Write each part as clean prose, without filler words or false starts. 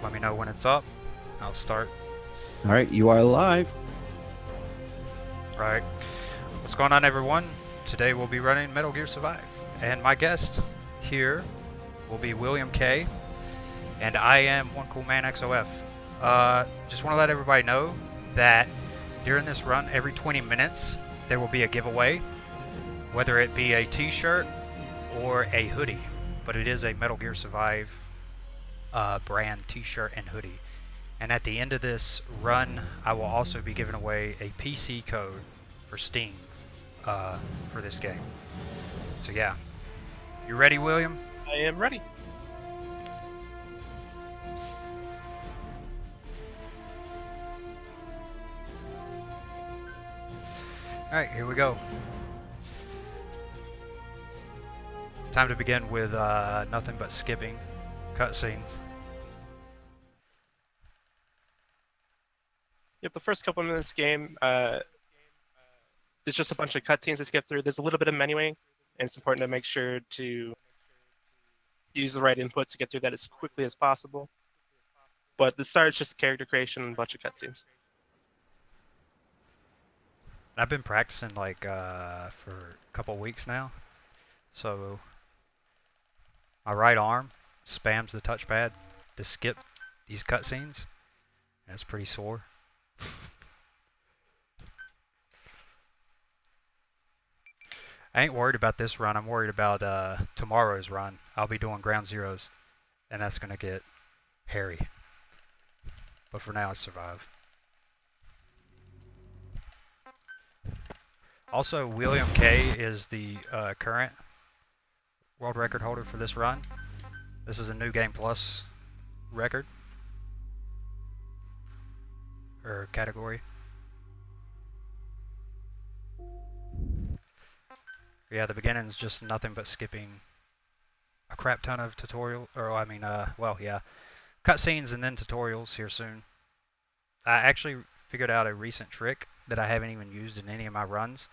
Let me know when it's up. I'll start. All right, you are live. Right. What's going on, everyone? Today we'll be running Metal Gear Survive, and my guest here will be William K, and I am OneCoolManXOF. Just want to let everybody know that during this run, every 20 minutes, there will be a giveaway, whether it be a t-shirt or a hoodie, but it is a Metal Gear Survive brand t-shirt and hoodie. And at the end of this run, I will also be giving away a PC code for Steam for this game. So yeah, you ready, William? I am ready. Alright, here we go. Time to begin with nothing but skipping cutscenes. Yep, the first couple minutes of this game, there's just a bunch of cutscenes to skip through. There's a little bit of menuing, and it's important to make sure to use the right inputs to get through that as quickly as possible. But the start is just character creation and a bunch of cutscenes. I've been practicing like for a couple weeks now, so my right arm spams the touchpad to skip these cutscenes, and it's pretty sore. I ain't worried about this run. I'm worried about tomorrow's run. I'll be doing ground zeros, and that's gonna get hairy. But for now, I survive. Also, William K is the current world record holder for this run. This is a New Game Plus record or category. Yeah, the beginning's just nothing but skipping a crap ton of tutorial, or I mean, well, yeah, cutscenes and then tutorials here soon. I actually figured out a recent trick that I haven't even used in any of my runs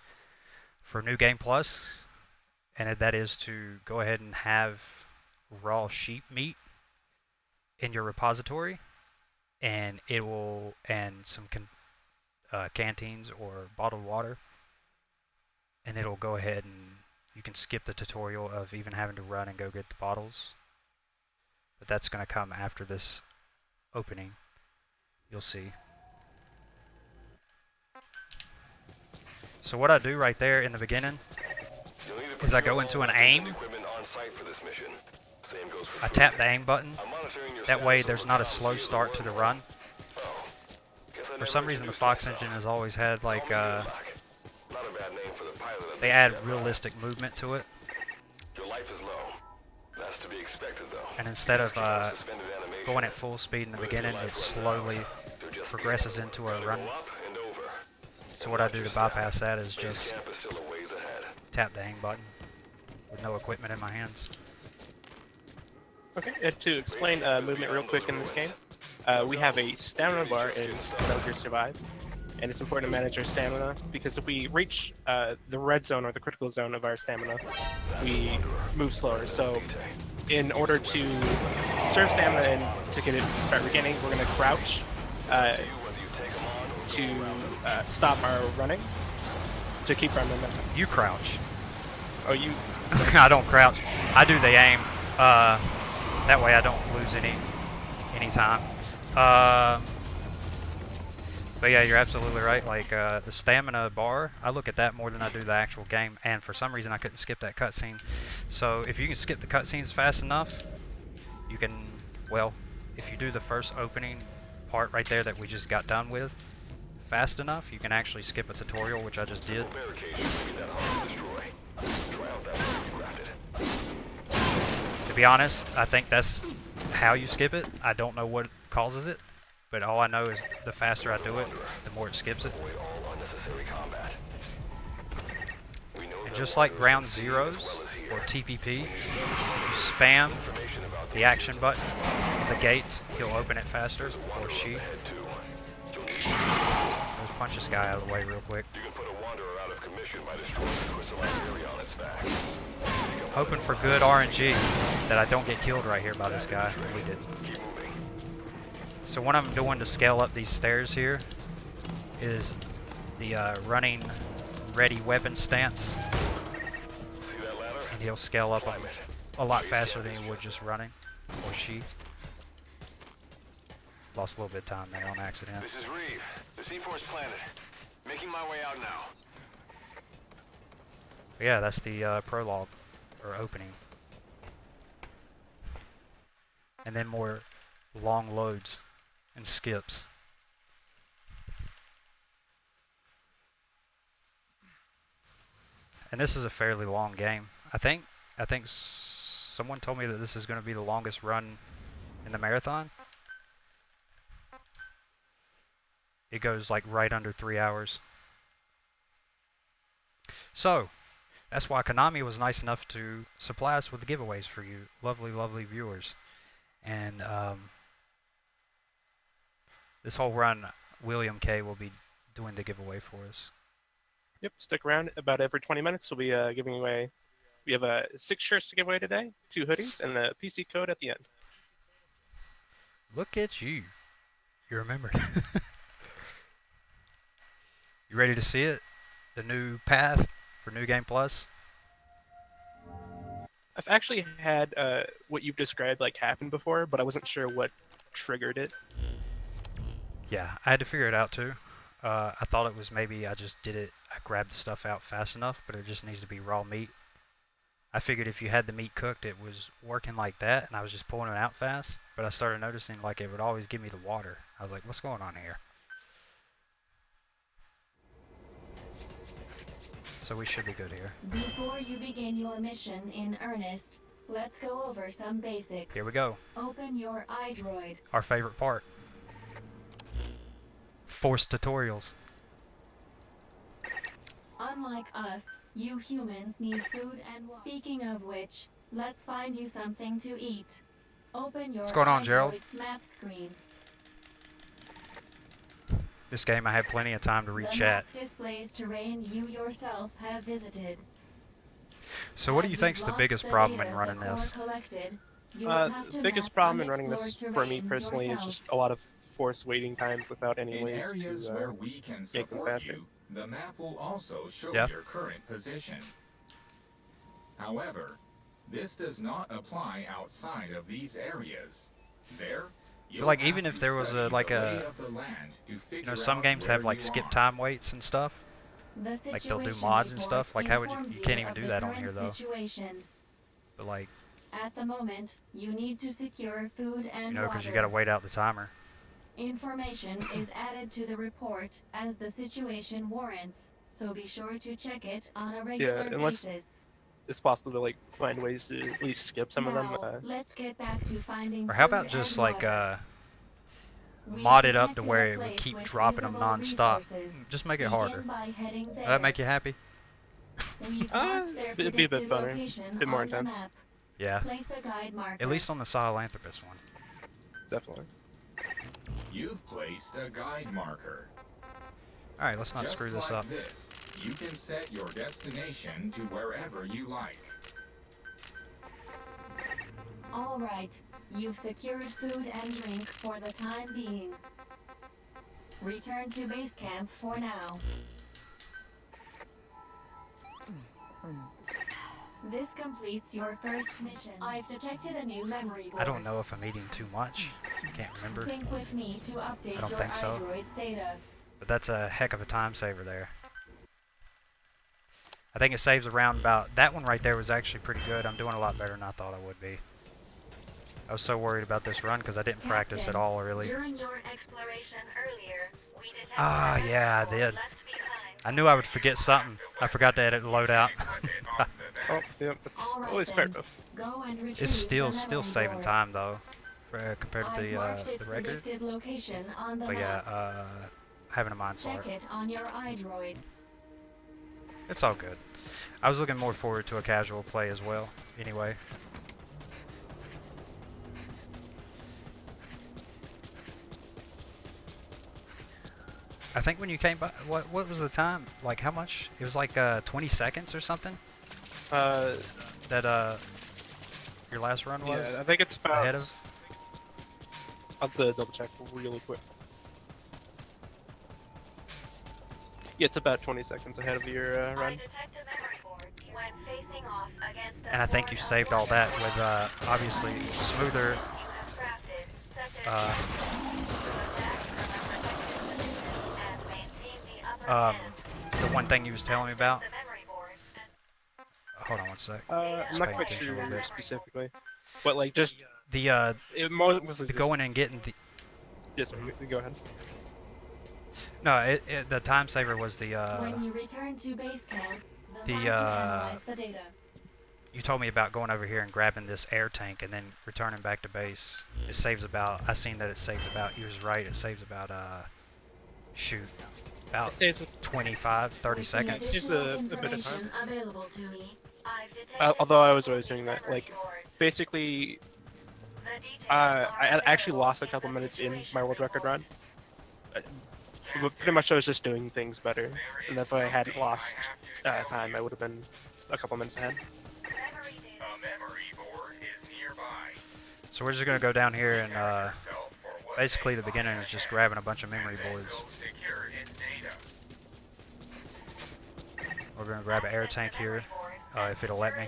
for New Game Plus, and that is to go ahead and have raw sheep meat in your repository, and it will, and some canteens or bottled water, and it'll go ahead and you can skip the tutorial of even having to run and go get the bottles. But that's going to come after this opening. You'll see. So what I do right there in the beginning is I go into an aim. I tap the aim button. That way there's not a slow start to the run. For some reason the Fox engine has always had like they add realistic movement to it. And instead of going at full speed in the beginning, it slowly progresses into a run. So what I do to bypass that is just tap the aim button with no equipment in my hands. Okay, to explain movement real quick in this game, we have a stamina bar in Metal Gear Survive, and it's important to manage our stamina because if we reach the red zone or the critical zone of our stamina, we move slower. So in order to conserve stamina and to get it to start regaining, we're going to crouch to stop our running, to keep our momentum. You crouch. Oh, you... I don't crouch. I do the aim. That way I don't lose any time. But yeah, you're absolutely right. Like the stamina bar, I look at that more than I do the actual game. And for some reason, I couldn't skip that cutscene. So if you can skip the cutscenes fast enough, you can. Well, if you do the first opening part right there that we just got done with fast enough, you can actually skip a tutorial, which I just did. To be honest, I think that's how you skip it. I don't know what causes it, but all I know is the faster I do it, the more it skips it. And just like ground zeros or TPP, you spam the action button, the gates, he'll open it faster, or she. Let's punch this guy out of the way real quick. Hoping for good RNG that I don't get killed right here by this guy. We didn't. So what I'm doing to scale up these stairs here is the running ready weapon stance. And he'll scale up a lot faster than he would just running, or she. Lost a little bit of time there on accident. This is Reeve. The C4's planted. Making my way out now. But yeah, that's the prologue, or opening. And then more long loads and skips. And this is a fairly long game. I think someone told me that this is going to be the longest run in the marathon. It goes like right under 3 hours. So, that's why Konami was nice enough to supply us with the giveaways for you lovely, lovely viewers. And this whole run, William K will be doing the giveaway for us. Yep, stick around. About every 20 minutes, we'll be giving away. We have 6 shirts to give away today, 2 hoodies, and a PC code at the end. Look at you. You remembered. You ready to see it? The new path for New Game Plus? I've actually had what you've described like happen before, but I wasn't sure what triggered it. Yeah, I had to figure it out too. I thought it was maybe I just did it, I grabbed the stuff out fast enough, but it just needs to be raw meat. I figured if you had the meat cooked, it was working like that, and I was just pulling it out fast, but I started noticing like it would always give me the water. I was like, what's going on here? So we should be good here. Before you begin your mission in earnest, let's go over some basics. Here we go. Open your iDroid. Our favorite part. Forced tutorials. Unlike us, you humans need food and water. Speaking of which, let's find you something to eat. Open your What's going on, Gerald? iDroid's map screen. This game I had plenty of time to read The chat. map displays terrain you yourself have visited. So what do As you we've think's the lost biggest the problem data in running the core this? collected, you will have The to biggest map problem in running this unexplored for me terrain personally is yourself. just a lot of forced waiting times without any In ways areas to where we can make them support faster. you, the map will also show Yeah. your current position. However, this does not apply outside of these areas. There, you'll like have even if to there was study a like the lay a of the land to you figure know, some out games have where like you skip are. time weights and stuff. The Like they'll do situation mods and report stuff. Like how would you informs can't even of do the that on current here though. Situation. But like, At the moment, you need to secure food and you know, water. because you got to wait out the timer. Information is added to the report as the situation warrants, so be sure to check it on a regular unless- basis. It's possible to like find ways to at least skip some of them. Now, let's get back to finding Or how food about just and like water. We've mod it up to detected where a it would place keep with dropping them usable non-stop. resources. Just make it Begin harder. by heading Does there. that make you happy? We've marked their it'd be a bit predicted funner, location bit more on the intense. map. Yeah. Place a guide marker. At least on the Sahelanthropus one. Definitely. You've placed a guide marker. All right, let's not Just screw this like up. this, you can set your destination to wherever you like. All right, you've secured food and drink for the time being. Return to base camp for now. This completes your first mission. I've detected a new memory board. I don't know if I'm eating too much. Can't remember. Sync with me to update I don't your think so. iDroid's data. But that's a heck of a time saver there. I think it saves around about... That one right there was actually pretty good. I'm doing a lot better than I thought I would be. I was so worried about this run because I didn't practice at Captain, all, really. During your exploration earlier, we detected Ah, an yeah, I animal did. left behind. I knew I would forget something. I forgot to edit the loadout. Oh, yeah, that's All right, always then. part of. Go and retrieve It's still the still memory saving board. time though, compared to I've marked its the record. predicted location on the But yeah, map. having a mind for Check it. it on your iDroid. It's all good. I was looking more forward to a casual play as well. Anyway. I think when you came by, what was the time? Like how much? It was like 20 seconds or something. That your last run was Yeah, I think it's about. ahead of. I'll double check really quick. Yeah, it's about 20 seconds ahead of your run. And I think you saved all that with obviously smoother. The one thing you was telling me about. Hold on one sec. I'm not quite sure specifically, but like just The mostly the going and getting the. Yes, sir. Go ahead. No, the time saver was the When you return to base camp, the, time to analyze the data. you told me about going over here and grabbing this air tank and then returning back to base. It saves about, I seen that it saves about, you was right, it saves about, shoot, about 25, 30 seconds. Just a bit of time. Available to me. Although I was always doing that, like, basically, I actually lost a couple minutes in my world record run. But pretty much I was just doing things better, and if I hadn't lost time, I would have been a couple minutes ahead. So we're just gonna go down here and basically the beginning is just grabbing a bunch of memory boards. We're gonna grab an air tank here, if it'll let me.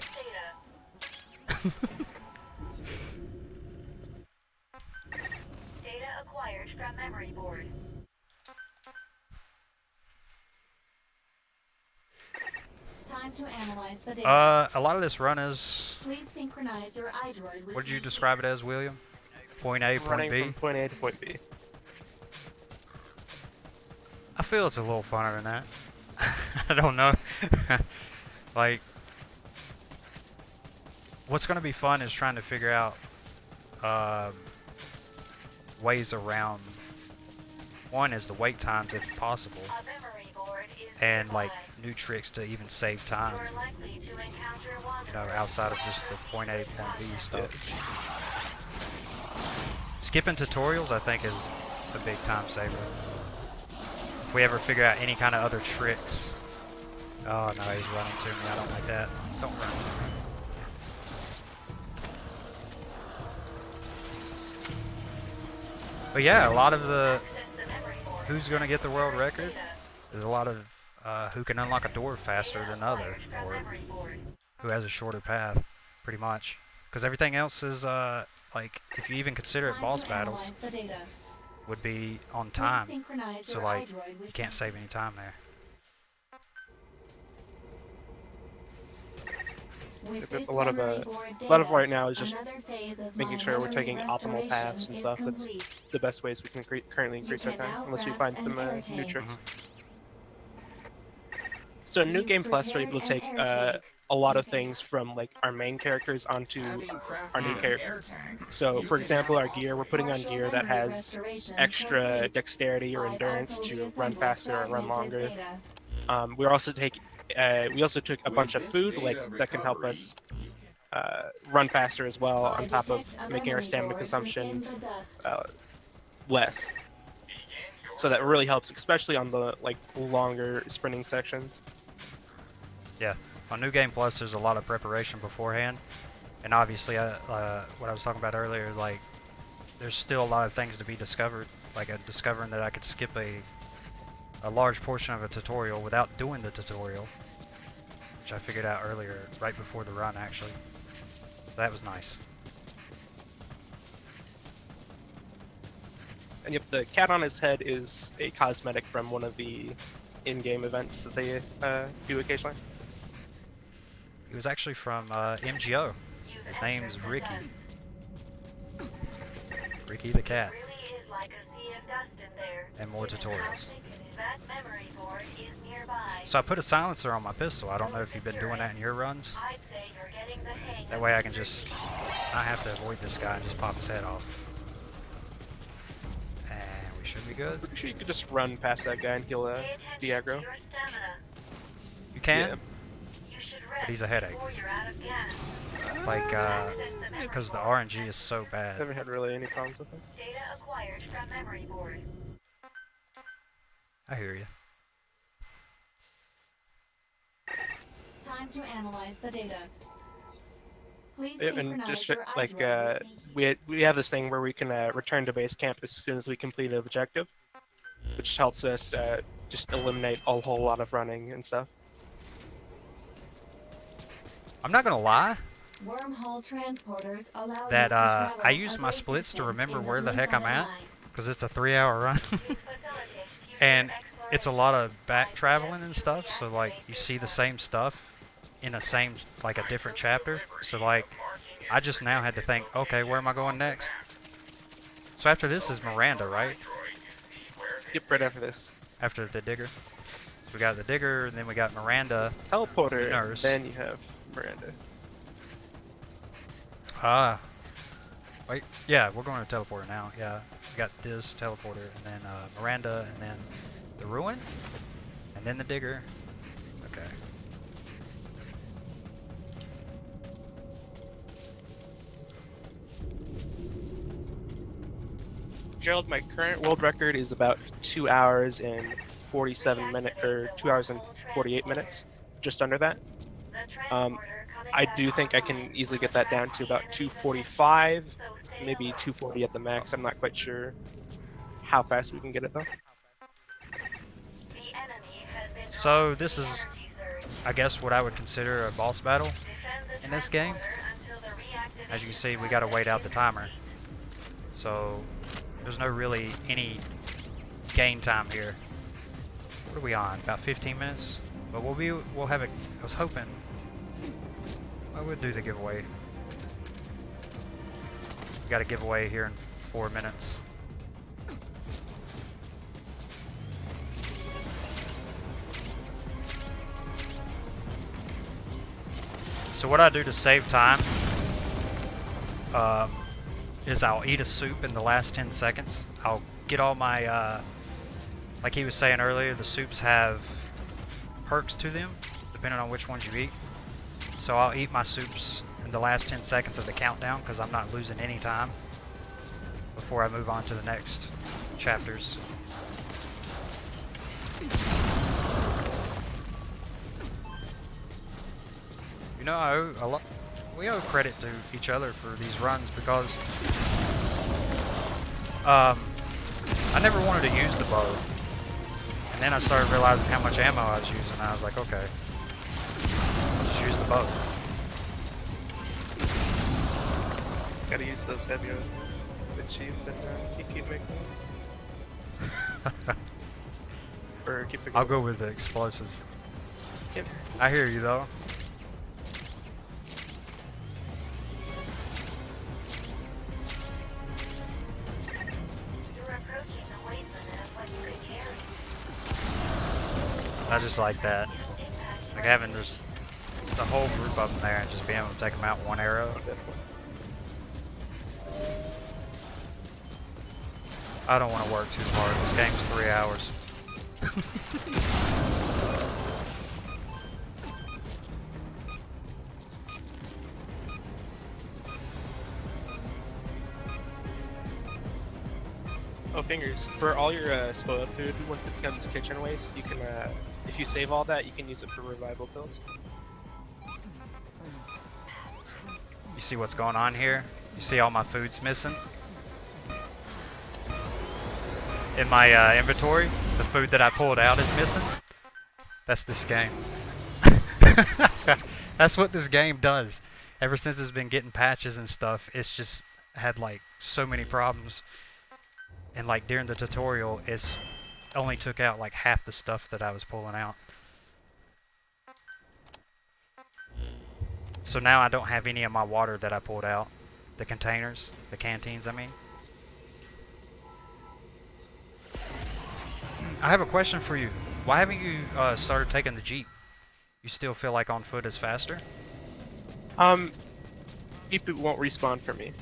Data acquired from memory board. Time to analyze the data. A lot of this run is, Please synchronize your iDroid with what did you me. describe it as, William? Point A, point Running B? from point A to point B. I feel it's a little funner than that. I don't know. Like, what's going to be fun is trying to figure out ways around. One is the wait times if possible, and like new tricks to even save time. You know, outside of just the point A, point B stuff. Skipping tutorials, I think, is a big time saver. If we ever figure out any kind of other tricks. Oh no, he's running to me. I don't like that. Don't run. But yeah, a lot of the who's gonna get the world record. There's a lot of who can unlock a door faster than other, or who has a shorter path, pretty much. Because everything else is like, if you even consider it boss battles, would be on time. So like, you can't save any time there. A lot of right now is just making sure we're taking optimal paths and stuff. That's the best ways we can currently increase our time, unless we find some new tricks. So in New Game Plus, we're able to take a lot of things from like our main characters onto our new character. So for example, our gear, we're putting on gear that has extra dexterity or endurance to run faster or run longer. We also took a bunch of food that can help us run faster as well, on top of making our stamina consumption less. So that really helps, especially on the like longer sprinting sections. Yeah, on New Game Plus, there's a lot of preparation beforehand, and obviously, what I was talking about earlier, like there's still a lot of things to be discovered. Like discovering that I could skip a large portion of a tutorial without doing the tutorial, which I figured out earlier, right before the run, actually. That was nice. And yep, the cat on his head is a cosmetic from one of the in-game events that they do occasionally. He was actually from MGO. His name's Ricky. Ricky the cat. And more tutorials. So I put a silencer on my pistol. I don't know if you've been doing that in your runs. That way I can just not have to avoid this guy and just pop his head off. And we should be good. Pretty sure you could just run past that guy and heal Diagro. You can? Yeah. But he's a headache. Like, because the RNG is so bad. Never had really any problems with him. I hear you. Time to analyze the data. Please And synchronize just your like iDroid with me. we have this thing where we can return to base camp as soon as we complete an objective, which helps us just eliminate a whole lot of running and stuff. I'm not gonna lie Wormhole transporters allow that you to travel I a use my great splits to distance remember in the where the blink heck of I'm an at, eye. because it's a 3-hour run. And it's a lot of back traveling and stuff, so like you see the same stuff in a same, like a different chapter. So like I just now had to think, okay, where am I going next? So after this is Miranda, right? Yep, right after this. After the digger. So we got the digger, and then we got Miranda. Teleporter, Nurse. then you have Miranda. Ah. Wait, yeah, we're going to teleporter now. Yeah, we got this teleporter, and then Miranda, and then the ruin, and then the digger. Okay. Gerald, my current world record is about 2 hours and 47 minutes, or 2 hours and 48 minutes, just under that. I do think I can easily get that down to about 245, maybe 240 at the max. I'm not quite sure how fast we can get it though. So this is, I guess, what I would consider a boss battle in this game. As you can see, we gotta wait out the timer. So there's no really any gain time here. What are we on? About 15 minutes? But we'll have it. I was hoping I would do the giveaway. We got a giveaway here in 4 minutes. So what I do to save time is I'll eat a soup in the last 10 seconds. I'll get all my, like he was saying earlier, the soups have perks to them, depending on which ones you eat. So I'll eat my soups in the last 10 seconds of the countdown, because I'm not losing any time before I move on to the next chapters. You know, we owe credit to each other for these runs, because I never wanted to use the bow, and then I started realizing how much ammo I was using, and I was like, okay, I'll just use the bow. Gotta use those heavios. The chief and you keep making or keep it I'll go with the explosives. Yep. I hear you though. I just like that. Like having just the whole group of them there and just being able to take them out with one arrow. I don't want to work too hard. This game's 3 hours. Oh, fingers. For all your spoiled food, once it becomes kitchen waste, you can, if you save all that, you can use it for revival pills. You see what's going on here? You see all my food's missing? In my inventory, the food that I pulled out is missing. That's this game. That's what this game does. Ever since it's been getting patches and stuff, it's just had like so many problems. And like during the tutorial, it's only took out like half the stuff that I was pulling out. So now I don't have any of my water that I pulled out. The containers, the canteens, I mean. I have a question for you. Why haven't you started taking the Jeep? You still feel like on foot is faster? Jeep won't respawn for me.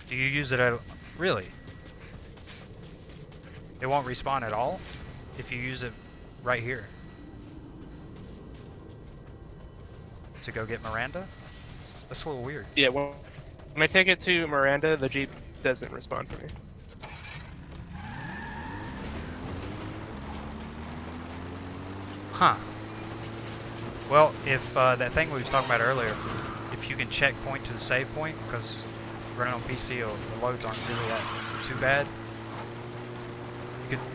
Do you use it at... Really? It won't respawn at all? If you use it right here? To go get Miranda? That's a little weird. Yeah, when I take it to Miranda, the Jeep doesn't respond for me. Huh. Well, if that thing we was talking about earlier, if you can checkpoint to the save point, because running on PC, the loads aren't really that too bad. You could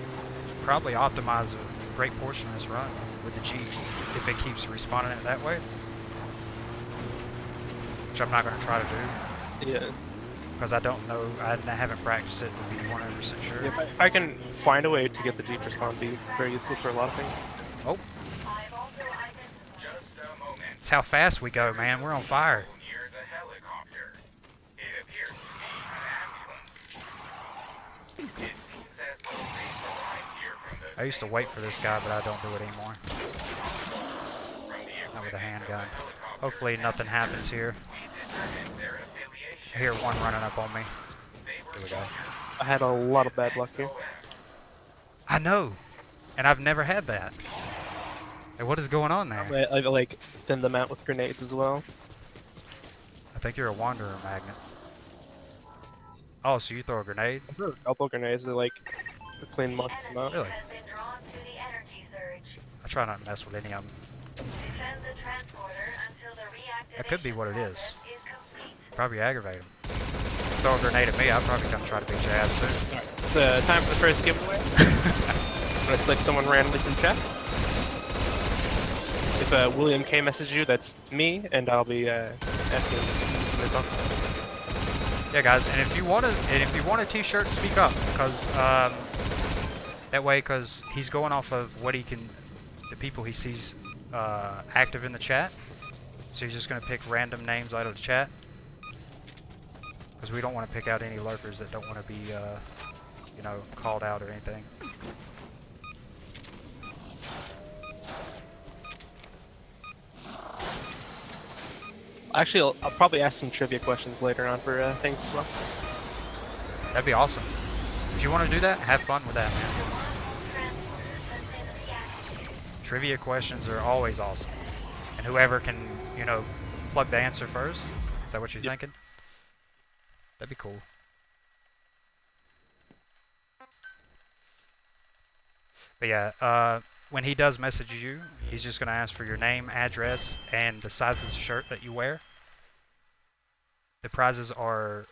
probably optimize a great portion of this run with the Jeep if it keeps respawning it that way. Which I'm not going to try to do. Yeah. Because I don't know, I haven't practiced it to be 100% sure. If I can find a way to get the Jeep respawn, it'd be very useful for a lot of things. Oh. It's how fast we go, man. We're on fire. Near the helicopter. It appears to be an ambulance. It seems as though they arrived here from the I used to wait for this guy, but I don't do it anymore. Not with a handgun. Hopefully nothing happens here. I hear one running up on me. Here we go. I had a lot of bad luck here. I know, and I've never had that. Hey, what is going on there? I like thinned them out with grenades as well. I think you're a wanderer magnet. Oh, so you throw a grenade? I threw a couple grenades to like clean most of them out. Really? I try not to mess with any of them. That could be what it is. Probably aggravate them. Throw a grenade at me, I'll probably come try to beat your ass too. Alright, it's time for the first giveaway. I'm gonna select someone randomly from chat. If William K messages you, that's me, and I'll be asking this up. Yeah, guys, and if you want a T-shirt, speak up, because that way, because he's going off of what he can, the people he sees active in the chat. So he's just gonna pick random names out of the chat, because we don't want to pick out any lurkers that don't want to be, you know, called out or anything. Actually, I'll probably ask some trivia questions later on for things as well. That'd be awesome. If you want to do that, have fun with that, man. Trivia questions are always awesome. And whoever can, you know, plug the answer first. Is that what you're thinking? That'd be cool. But yeah, when he does message you, he's just going to ask for your name, address, and the size of the shirt that you wear. The prizes are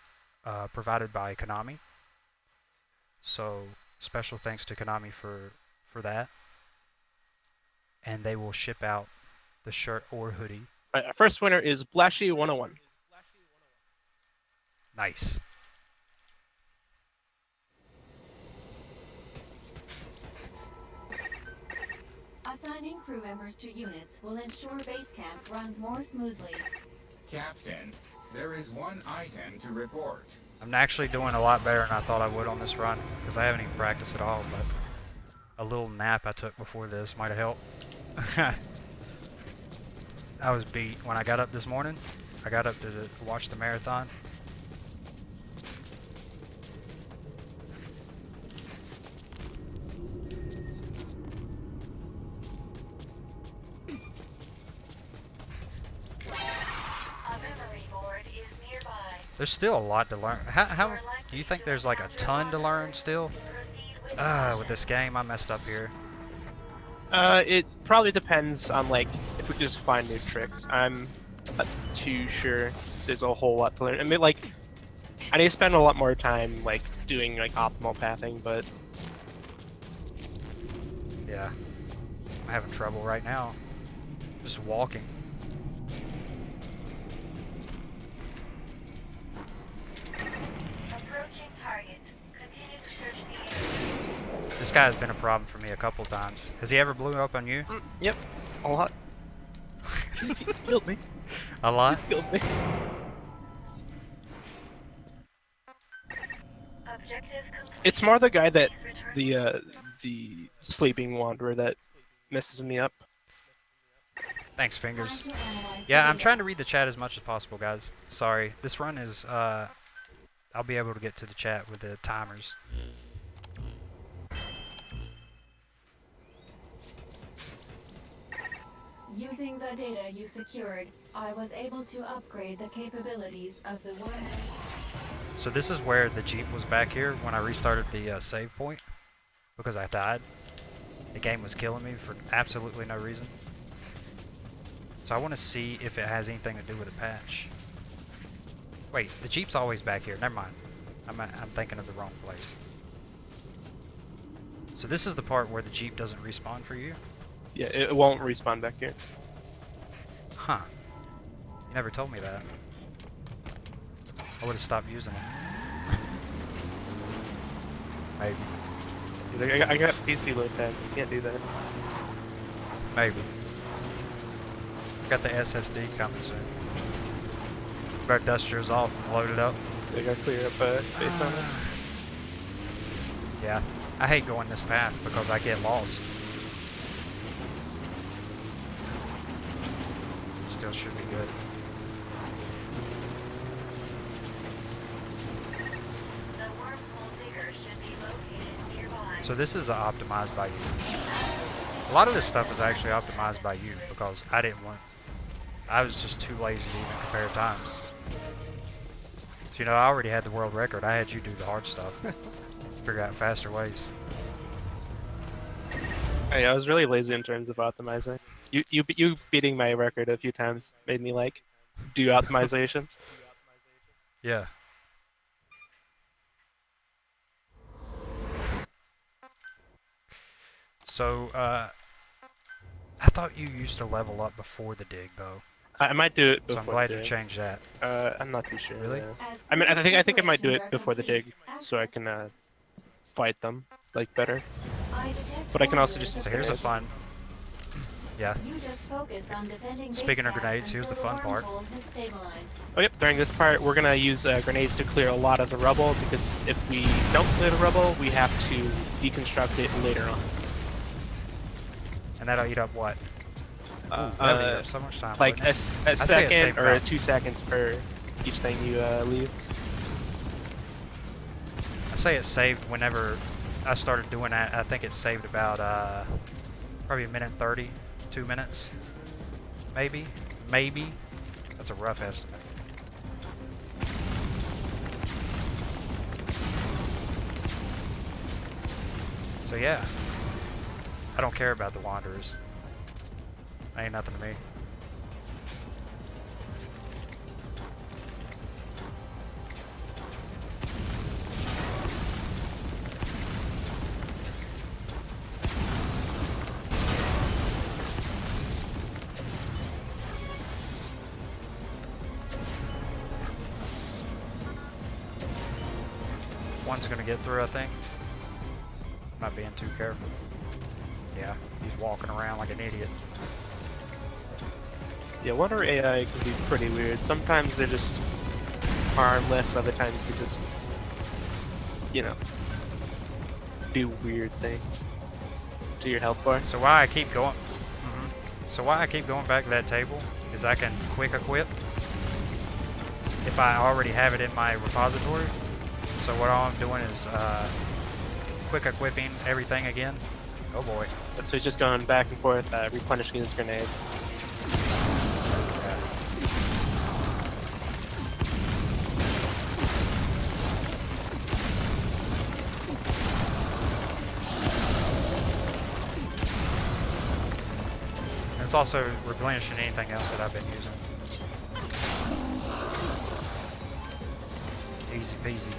provided by Konami. So special thanks to Konami for that. And they will ship out the shirt or hoodie. Alright, our first winner is Blashy101. Nice. Assigning crew members to units will ensure base camp runs more smoothly. Captain, there is one item to report. I'm actually doing a lot better than I thought I would on this run, because I haven't even practiced at all, but a little nap I took before this might have helped. I was beat when I got up this morning. I got up to watch the marathon. There's still a lot to learn. How do you think there's like a ton to learn still? With this game, I messed up here. It probably depends on like if we could just find new tricks. I'm not too sure there's a whole lot to learn. I mean, like I need to spend a lot more time like doing like optimal pathing, but Yeah, I'm having trouble right now. Just walking. This guy has been a problem for me a couple times. Has he ever blew up on you? Yep, a lot. He killed me. A lot? He killed me. It's more the guy that the sleeping wanderer that messes me up. Thanks, Fingers. Yeah, I'm trying to read the chat as much as possible, guys. Sorry. This run is, I'll be able to get to the chat with the timers. Using the data you secured, I was able to upgrade the capabilities of the worm. So this is where the Jeep was back here when I restarted the save point, because I died. The game was killing me for absolutely no reason. So I want to see if it has anything to do with the patch. Wait, the Jeep's always back here. Never mind. I'm thinking of the wrong place. So this is the part where the Jeep doesn't respawn for you? Yeah, it won't respawn back here. Huh. You never told me that. I would have stopped using it. Maybe. I got PC load pad. Can't do that. Maybe. Got the SSD coming soon. Better dust yours off and load it up. I gotta clear up space on it. Yeah. I hate going this path because I get lost. Still should be good. The wormhole digger should be located nearby. So this is optimized by you. A lot of this stuff is actually optimized by you because I didn't want. I was just too lazy to even compare times. So, you know, I already had the world record. I had you do the hard stuff. Figure out faster ways. Hey, I was really lazy in terms of optimizing. You beating my record a few times made me like do optimizations. Yeah. So, I thought you used to level up before the dig, though. I might do it So before I'm glad the you dig. changed that. I'm not too sure. Really? yeah. As I mean, soon I as think I might do preparations it are before the dig, complete, so I access- can fight them like better. I detect But I can also warriors just- So here's a approaching. fun. Yeah. You just focus on defending Speaking of base camp grenades, here's the until fun part. wormhole has stabilized. Oh yep. During this part, we're gonna use grenades to clear a lot of the rubble because if we don't clear the rubble, we have to deconstruct it later on. And that'll eat up what? That'll eat up so much time. Like wouldn't a it? second saved or about- 2 seconds per each thing you leave. I say it's saved whenever I started doing that. I think it saved about probably a minute 30, 2 minutes, maybe. That's a rough estimate. So yeah, I don't care about the Wanderers. Ain't nothing to me. One's gonna get through, I think. Not being too careful. Yeah, he's walking around like an idiot. Yeah, Water AI can be pretty weird. Sometimes they're just harmless, other times they just, you know, do weird things to your health bar. So why I keep going? So why I keep going back to that table is I can quick equip if I already have it in my repository. So what all I'm doing is quick equipping everything again. Oh boy. So he's just going back and forth, replenishing his grenades. Yeah. And it's also replenishing anything else that I've been using. Easy peasy.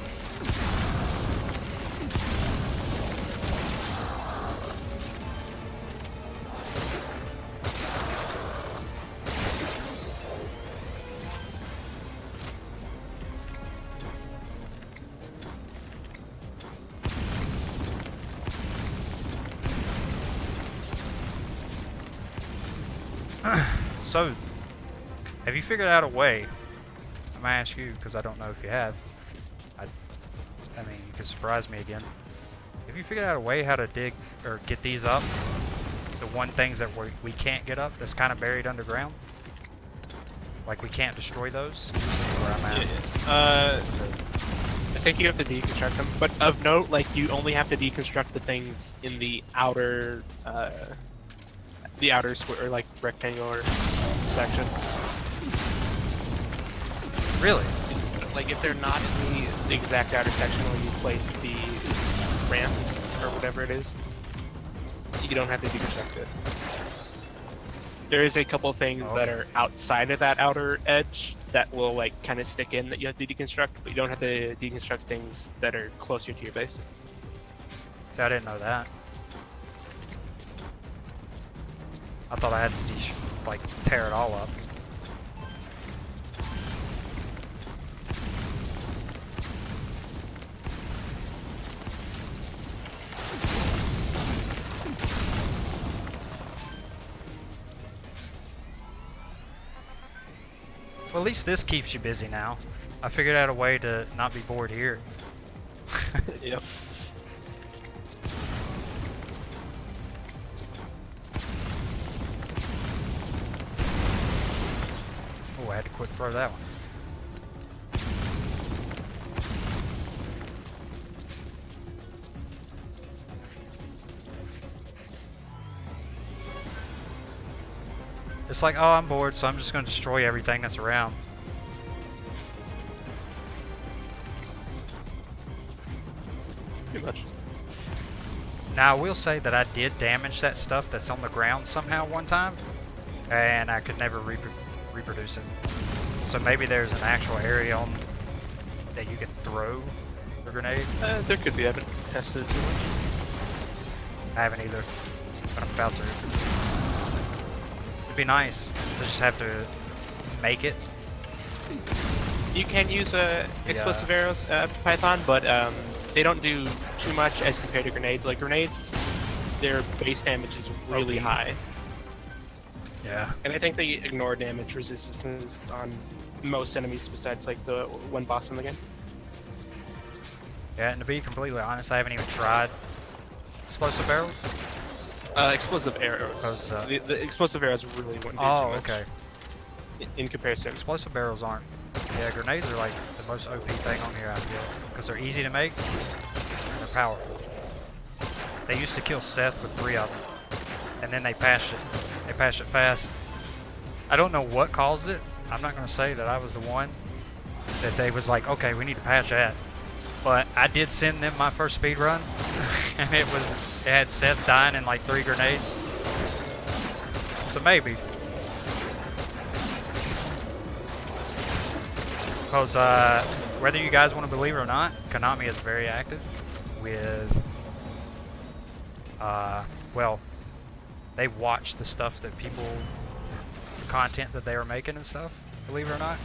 So, have you figured out a way? I'm gonna ask you because I don't know if you have. I mean, you could surprise me again. Have you figured out a way how to dig or get these up? The one things that we can't get up that's kind of buried underground? Like we can't destroy those? This is where I'm at. I think you have to deconstruct them, but of note, like you only have to deconstruct the things in the outer square, or like rectangular section. Really? Like if they're not in the exact outer section where you place the ramps or whatever it is, you don't have to deconstruct it. There is a couple things Oh. that are outside of that outer edge that will like kind of stick in that you have to deconstruct, but you don't have to deconstruct things that are closer to your base. See, I didn't know that. I thought I had to like tear it all up. Well, at least this keeps you busy now. I figured out a way to not be bored here. Yep. Oh, I had to quick throw that one. It's like, oh, I'm bored, so I'm just going to destroy everything that's around. Pretty much. Now, I will say that I did damage that stuff that's on the ground somehow one time, and I could never reproduce it. So maybe there's an actual area on that you can throw the grenade. There could be. I haven't tested it too much. I haven't either, but I'm about to. It'd be nice to just have to make it. You can use explosive arrows, Python, but they don't do too much as compared to grenades. Like grenades, their base damage is really OP. high, Yeah. and I think they ignore damage resistance on most enemies besides like the one boss in the game. Yeah, and to be completely honest, I haven't even tried explosive barrels. Explosive arrows. Because, The explosive arrows really wouldn't do Oh, too much okay. in comparison. Explosive barrels aren't. Yeah, grenades are like the most OP thing on here, I feel. Because they're easy to make, and they're powerful. They used to kill Seth with 3 of them. And then they patched it. They patched it fast. I don't know what caused it. I'm not going to say that I was the one that they was like, okay, we need to patch that. But I did send them my first speed run. And it had Seth dying in like 3 grenades. So maybe. Because whether you guys want to believe it or not, Konami is very active with, well, they watch the stuff that people, the content that they are making and stuff, believe it or not.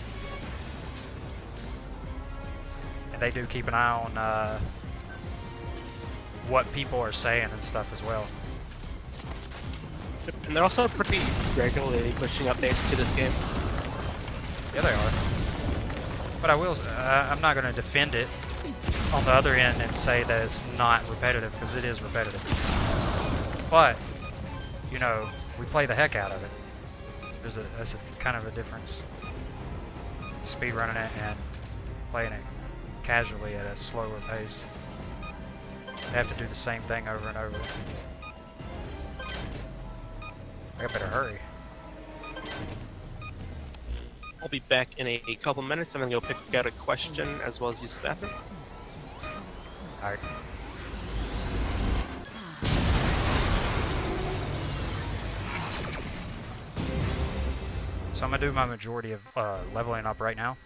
And they do keep an eye on what people are saying and stuff as well. And they're also pretty regularly pushing updates to this game. Yeah, they are. But I will, I'm not going to defend it on the other end and say that it's not repetitive, because it is repetitive. But, you know, we play the heck out of it. That's a kind of a difference. Speedrunning it and playing it casually at a slower pace. They have to do the same thing over and over. I better hurry. I'll be back in a couple minutes. I'm gonna go pick out a question as well as use the bathroom. Alright. So I'm gonna do my majority of leveling up right now.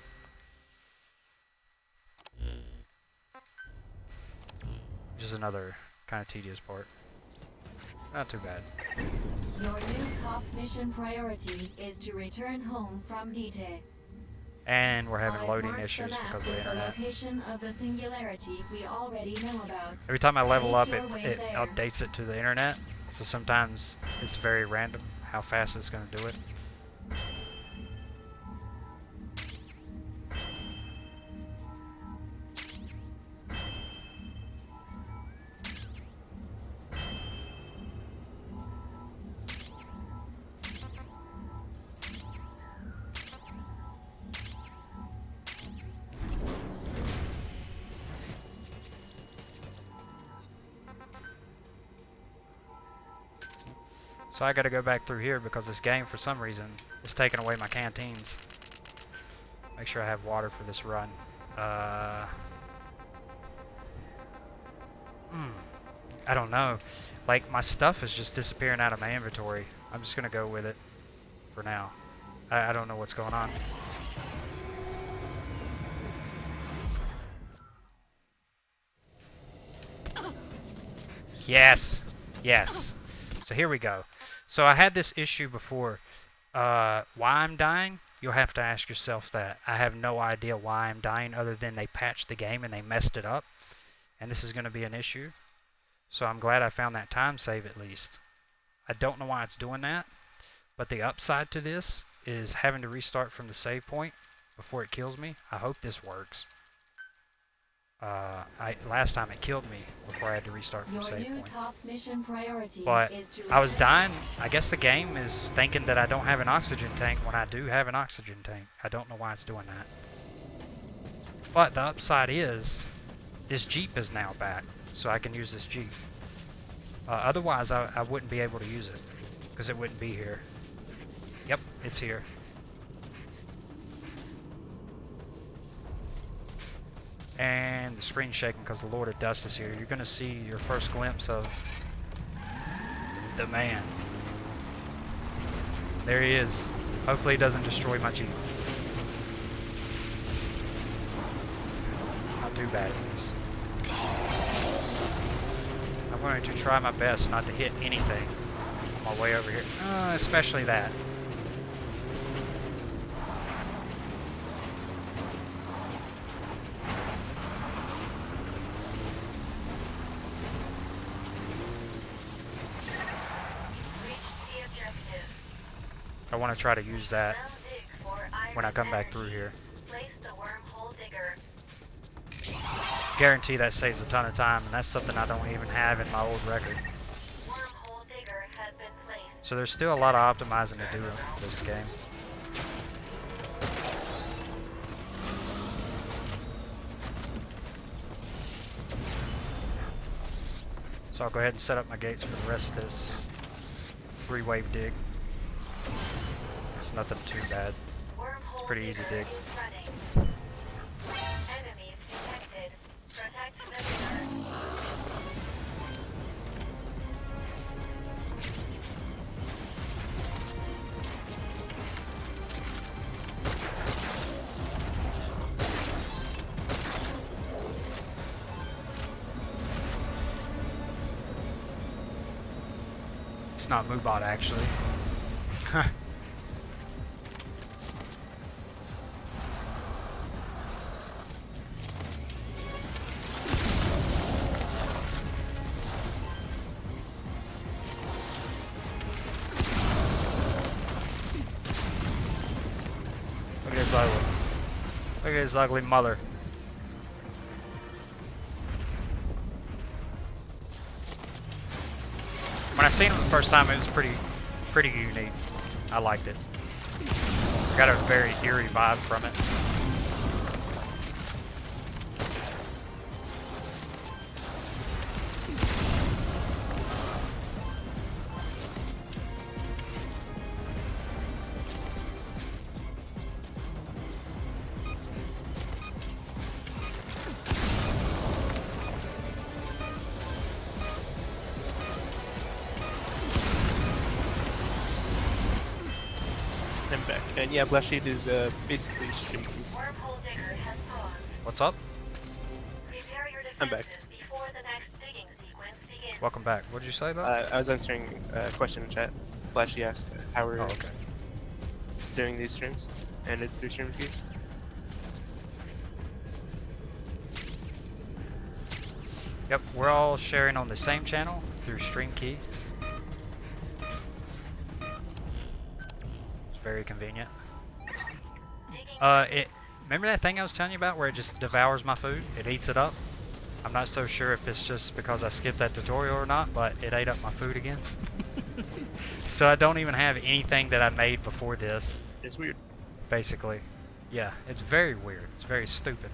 Which is another kind of tedious part. Not too bad. Your new top mission priority is to return home from D-Day. And we're having I've loading marked issues the map because of the with the internet. location of the singularity we already know about. Every time I level Make up, your it way there. updates it to the internet. So sometimes it's very random how fast it's going to do it. So I gotta go back through here because this game, for some reason, is taking away my canteens. Make sure I have water for this run. I don't know. Like, my stuff is just disappearing out of my inventory. I'm just gonna go with it. for now. I don't know what's going on. Yes, yes. So here we go. So I had this issue before. Why I'm dying? You'll have to ask yourself that. I have no idea why I'm dying other than they patched the game and they messed it up. And this is going to be an issue. So I'm glad I found that time save at least. I don't know why it's doing that. But the upside to this is having to restart from the save point before it kills me. I hope this works. Last time it killed me before I had to restart from Your save new point. top mission priority But is to I was return- dying. I guess the game is thinking that I don't have an oxygen tank when I do have an oxygen tank. I don't know why it's doing that. But the upside is this Jeep is now back, so I can use this Jeep. Otherwise, I wouldn't be able to use it because it wouldn't be here. Yep, it's here. And the screen's shaking because the Lord of Dust is here. You're going to see your first glimpse of the man. There he is. Hopefully he doesn't destroy my Jeep. Not too bad at least. I'm going to try my best not to hit anything on my way over here. Especially that. I want to try to use that when I come back through here. Guarantee that saves a ton of time, and that's something I don't even have in my old record. So there's still a lot of optimizing to do in this game. So I'll go ahead and set up my gates for the rest of this 3-wave dig. It's nothing too bad. It's a pretty easy dig. It's not Moobot actually. Look at his ugly. Look at his ugly mother. When I seen him the first time, it was pretty unique. I liked it. I got a very eerie vibe from it. I'm back. And yeah, Blast Sheet is basically stream keys. What's up? I'm back. Welcome back. What did you say though? I was answering a question in chat. Flashy asked how we're Oh, okay. doing these streams, and it's through stream keys. Yep, we're all sharing on the same channel through Stream Key. It's very convenient. Remember that thing I was telling you about where it just devours my food? It eats it up? I'm not so sure if it's just because I skipped that tutorial or not, but it ate up my food again. So I don't even have anything that I made before this, It's weird. basically. Yeah, it's very weird. It's very stupid.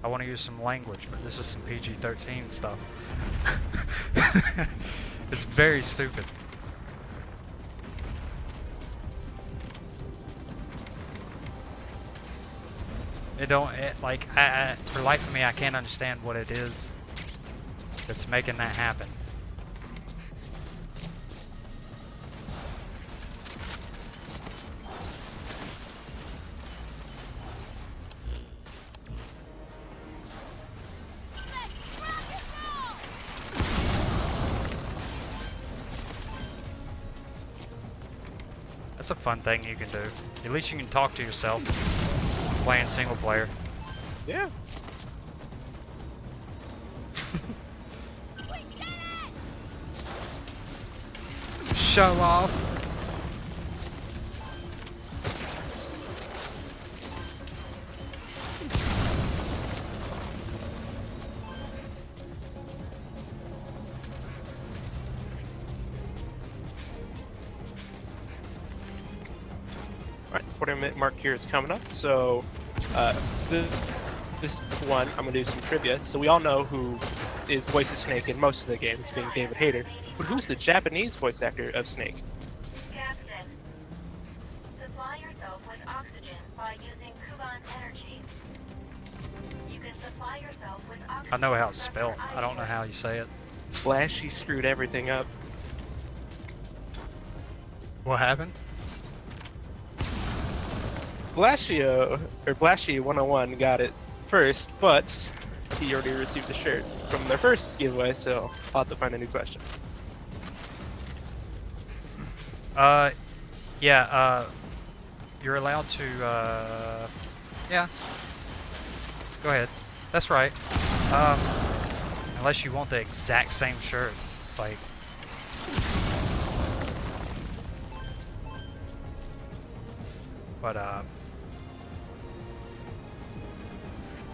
I want to use some language, but this is some PG-13 stuff. It's very stupid. For life of me, I can't understand what it is that's making that happen. That's a fun thing you can do. At least you can talk to yourself playing single player. Yeah. Show off. Alright, the 40-minute mark here is coming up, so this one, I'm going to do some trivia. So we all know who is voice of Snake in most of the games, being David Hayter. But who's the Japanese voice actor of Snake? Captain, supply yourself with oxygen by using Kuban energy. You can supply yourself with oxygen. I know how it's spelled. I don't know how you say it. Flashy screwed everything up. What happened? Blashy 101 got it first, but he already received the shirt from their first giveaway, so I'll have to find a new question. Yeah, you're allowed to, yeah. Go ahead. That's right. Unless you want the exact same shirt. Like,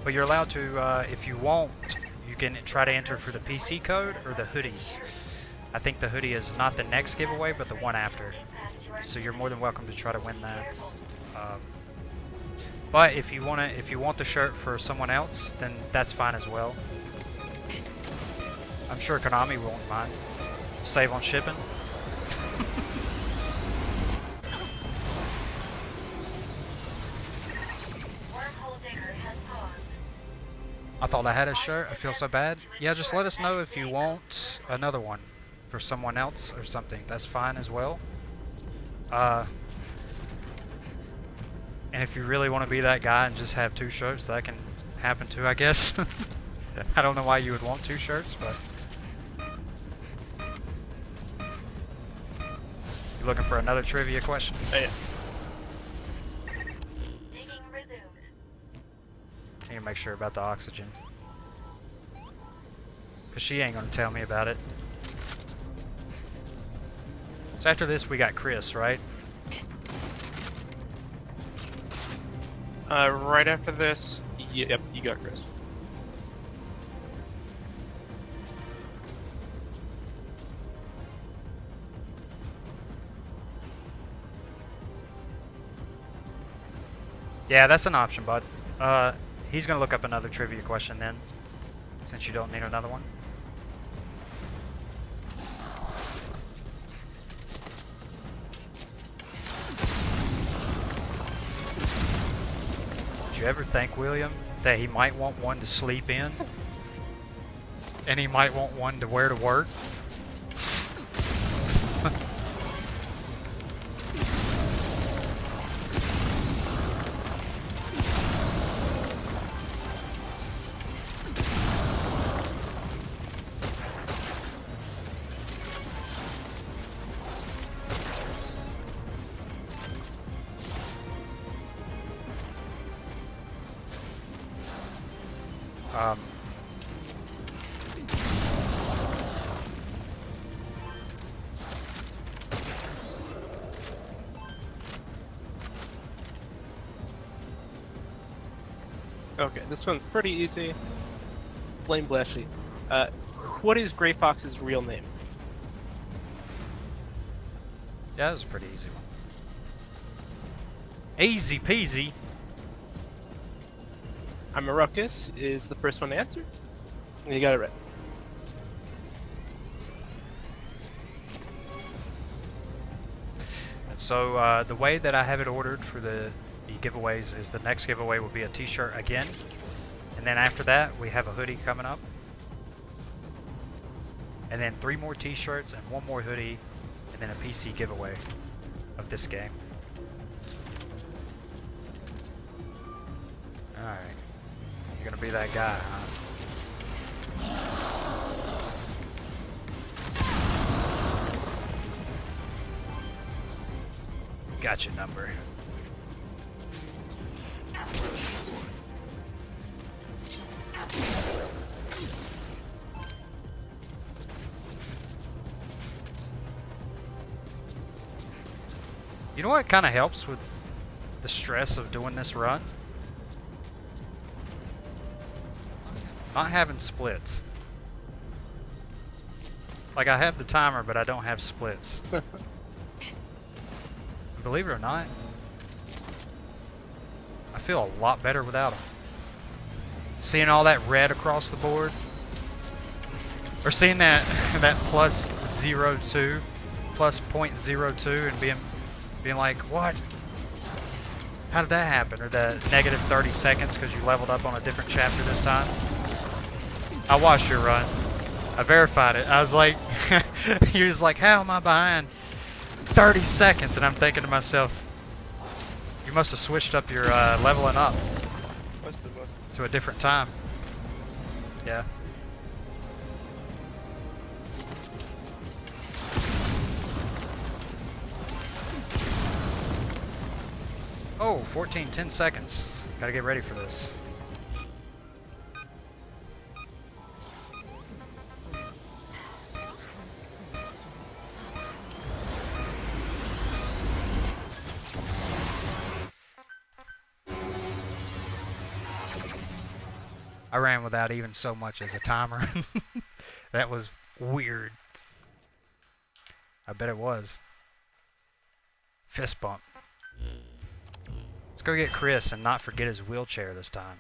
but you're allowed to, if you want, you can try to enter for the PC code or the hoodies. I think the hoodie is not the next giveaway, but the one after. So you're more than welcome to try to win that. But if you want the shirt for someone else, then that's fine as well. I'm sure Konami won't mind. Save on shipping. I thought I had a shirt. I feel so bad. Yeah, just let us know if you want another one for someone else or something. That's fine as well. And if you really want to be that guy and just have two shirts, that can happen too, I guess. I don't know why you would want two shirts, but you looking for another trivia question? Oh, yeah. I need to make sure about the oxygen. Cause she ain't gonna tell me about it. So after this we got Chris, right? Right after this, yep, you got Chris. Yeah, that's an option, bud. He's gonna look up another trivia question then, since you don't need another one. Did you ever think, William, that he might want one to sleep in? And he might want one to wear to work? Okay, this one's pretty easy. Blame Blashy. What is Gray Fox's real name? Yeah, that was a pretty easy one. Easy peasy. I'm a Ruckus is the first one to answer. You got it right. So the way that I have it ordered for the giveaways is the next giveaway will be a t-shirt again, and then after that we have a hoodie coming up, and then 3 more t-shirts and 1 more hoodie, and then a PC giveaway of this game. Alright, you're gonna be that guy, huh? Got your number. You know what kind of helps with the stress of doing this run? Not having splits. Like, I have the timer, but I don't have splits. Believe it or not, I feel a lot better without them. Seeing all that red across the board, or seeing that plus 0.02, plus 0.02, and being like, what? How did that happen? Or the negative 30 seconds because you leveled up on a different chapter this time. I watched your run. I verified it. I was like, he was like, how am I behind 30 seconds? And I'm thinking to myself, you must have switched up your leveling up to a different time. Yeah. Oh, 10 seconds. Gotta get ready for this. I ran without even so much as a timer. That was weird. I bet it was. Fist bump. Let's go get Chris and not forget his wheelchair this time.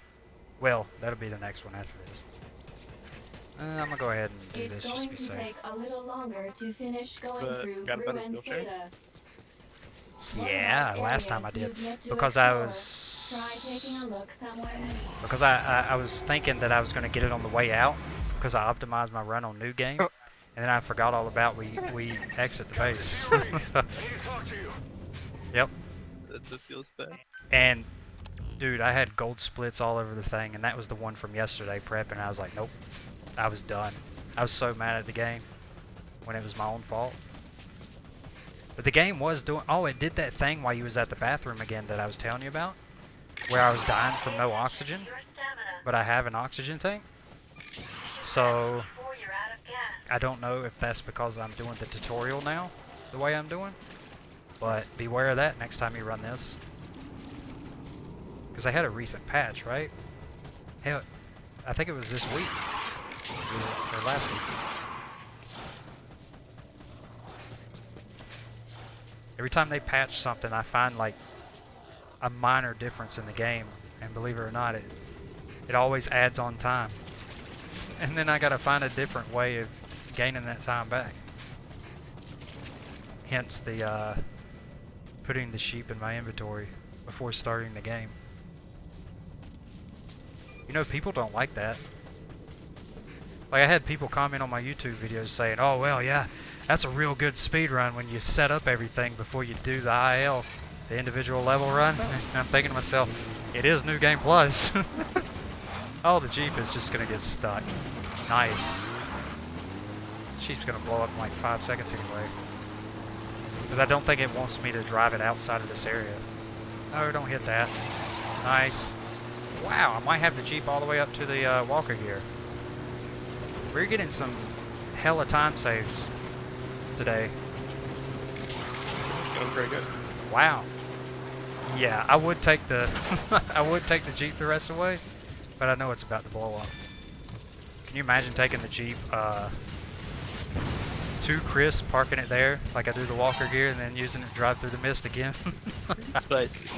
Well, that'll be the next one after this. I'm gonna go ahead and do this It's just going to to be safe. take a little longer to finish going But through got about his Ruin's wheelchair? data. Yeah, last time I Areas did you've yet to because I explore. was Try taking a look somewhere new. because I was thinking that I was gonna get it on the way out because I optimized my run on New Game, and then I forgot all about we exit the base. I need to talk to you. Yep. That feels bad. And dude, I had gold splits all over the thing, and that was the one from yesterday prepping. I was like, nope, I was done. I was so mad at the game when it was my own fault. But the game was doing. Oh, it did that thing while you was at the bathroom again that I was telling you about, where I was dying from no oxygen, Your stamina. but I have an oxygen tank. So Before you're out of gas. I don't know if that's because I'm doing the tutorial now, the way I'm doing. But beware of that next time you run this. Because I had a recent patch, right? Hell, I think it was this week. Or last week. Every time they patch something, I find like a minor difference in the game. And believe it or not, it always adds on time. And then I gotta find a different way of gaining that time back. Hence the putting the sheep in my inventory before starting the game. You know, people don't like that. Like, I had people comment on my YouTube videos saying, oh, well, yeah, that's a real good speed run when you set up everything before you do the IL, the individual level run. And I'm thinking to myself, it is New Game Plus. Oh, the Jeep is just going to get stuck. Nice. Jeep's going to blow up in like 5 seconds anyway. Because I don't think it wants me to drive it outside of this area. Oh, don't hit that. Nice. Wow, I might have the Jeep all the way up to the Walker gear. We're getting some hella time saves today. Going pretty good. Wow. Yeah, I would take the I would take the Jeep the rest of the way, but I know it's about to blow up. Can you imagine taking the Jeep to Chris, parking it there like I do the Walker gear, and then using it to drive through the mist again? Spicy.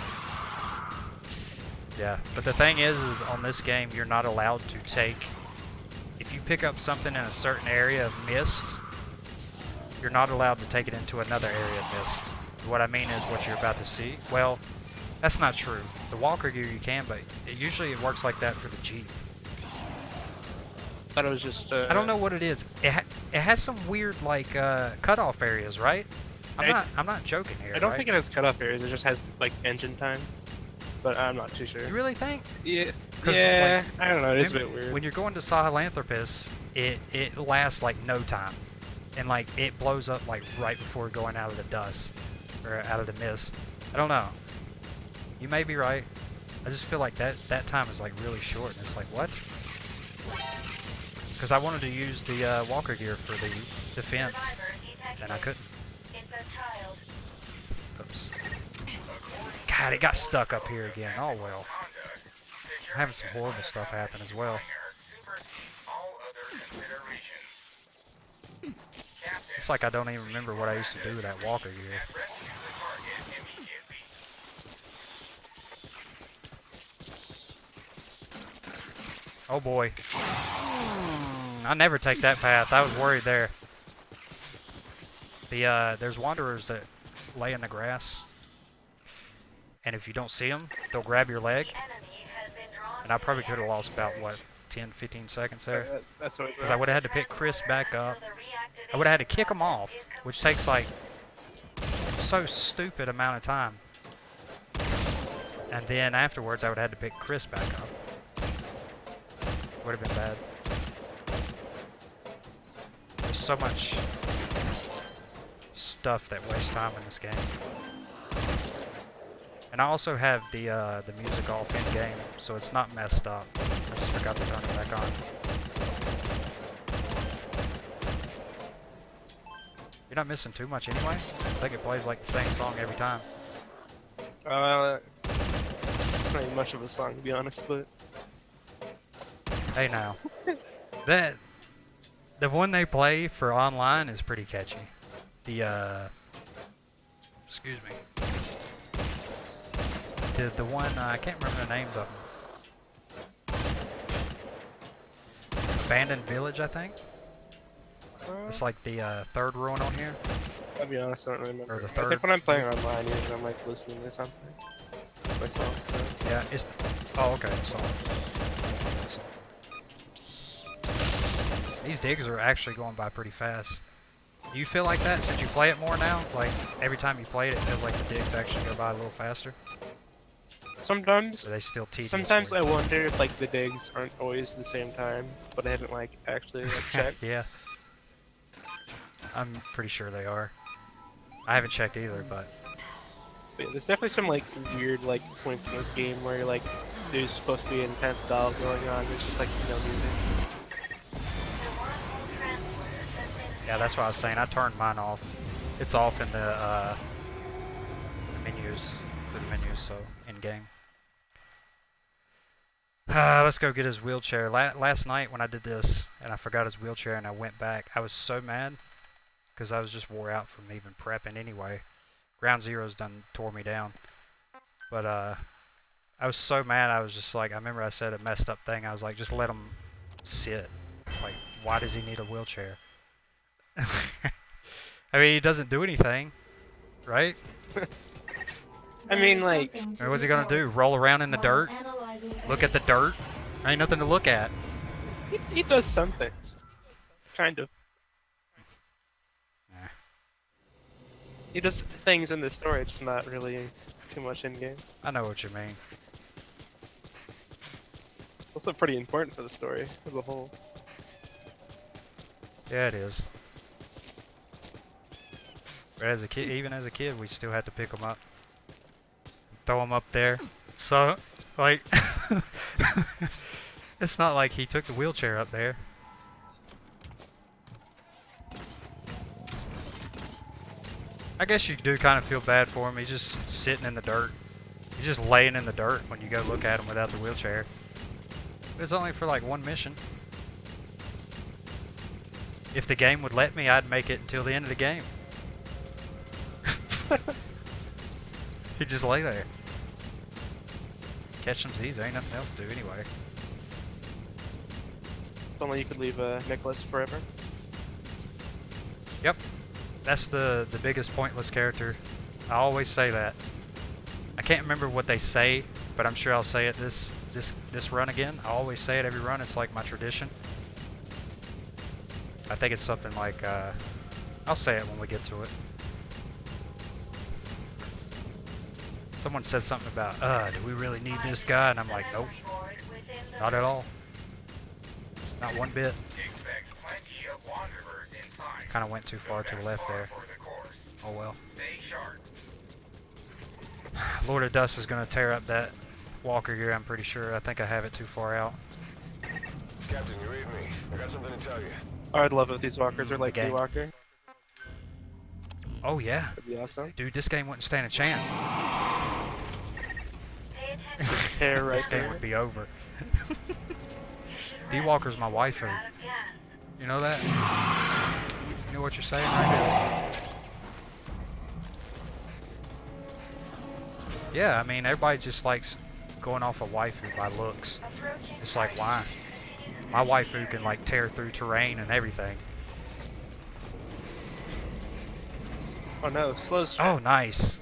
Yeah, but the thing is on this game, you're not allowed to take, if you pick up something in a certain area of mist, you're not allowed to take it into another area of mist. What I mean is what you're about to see. Well, that's not true. The Walker gear you can, but usually it works like that for the Jeep. Thought it was just. I don't know what it is. It has some weird like cutoff areas, right? I'm not joking here. I don't right? think it has cutoff areas. It just has like engine time, but I'm not too sure. You really think? Yeah. 'Cause, Yeah. like, I don't know. It's a When- bit weird. When you're going to Sahelanthropus, it lasts like no time, and like it blows up like right before going out of the dust or out of the mist. I don't know. You may be right. I just feel like that time is like really short, and it's like, what? Because I wanted to use the walker gear for the defense, and I couldn't. It's a child. Oops. God, it got stuck up here again. Oh well. I'm having some horrible stuff happen as well. It's like I don't even remember what I used to do with that walker gear. Oh boy. I never take that path. I was worried there. There's wanderers that lay in the grass, and if you don't see them, they'll grab your leg. And I probably could have lost about, what, 10, 15 seconds there? That's always Because I would have had to pick Chris back up. I would have had to kick him off, which takes like so stupid amount of time. And then afterwards I would have had to pick Chris back up. Would have been bad. There's so much stuff that wastes time in this game. And I also have the music off in game, so it's not messed up. I just forgot to turn it back on. You're not missing too much anyway. I think it plays like the same song every time. It's not even much of a song to be honest, but Hey now, the one they play for online is pretty catchy. Excuse me. The one I can't remember the names of them. Abandoned Village, I think. It's like the third ruin on here. I'll be honest, I don't really remember. Or the I third. think when I'm playing online, usually I'm like listening to something. My song, so. Yeah, it's. Oh, okay. So. These digs are actually going by pretty fast. Do you feel like that since you play it more now? Like every time you play it, it feels like the digs actually go by a little faster. Sometimes. Or are they still tedious? Sometimes for I you? wonder if like the digs aren't always the same time, but I haven't like actually like checked. Yeah. I'm pretty sure they are. I haven't checked either, but But yeah, there's definitely some like weird like points in this game where you're like there's supposed to be an intense battle going on. There's just like no music. yeah, that's what I was saying. I turned mine off. It's off in the menus, for the menus, so in game. Let's go get his wheelchair. Last night when I did this and I forgot his wheelchair and I went back, I was so mad because I was just wore out from even prepping anyway. Ground Zero's done tore me down. But I was so mad. I was just like, I remember I said a messed up thing. I was like, just let him sit. Like, why does he need a wheelchair? I mean, he doesn't do anything, right? I mean, like, Or what's he gonna do? Roll around in the dirt? Look at the dirt? Ain't nothing to look at. he does some things. Kind of. Nah. He does things in the story, it's not really too much in game. I know what you mean. Also pretty important for the story as a whole. Yeah, it is. But as a kid, even as a kid, we still had to pick them up, throw them up there. So, like, it's not like he took the wheelchair up there. I guess you do kind of feel bad for him. He's just sitting in the dirt. He's just laying in the dirt when you go look at him without the wheelchair. But it's only for like one mission. If the game would let me, I'd make it until the end of the game. He'd just lay there. Catch them's easy, ain't nothing else to do anyway. If only you could leave Nicholas forever. Yep. That's the biggest pointless character. I always say that. I can't remember what they say, but I'm sure I'll say it this run again. I always say it every run. It's like my tradition. I think it's something like, I'll say it when we get to it. Someone said something about, do we really need this guy? And I'm like, nope, not at all. Not one bit. Kind of went too far to the left there. Oh well. Lord of Dust is gonna tear up that walker here, I'm pretty sure. I think I have it too far out. Captain, you read me. I got something to tell you. Oh, I'd love if these walkers are like Okay. Walker. Oh yeah. That'd be awesome. Dude, this game wouldn't stand a chance. Pay attention. Just tear right This game there. would be over. You should D-Walker's my rest. waifu. You're out of gas. You know that? You know what you're saying right now? Yeah, I mean, everybody just likes going off a waifu by looks. Approaching It's like, target. why? My waifu can like tear through terrain and everything. Oh no, slow strike. Oh, nice.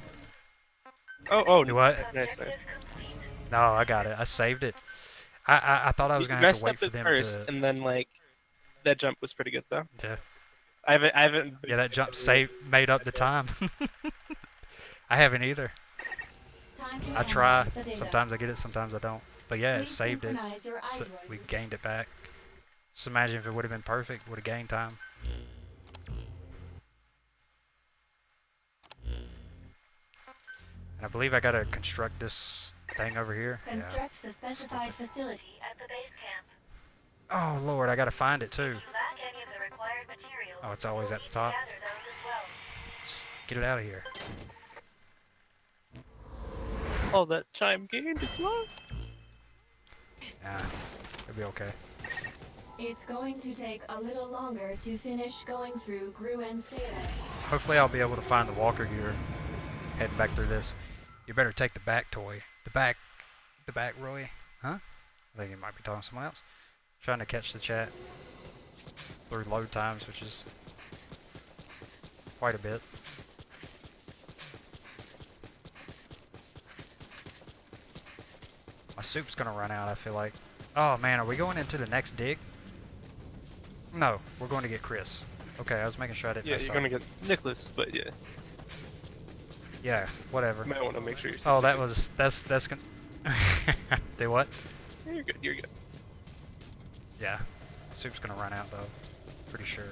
Oh, Do what? Nice, Objective nice. complete. No, I got it. I saved it. I thought I was You gonna have messed to wait up for at them first, to. and then like that jump was pretty good though. to I haven't. yeah, that jump made up the time. I haven't either. Time to I try. analyze the data. Sometimes I get it, sometimes I don't. But yeah, it Please saved it. synchronize your So iDroid we with- gained it back. Just imagine if it would have been perfect, would have gained time. And I believe I gotta construct this thing over here. Yeah. Construct the specified facility. At the base camp. Oh lord, I gotta find it too. If you lack any of the required materials, Oh, it's always you'll at the need to top. gather those as well. Just get it out of here. All that time gained is lost. Nah, it'll be okay. It's going to take a little longer to finish going through Gruen's data. Hopefully I'll be able to find the walker gear heading back through this. You better take the back toy. The back Roy. Huh? I think you might be talking to someone else. Trying to catch the chat through load times, which is quite a bit. My soup's gonna run out, I feel like. Oh man, are we going into the next dig? No, we're going to get Chris. Okay, I was making sure I didn't Yeah, mess you're up. gonna get Nicholas, but yeah, Yeah, whatever. you might want to make sure you're. Oh, that was that's gonna. Do what? Yeah, you're good. You're good. Yeah, soup's gonna run out though. Pretty sure.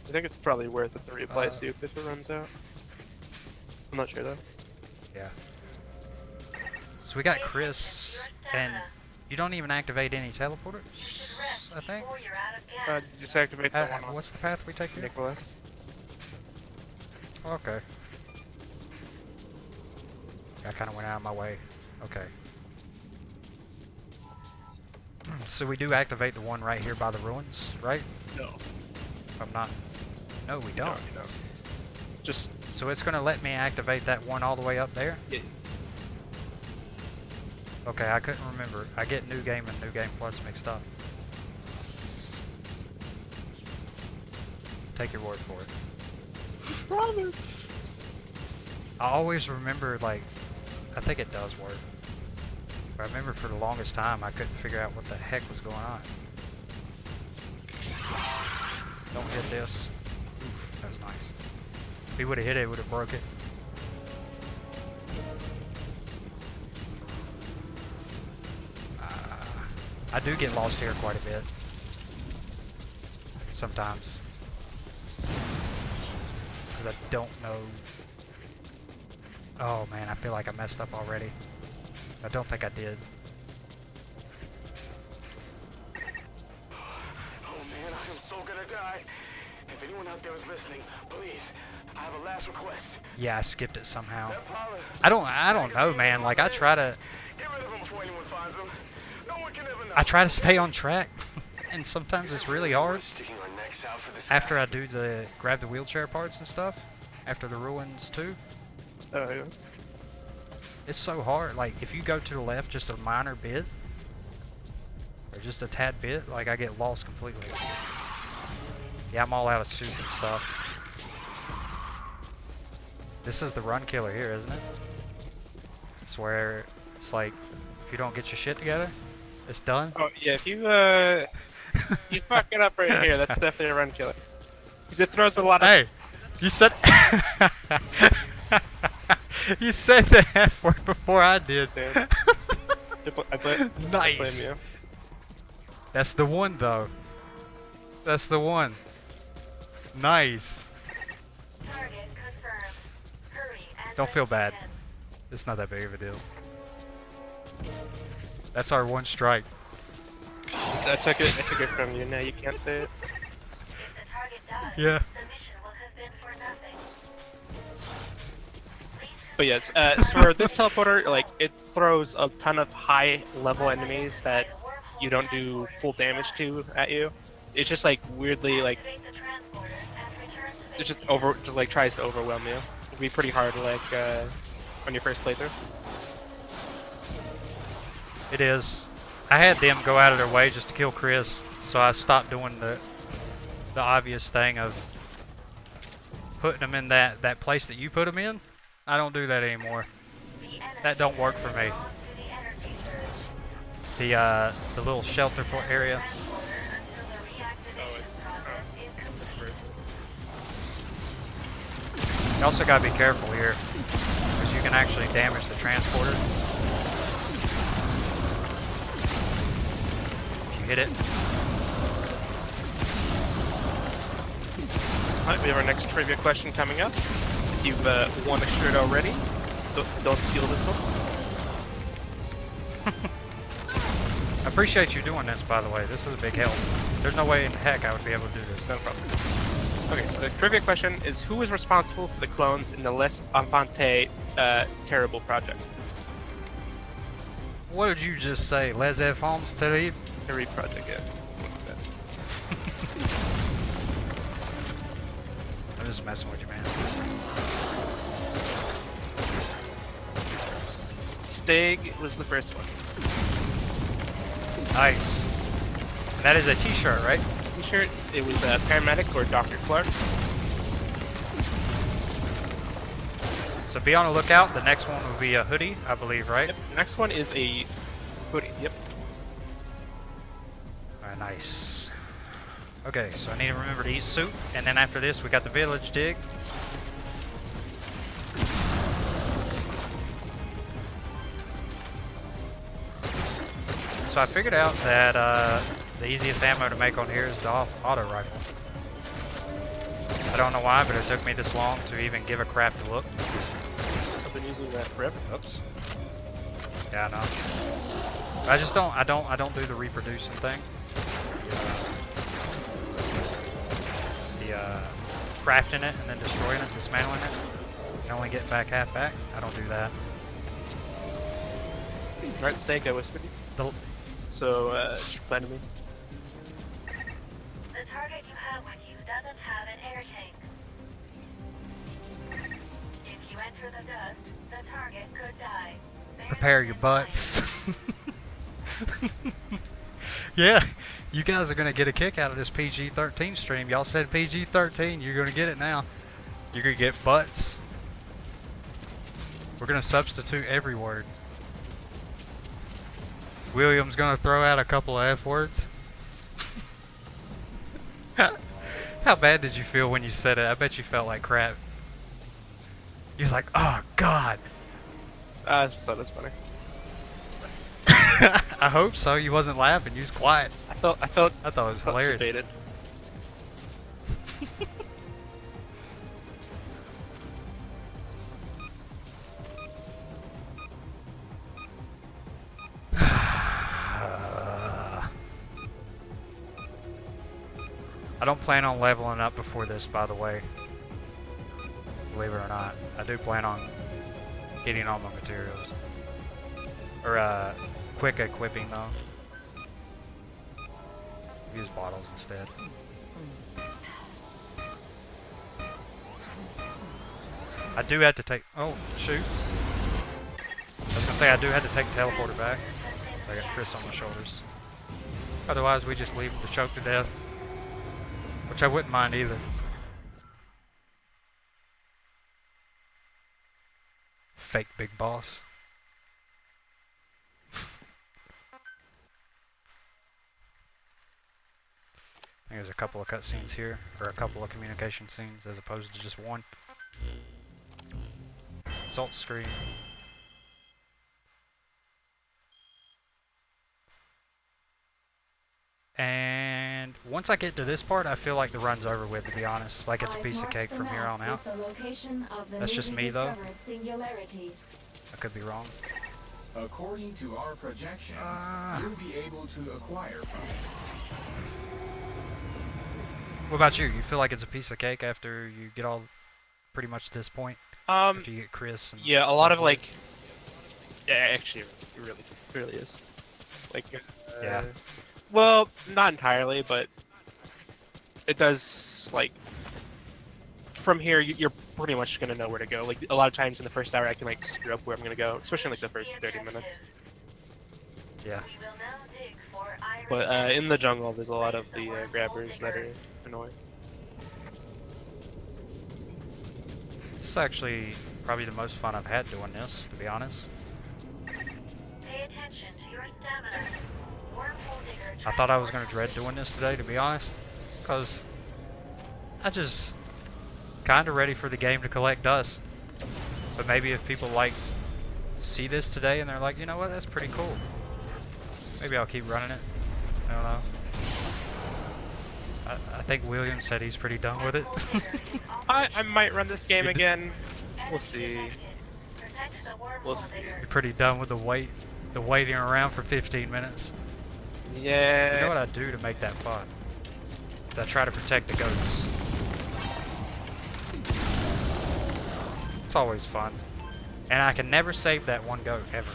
I think it's probably worth it to reapply Uh, soup if it runs out. I'm not sure though. Yeah. So we got Chris, and you don't even activate any teleporters. You should rest I think. before you're out of gas. Just activate the one on What's the path we take here? Nicholas. Okay. I kind of went out of my way. Okay. So we do activate the one right here by the ruins, right? No. If I'm not. No, we don't. No. Just So it's gonna let me activate that one all the way up there? yeah. Okay, I couldn't remember. I get New Game and New Game Plus mixed up. Take your word for it. Promise. I always remember, like, I think it does work. But I remember for the longest time I couldn't figure out what the heck was going on. Don't hit this. Oof, that was nice. If he would have hit it, it would have broke it. I do get lost here quite a bit. Sometimes. Because I don't know. Oh man, I feel like I messed up already. I don't think I did. Oh man, I am so gonna die. If anyone out there is listening, please, I have a last request. Yeah, I skipped it somehow. That Paula, I don't know, man. Like I try to get rid of him before anyone finds him. No one can ever know. I try to stay on track. And sometimes it's really hard. Sticking our necks out for this After I do the grab the wheelchair parts and stuff, after the ruins too, Oh yeah. it's so hard. Like if you go to the left just a minor bit, or just a tad bit, like I get lost completely. Yeah, I'm all out of soup and stuff. This is the run killer here, isn't it? It's where it's like if you don't get your shit together, it's done. Oh yeah. If you you fuck it up right here, that's definitely a run killer. Because it throws a lot of. Hey, you said you said the F word before I did. Dude. I blame Nice. you. That's the one though. That's the one. Nice. Target confirmed. Hurry and Don't feel bad. ahead. It's not that big of a deal. That's our one strike. I took it from you. Now you can't say it. If the target dies, Yeah. the mission will have been for nothing. But yes, for this teleporter, like it throws a ton of high-level enemies that you don't do full damage to at you. It's just like weirdly like Activate the transporter and return to it base. just like tries to overwhelm you. It'd be pretty hard like on your first playthrough. It is. I had them go out of their way just to kill Chris, so I stopped doing the obvious thing of putting them in that place that you put them in. I don't do that anymore. The enemy That don't work for me. belongs to the energy surge. The little shelter area. Transporter until the reactivation process is complete. You also gotta be careful here, because you can actually damage the transporter. If you hit it. Alright, we have our next trivia question coming up. If you've won a shirt already, don't steal this one. I appreciate you doing this, by the way. This is a big help. There's no way in heck I would be able to do this. No problem. Okay, so the trivia question is who is responsible for the clones in the Les Enfants Terrible project? What did you just say? Les Enfants Terribles? Harry project, yeah. I'm just messing with you, man. Stag was the first one. Nice. And that is a t-shirt, right? T-shirt, it was paramedic or Dr. Clark. So be on the lookout. The next one will be a hoodie, I believe, right? Yep. The next one is a hoodie. Yep. Alright, nice. Okay, so I need to remember to eat soup, and then after this we got the village dig. So I figured out that the easiest ammo to make on here is the auto rifle. I don't know why, but it took me this long to even give a crap to look. I've been using that forever. Oops. Yeah, I know. I just don't do the reproducing thing. Crafting it and then destroying it, dismantling it. You can only get back half back. I don't do that. Right, Stag, I whispered you. The, So, just reply to me. The target you have with you doesn't have an air tank. If you enter the dust, the target could die. prepare your butts. Yeah, you guys are gonna get a kick out of this PG-13 stream. Y'all said PG-13, you're gonna get it now. You're gonna get butts. We're gonna substitute every word. William's gonna throw out a couple of F words. How bad did you feel when you said it? I bet you felt like crap. You was like, oh God. I just thought it was funny. I hope so. You wasn't laughing. You was quiet. I thought it was hilarious. Debated. I don't plan on leveling up before this, by the way. Believe it or not. I do plan on getting all my materials. Or, quick equipping, though. Use bottles instead. I do have to take... Oh, shoot. I was gonna say, I do have to take the teleporter back. I got Chris on my shoulders. Otherwise, we just leave him to choke to death. Which I wouldn't mind either. Fake big boss. I think there's a couple of cutscenes here, or a couple of communication scenes as opposed to just one. Salt screen. And once I get to this part, I feel like the run's over with, to be honest. Like it's a piece of cake from here on out. That's just me, though. I could be wrong. According to our projections, you'll be able to acquire from it. What about you? You feel like it's a piece of cake after you get all pretty much to this point? After you get Chris and Yeah, a lot of like. Yeah, actually, it really is. Like. Yeah. Well, not entirely, but it does like. From here, you're pretty much gonna know where to go. Like a lot of times in the first hour, I can like screw up where I'm gonna go, especially in, like the first 30 minutes. Yeah. We will now dig for iron. But in the jungle, there's a lot of the grabbers that are annoying. This is actually probably the most fun I've had doing this, to be honest. Pay attention to your stamina. Wormhole digger. I thought I was gonna dread doing this today, to be honest, because I just kind of ready for the game to collect dust. But maybe if people like see this today and they're like, you know what, that's pretty cool. Maybe I'll keep running it. I don't know. I think William said he's pretty done with it. I might run this game again. We'll see. Protect the wormhole We'll see. digger. You're pretty done with the waiting around for 15 minutes. Yeah. You know what I do to make that fun? Is I try to protect the goats. It's always fun. And I can never save that one goat, ever.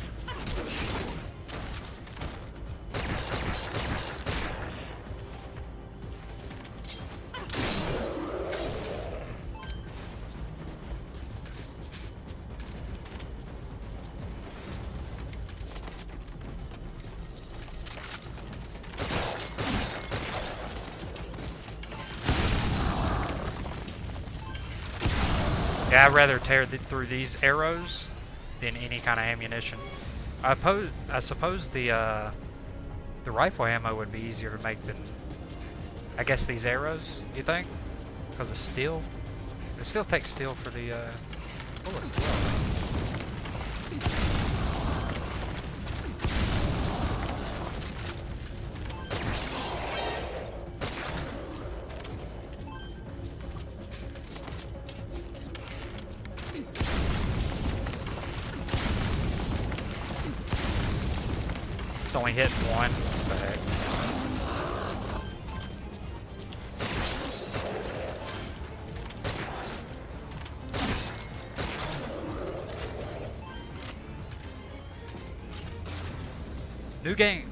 Yeah, I'd rather tear through these arrows than any kind of ammunition. I suppose the rifle ammo would be easier to make than, I guess, these arrows. You think? Because of steel. It still takes steel for the bullets as well. It's only hit one. What the heck?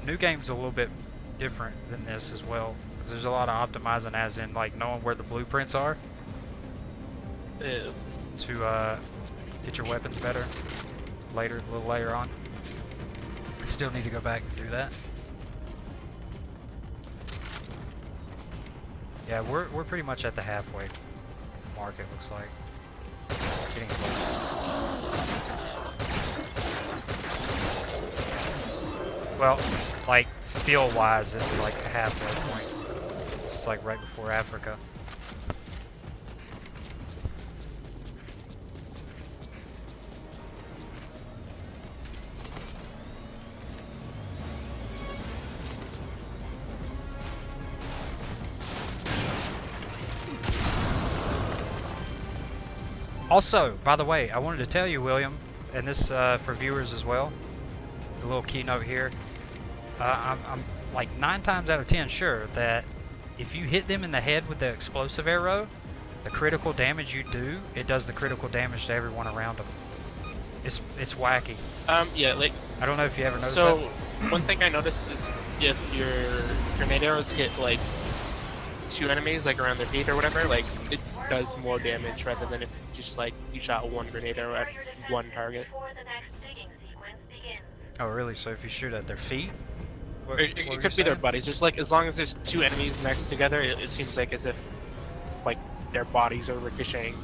New game's a little bit different than this as well. 'Cause there's a lot of optimizing, as in like knowing where the blueprints are to get your weapons better a little later on. Still need to go back and do that. Yeah, we're pretty much at the halfway mark, it looks like. Getting close. Well, like feel-wise, it's like a halfway point. It's like right before Africa. Also, by the way, I wanted to tell you, William, and this for viewers as well, a little keynote here. I'm like 9 times out of 10 sure that if you hit them in the head with the explosive arrow, the critical damage you do, it does the critical damage to everyone around them. It's wacky. Yeah, like. I don't know if you ever noticed So, that. one thing I noticed is if your grenade arrows hit like 2 enemies, like around their feet or whatever, like it does more damage rather than if just like you shot 1 grenade arrow at 1 target. Before the next digging sequence begins. Oh, really? So if you shoot at their feet? What It were could you be their saying? bodies. Just like as long as there's 2 enemies next together, it seems like as if like their bodies are ricocheting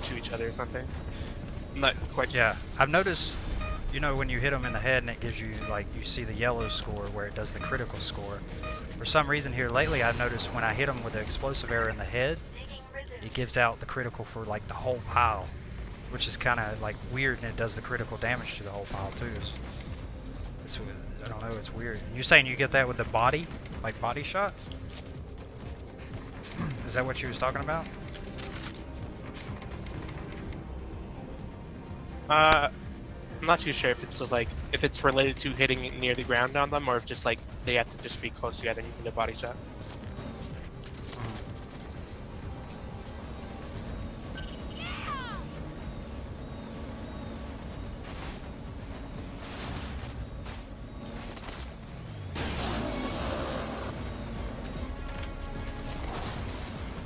to each other or something. I'm not quite sure. Yeah, I've noticed, you know, when you hit them in the head and it gives you, like, you see the yellow score where it does the critical score. For some reason here lately, I've noticed when I hit them with the explosive arrow in the head, it gives out the critical for, like, the whole pile. Which is kind of, like, weird, and it does the critical damage to the whole pile, too. I don't know, it's weird. You're saying you get that with the body? Like, body shots? Is that what you was talking about? I'm not too sure if it's just like if it's related to hitting it near the ground on them, or if just like they have to just be close together and you need a body shot.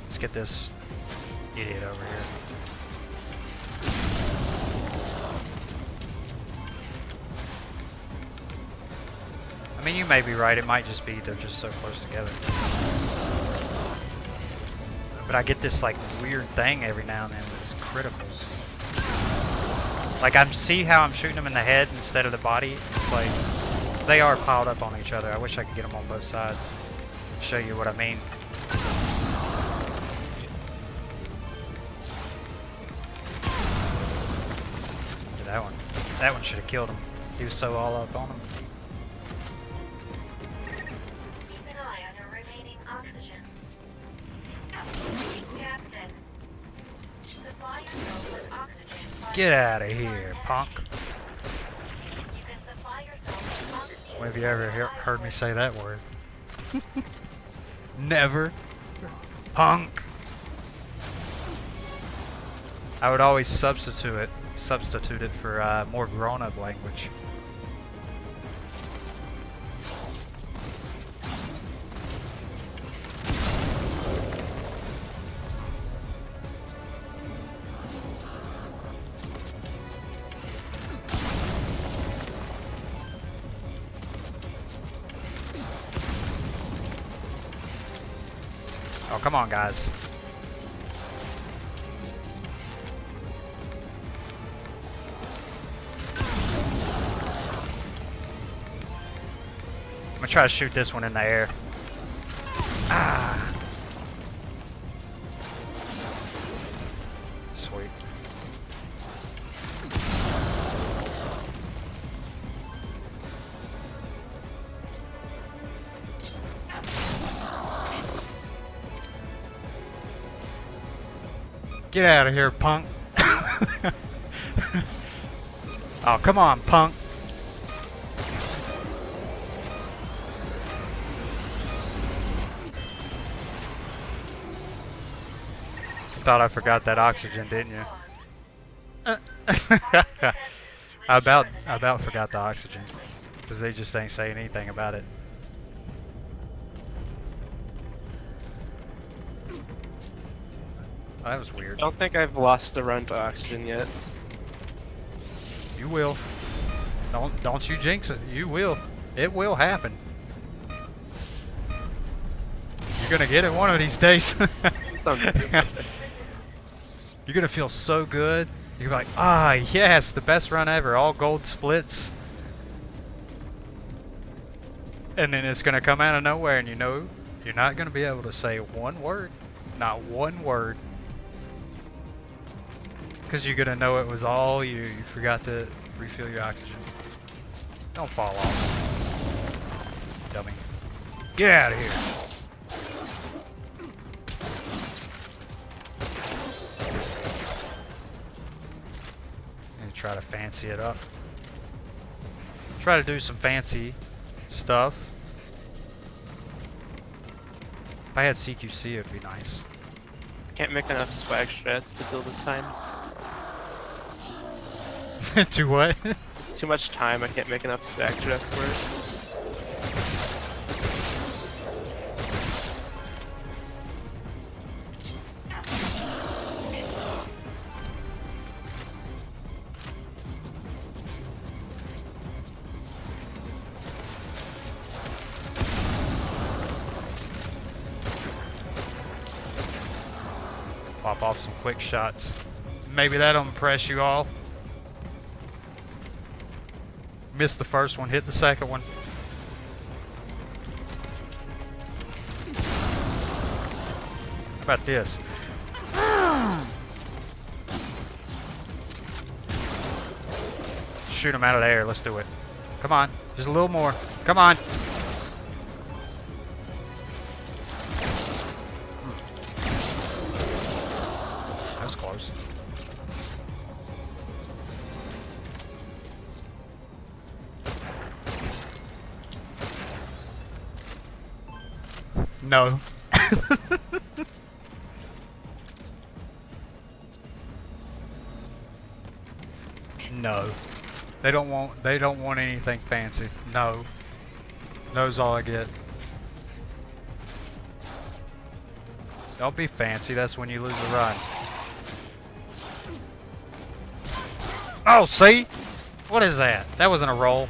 Let's get this idiot over here. I mean, you may be right. It might just be they're just so close together. But I get this like weird thing every now and then with criticals. Like see how I'm shooting them in the head instead of the body? It's like they are piled up on each other. I wish I could get them on both sides. Show you what I mean. That one should have killed him. He was so all up on him. Keep an eye on your remaining oxygen. Captain, supply yourself with oxygen. Get out of here, punk. You can supply yourself with oxygen. When have you ever heard me say that word? Never. Punk. I would always substitute it for more grown-up language. Oh, come on, guys. I'm gonna try to shoot this one in the air. Ah. Sweet. Get out of here, punk. Oh, come on, punk. Thought I forgot that oxygen, didn't you? I about forgot the oxygen because they just ain't saying anything about it. That was weird. I don't think I've lost the run to oxygen yet. You will. Don't you jinx it. You will. It will happen. You're gonna get it one of these days. You're gonna feel so good. You're like, ah, yes, the best run ever. All gold splits. And then it's gonna come out of nowhere, and you know you're not gonna be able to say one word. Not one word. Because you're gonna know it was all you. You forgot to refill your oxygen. Don't fall off. Dummy. Get out of here. And try to fancy it up. Try to do some fancy stuff. If I had CQC, it would be nice. Can't make enough swag strats to kill this time. To what? Too much time, I can't make enough swag strats for it. Pop off some quick shots. Maybe that'll impress you all. Missed the first one, hit the second one. How about this? Shoot him out of the air, let's do it. Come on, just a little more. Come on. That was close. No. No. They don't want anything fancy. No. No's all I get. Don't be fancy, that's when you lose a run. Oh, see? What is that? That wasn't a roll.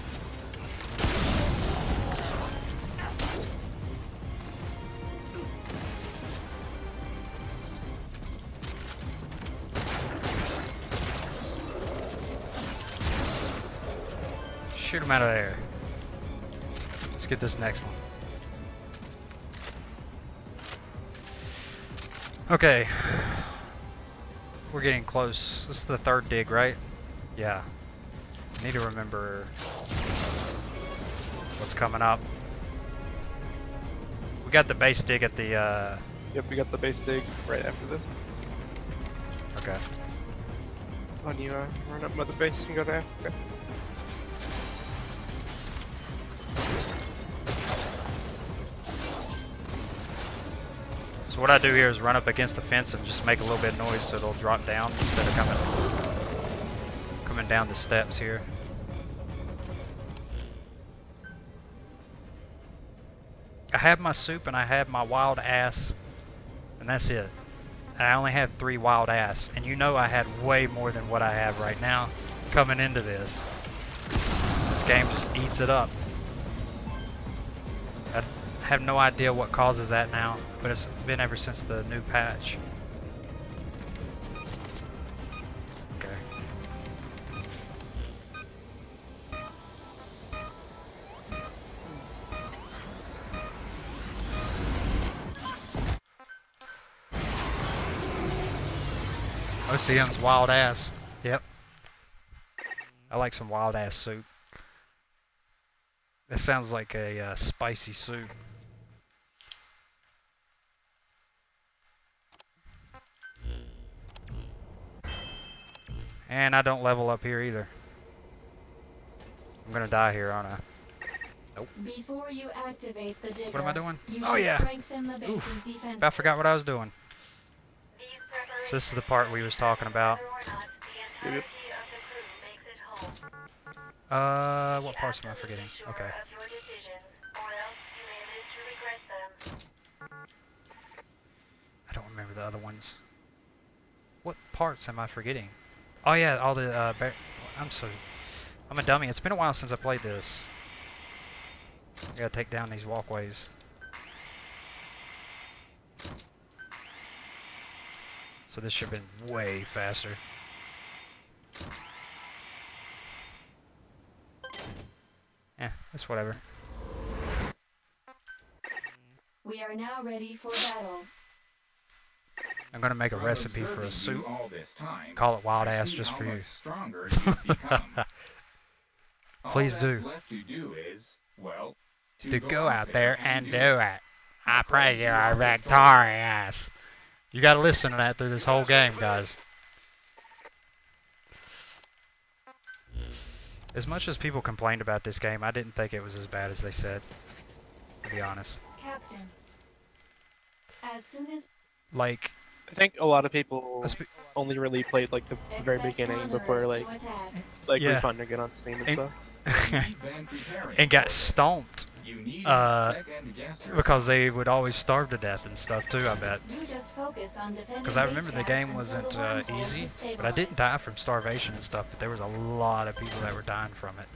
Shoot him out of there. Let's get this next one. Okay. We're getting close. This is the third dig, right? Yeah. I need to remember what's coming up. We got the base dig at the Yep, we got the base dig right after this. okay. When you run up Mother Base and go to Africa. So what I do here is run up against the fence and just make a little bit of noise so it'll drop down instead of coming down the steps here. I have my soup and I have my wild ass, and that's it. I only have 3 wild ass, and you know I had way more than what I have right now coming into this. This game just eats it up. I have no idea what causes that now, but it's been ever since the new patch. Okay. OCM's wild ass. Yep. I like some wild ass soup. That sounds like a spicy soup. And I don't level up here either. I'm gonna die here, aren't I? Nope. Before you activate the digger, What am I doing? you Oh should yeah. strengthen the base's Oof. defense. I forgot what I was doing. So this is the part we was talking about. Yep. What parts am I forgetting? Okay. I don't remember the other ones. What parts am I forgetting? Oh yeah, all the I'm a dummy. It's been a while since I played this. I gotta take down these walkways. So this should have been way faster. It's whatever. We are now ready for battle. I'm gonna make a From recipe for a observing soup. you all this time, Call it wild I ass see just how for you. much stronger you've become. Please all that's do. left to do is, well, To go out there and do it. I pray you are victorious. You gotta listen to that through this whole game, guys. As much as people complained about this game, I didn't think it was as bad as they said, to be honest. Captain, as soon as Like, I think a lot of people let's be, only really played like the very expect beginning before wanderers like to attack. Yeah. refund to get on Steam and And- stuff. We've been preparing and got for it. stomped You need second guess because they yourselves. would always starve to death and stuff too, I bet. You just focus on defending Because I remember the base game camp until wasn't the wormhole easy, is but I didn't stabilized. die from starvation and stuff, but there was a lot of people that were dying from it.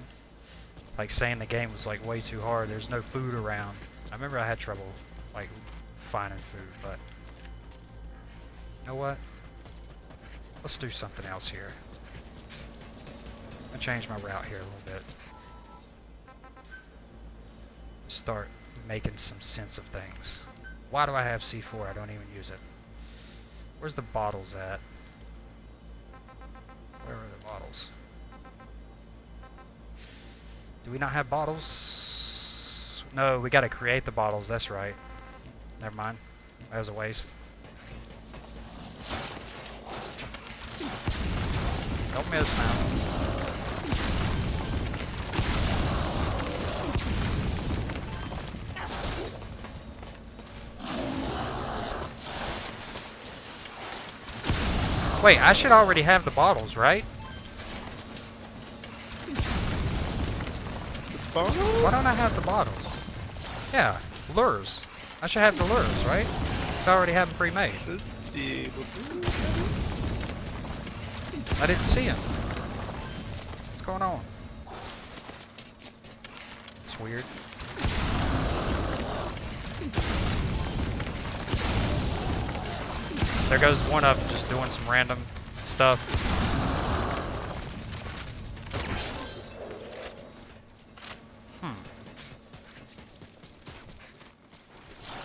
Like saying the game was like way too hard, there's no food around. I remember I had trouble like finding food, but you know what? Let's do something else here. I'll change my route here a little bit. Start making some sense of things. Why do I have C4? I don't even use it. Where's the bottles at? Where are the bottles? Do we not have bottles? No, we gotta create the bottles, that's right. Never mind. That was a waste. Don't miss now. Wait, I should already have the bottles, right? Why don't I have the bottles? Yeah, lures. I should have the lures, right? I already have them pre-made. I didn't see them. What's going on? It's weird. There goes one of them just doing some random stuff.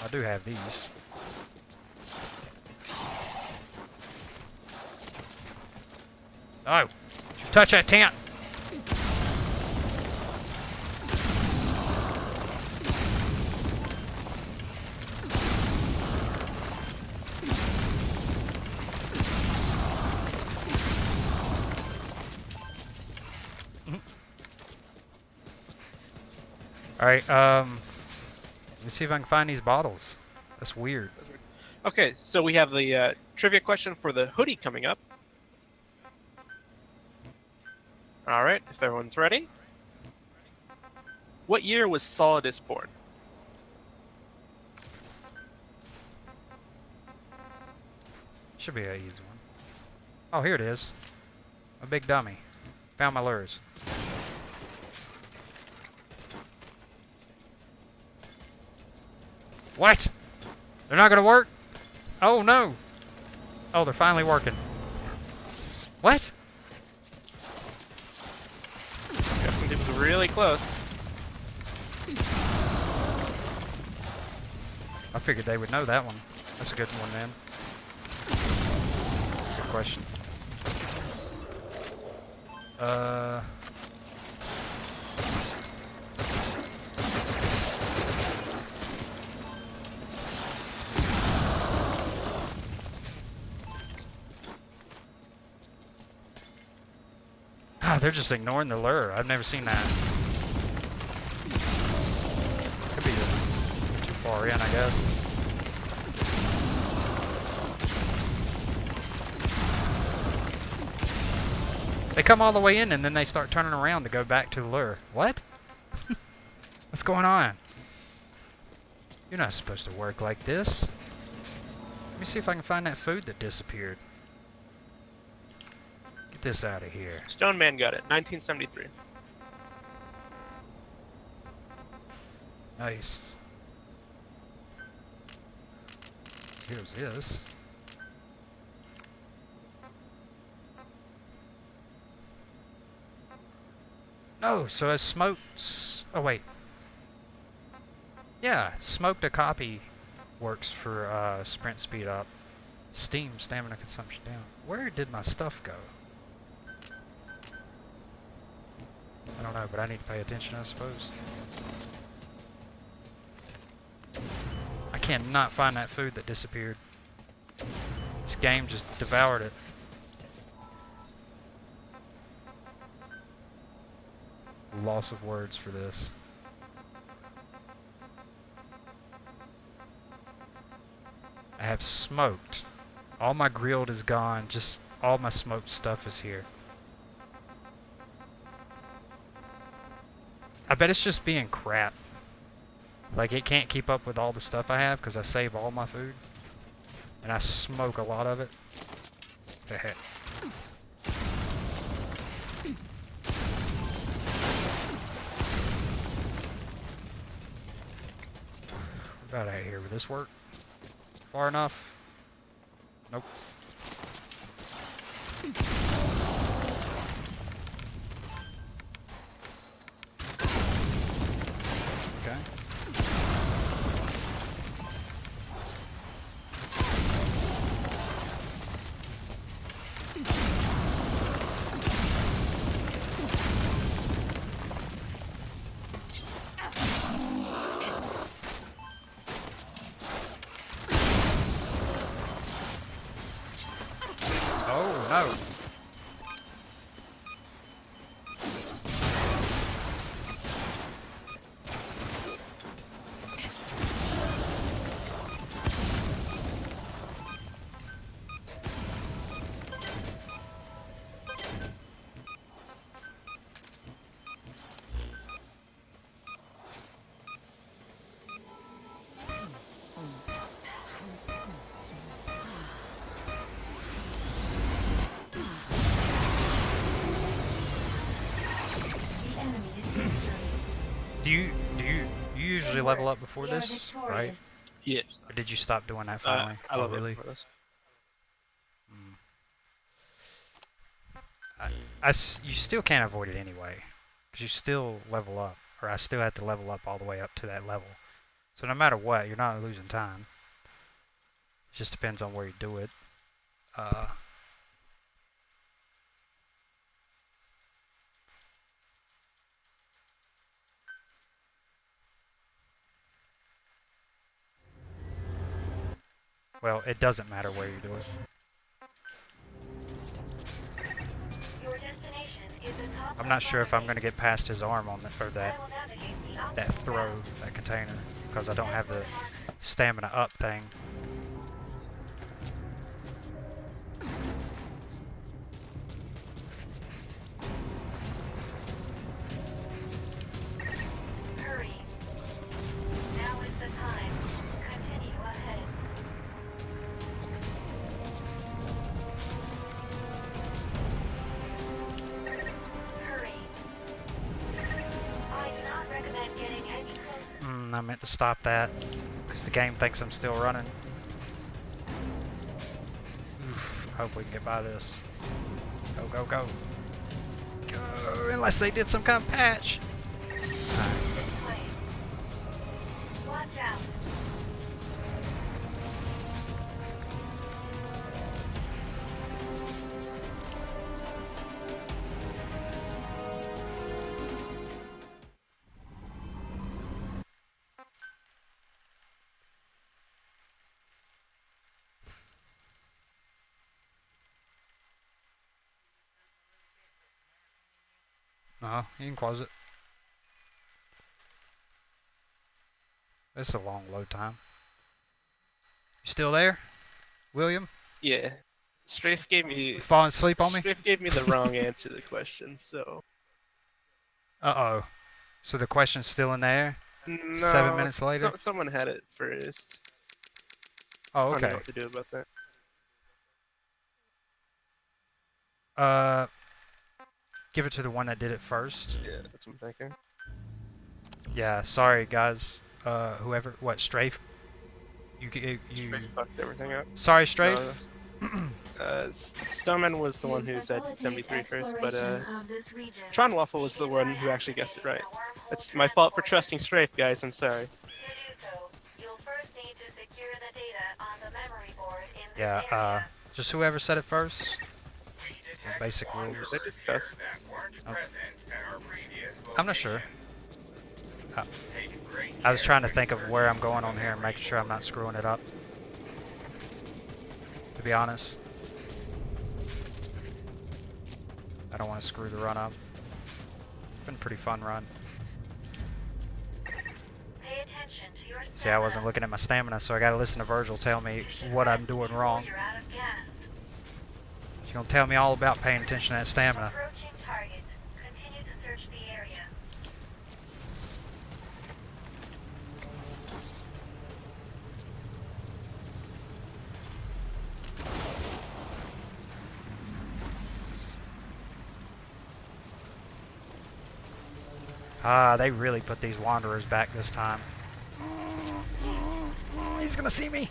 I do have these. Oh! Touch that tent! Alright, let me see if I can find these bottles. That's weird. Okay, so we have the trivia question for the hoodie coming up. Alright, if everyone's ready. What year was Solidus born? Should be an easy one. Oh, here it is. A big dummy. Found my lures. What? They're not gonna work? Oh no! Oh, they're finally working. What? Got some people really close. I figured they would know that one. That's a good one, man. Good question. Ah, they're just ignoring the lure. I've never seen that. Could be too far in, I guess. They come all the way in and then they start turning around to go back to the lure. What? What's going on? You're not supposed to work like this. Let me see if I can find that food that disappeared. Get this out of here. Stone Man got it, 1973. Nice. Here's this. No, so as smoked... Oh, wait. Yeah, smoked a copy works for sprint speed up. Steam, stamina consumption down. Where did my stuff go? I don't know, but I need to pay attention, I suppose. I cannot find that food that disappeared. This game just devoured it. Loss of words for this. I have smoked. All my grilled is gone, just all my smoked stuff is here. I bet it's just being crap. Like, it can't keep up with all the stuff I have because I save all my food. And I smoke a lot of it. The heck. We're about out of here. Will this work? Far enough? Nope. Okay. Oh no. You usually Good level work. up before You're this, right? victorious. Yeah. Or did you stop doing that finally? I Oh, love really? it for this. Mm. You still can't avoid it anyway, because you still level up, or I still have to level up all the way up to that level. So no matter what, you're not losing time. It just depends on where you do it. Well, it doesn't matter where you do it. Your destination is the top I'm not sure if I'm left going to get past his arm on or I that will navigate the that optimal throw, route. that container, because I don't have the stamina up thing. Hurry. Now is the time. Continue ahead. Hurry. I do not recommend getting any closer. I meant to stop that, because the game thinks I'm still running. Oof, hope we can get by this. Go, go, go. Go, unless they did some kind of patch. Alright. This way. Watch out. You can close it. It's a long load time. You still there, William? Yeah. Strafe gave You me falling asleep on me? Strafe gave me the wrong answer to the question, so Uh-oh. So the question's still in the air? no. 7 minutes later? Someone had it first. Oh, I don't know okay. what to do about that. Give it to the one that did it first. Yeah, that's what I'm thinking. Yeah, sorry guys. Whoever, what, Strafe? You Strafe fucked everything up. sorry, Strafe? No, Stoneman was the one who said facilitate 73 first, but exploration of this region. Tron Waffle was the one who actually guessed it right. It's my fault for trusting Strafe, guys. I'm sorry. To do so, you'll first need to secure the data on the memory board in this Yeah, area. just whoever said it first. The basic rules. They discuss. I'm not sure. I was trying to think of where I'm going on here and making sure I'm not screwing it up. To be honest. I don't want to screw the run up. It's been a pretty fun run. Pay attention to your stamina. See, I wasn't looking at my stamina, so I gotta listen to Virgil tell me what I'm doing wrong. You're out of gas. She's gonna tell me all about paying attention to that stamina. Approaching target. Continue to search the area. Ah, they really put these wanderers back this time. He's gonna see me.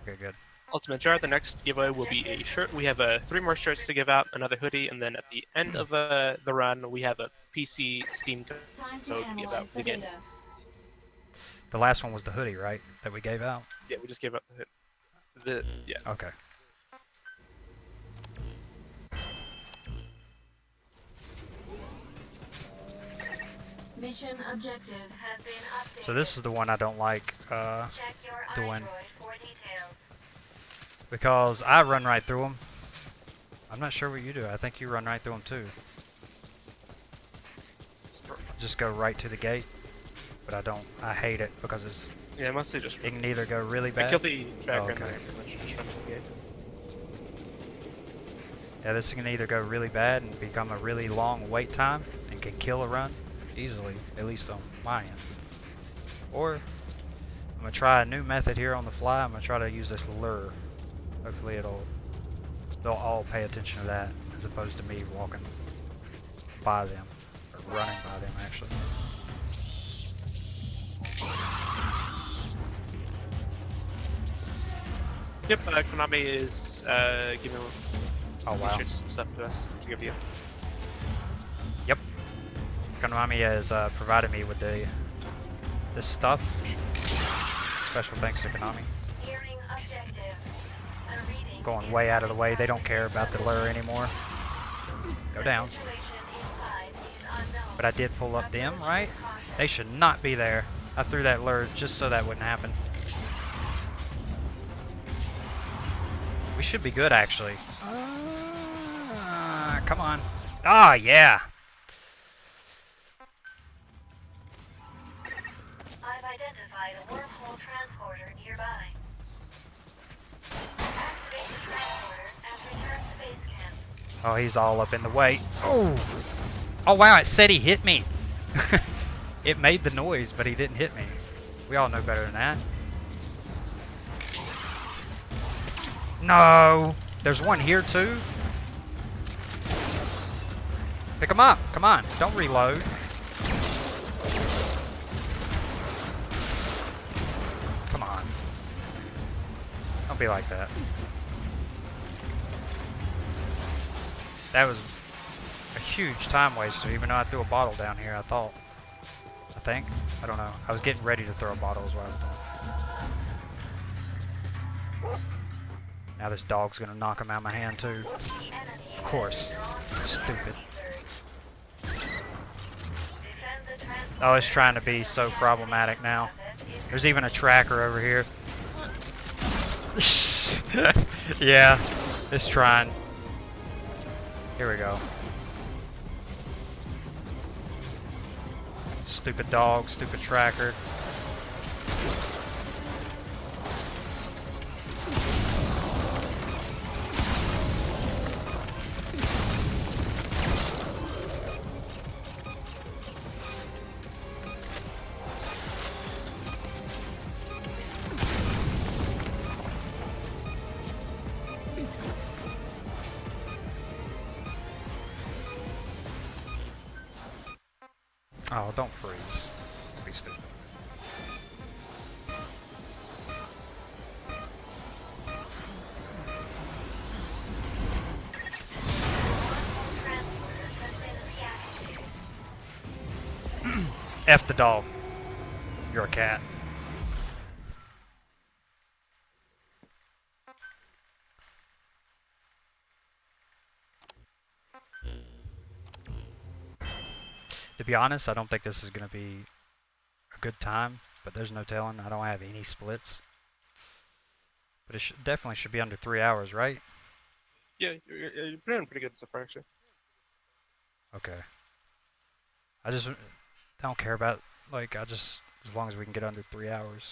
Okay, good. Ultimate Jar, the next giveaway will be a shirt. We have 3 more shirts to give out, another hoodie, and then at the end of the run, we have a PC Steam code Time to to give analyze out the again. data. The last one was the hoodie, right? That we gave out? Yeah, we just gave out yeah. Okay. Mission objective. Has been updated. So this is the one I don't like Check your doing. iDroid for details. because I run right through them. I'm not sure what you do. I think you run right through them too. Just go right to the gate. But I don't. I hate it because it's. Yeah, mostly just. It can either go really I bad. killed the tracker okay. and then just run to the gate. Yeah, this can either go really bad and become a really long wait time and can kill a run easily, at least on my end. Or I'm gonna try a new method here on the fly. I'm gonna try to use this lure. Hopefully they'll all pay attention to that as opposed to me walking by them or running by them actually. Yep, Konami is giving Oh wow. t-shirts and stuff to us to give you. Yep. Konami has provided me with this stuff. Special thanks to Konami. Nearing objective. A reading Going way out of the way. They don't care about the lure anymore. Go down. situation inside is unknown. But I did pull up them, right? They should not be there. I threw that lure just so that wouldn't happen. We should be good, actually. Come on. Ah, yeah. I've identified a wormhole transporter nearby. Activate the transporter and return to base camp. Oh, he's all up in the way. Oh. Oh, wow, it said he hit me. It made the noise, but he didn't hit me. We all know better than that. No. There's one here, too. Pick him up. Come on. Don't reload. Come on. Don't be like that. That was a huge time waster, even though I threw a bottle down here, I thought. I think. I don't know. I was getting ready to throw a bottle is what I was doing. Now this dog's gonna knock him out of my hand too. Of course. Stupid. Oh, it's trying to be so problematic now. There's even a tracker over here. Yeah, it's trying. Here we go. Stupid dog, stupid tracker. Oh, don't freeze. Don't be stupid. F the dog. You're a cat. To be honest, I don't think this is going to be a good time, but there's no telling. I don't have any splits. But it definitely should be under 3 hours, right? Yeah, you're doing pretty good so far, actually. Okay. I don't care about, like, as long as we can get under 3 hours.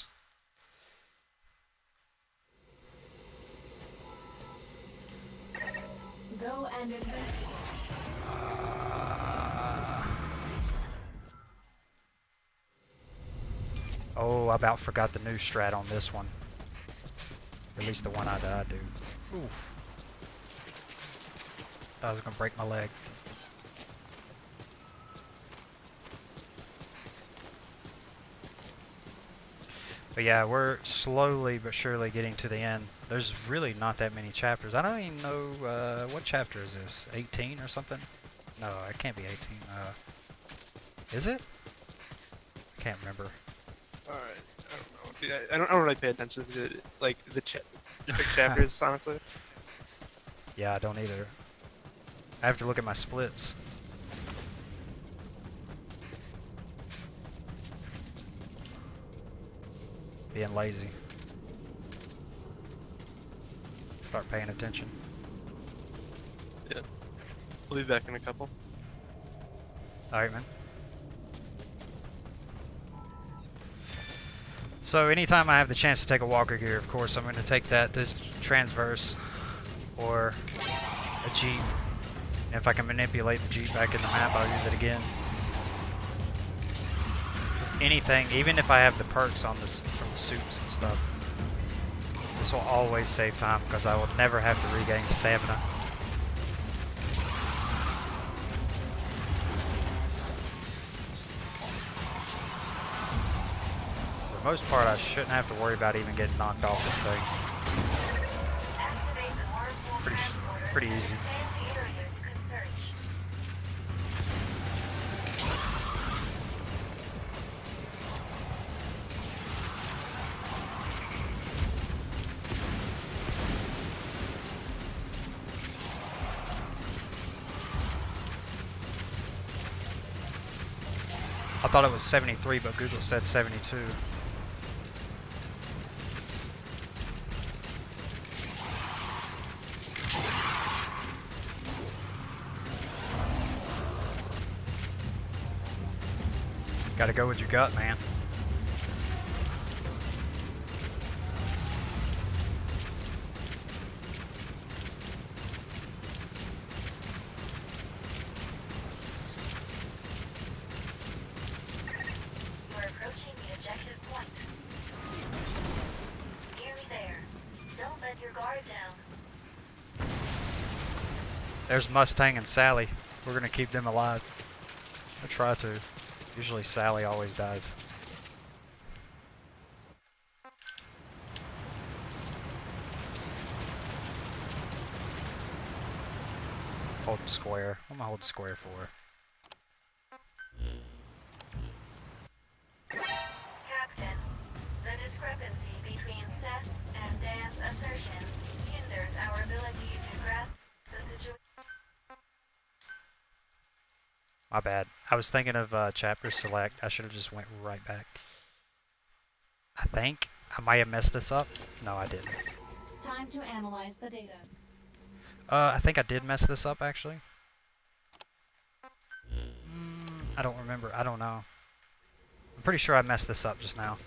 Go and investigate. Oh, I about forgot the new strat on this one. At least the one I do. Oof. I was gonna break my leg. But yeah, we're slowly but surely getting to the end. There's really not that many chapters. I don't even know, what chapter is this? 18 or something? No, it can't be 18. Is it? I can't remember. Alright, I don't know. Dude, I don't really pay attention to, like, the chapters, honestly. Yeah, I don't either. I have to look at my splits. Being lazy. Start paying attention. Yeah. We'll be back in a couple. Alright, man. So anytime I have the chance to take a walker gear, of course, I'm going to take that to transverse or a jeep. And if I can manipulate the jeep back in the map, I'll use it again. Anything, even if I have the perks on this from the suits and stuff, this will always save time because I will never have to regain stamina. For the most part, I shouldn't have to worry about even getting knocked off this thing. Pretty easy. I thought it was 73, but Google said 72. Gotta go with your gut, man. We're approaching the objective point. Nearly there. Don't let your guard down. There's Mustang and Sally. We're gonna keep them alive. I try to. Usually Sally always dies. Hold square. What am I holding square for? Captain, the discrepancy between Seth and Dan's assertions hinders our ability to grasp the situation. My bad. I was thinking of chapter select. I should have just went right back. I think I might have messed this up. No, I didn't. Time to analyze the data. I think I did mess this up actually. I don't remember. I don't know. I'm pretty sure I messed this up just now.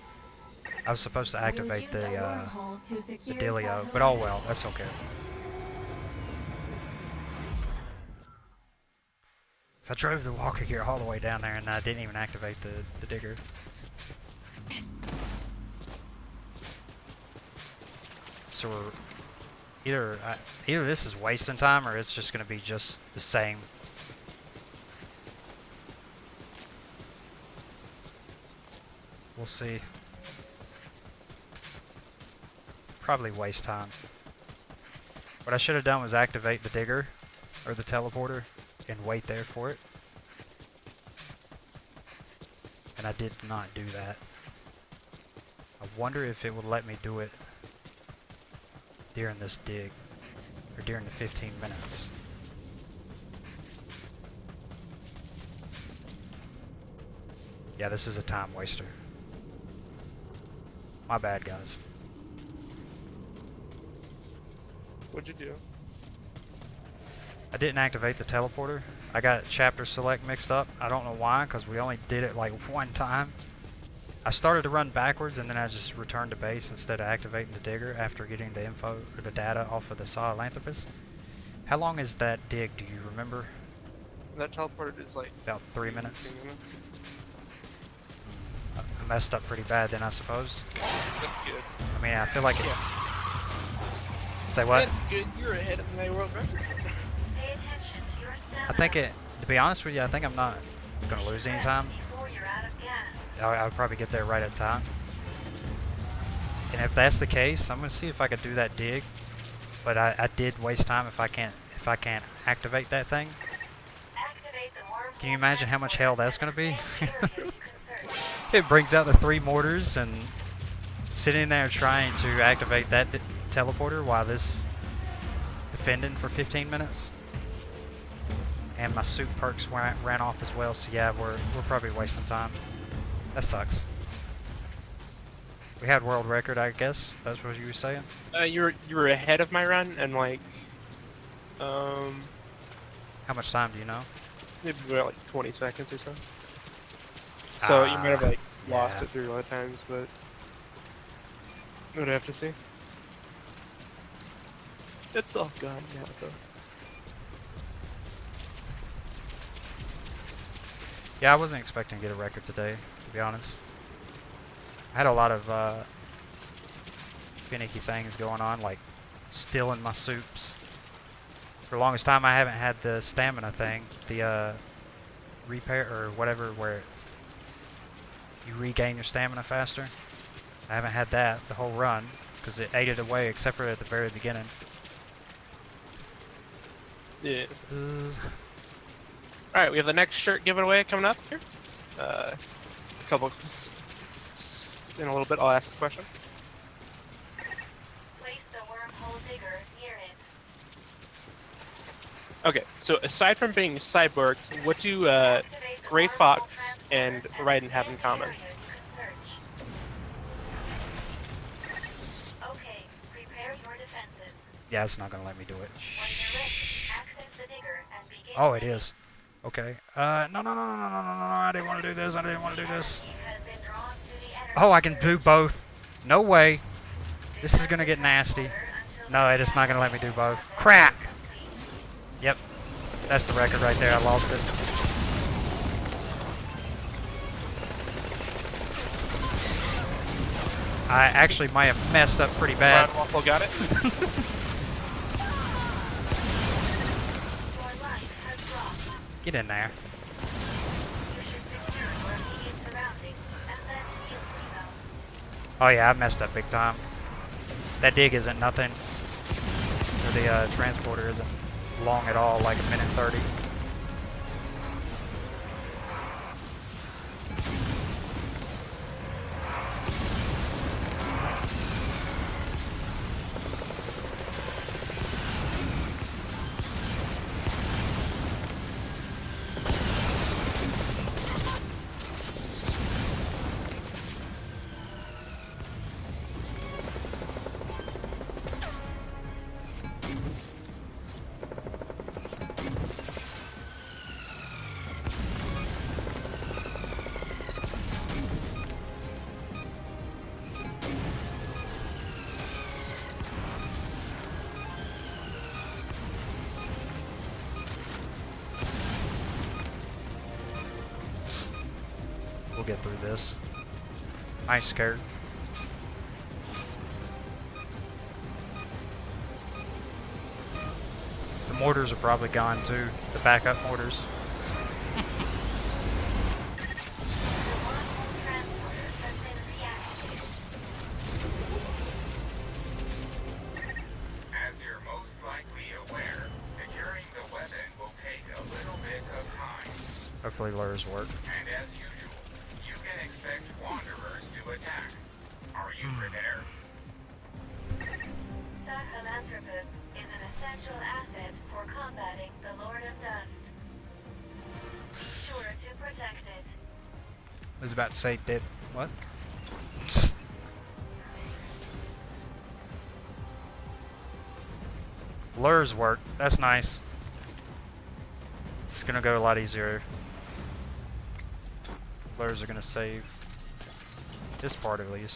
I was supposed to activate the dealio, but oh well, that's okay. So I drove the walker here all the way down there and I didn't even activate the digger. So we're either this is wasting time or it's just going to be just the same. We'll see. Probably waste time. What I should have done was activate the digger or the teleporter and wait there for it. And I did not do that. I wonder if it would let me do it during this dig, or during the 15 minutes. Yeah, this is a time waster. My bad, guys. What'd you do? I didn't activate the teleporter. I got chapter select mixed up. I don't know why, because we only did it like one time. I started to run backwards and then I just returned to base instead of activating the digger after getting the info or the data off of the Sahelanthropus. How long is that dig, do you remember? That teleported is like About 3 minutes. 3 minutes. I messed up pretty bad then, I suppose. That's good. I mean, I feel like it... Say what? That's good. You're ahead of my world record. Pay attention to your stamina I think to be honest with you, I think I'm not going to lose any time. before you're out of gas. I'll probably get there right at time. And if that's the case, I'm going to see if I could do that dig. But I did waste time if I can't activate that thing. Activate the wormhole. Can you imagine how much hell that's going to be? Area you can search. It brings out the 3 mortars and sitting there trying to activate that teleporter while this defending for 15 minutes. And my suit perks ran off as well, so yeah, we're probably wasting time. That sucks. We had world record, I guess. That's what you were saying. You were ahead of my run and like How much time do you know? maybe about like 20 seconds or so. So you might have like lost yeah. it 3 other times, but we'd have to see. It's all gone now though. Yeah, I wasn't expecting to get a record today, to be honest. I had a lot of finicky things going on, like stealing my soups. For the longest time I haven't had the stamina thing, the repair or whatever where you regain your stamina faster. I haven't had that the whole run because it ate it away except for at the very beginning. Yeah. Uh, All right, we have the next shirt giveaway coming up here. A couple in a little bit. I'll ask the question. Place the wormhole digger near it. Okay, so aside from being cyborgs, what do Activate the Gray wormhole Fox transporter and Raiden have in common? areas you can search. Okay, prepare your defenses. yeah, it's not gonna let me do it. When you're ready, access the digger and begin. Oh, it is. Okay. No, no, no, no, no, no, no, no, I didn't want to do this. I didn't want to do this. Has been drawn to the energy Oh, I can surge. do both. No way. This is gonna get nasty. No, it is not gonna let me do both. Crap. Yep. That's the record right there. I lost it. I actually might have messed up pretty bad. Brown Waffle got it. Your life has dropped. Get in there. You should secure your immediate surroundings and then heal yourself. Oh yeah, I messed up big time. That dig isn't nothing. Or the transporter isn't long at all, like 1:30. We'll get through this. I ain't scared. The mortars are probably gone too. The backup mortars. The wormhole transporter has been reactivated. As you're most likely aware, securing the weapon will take a little bit of time. Hopefully lures work. And as usual, you can expect wanderers to attack. Are you prepared? Sahelanthropus is an essential asset for combating the Lord of Dust. Be sure to protect it. I was about to say did what? Lures work. That's nice. It's gonna go a lot easier. Lures are gonna save this part at least.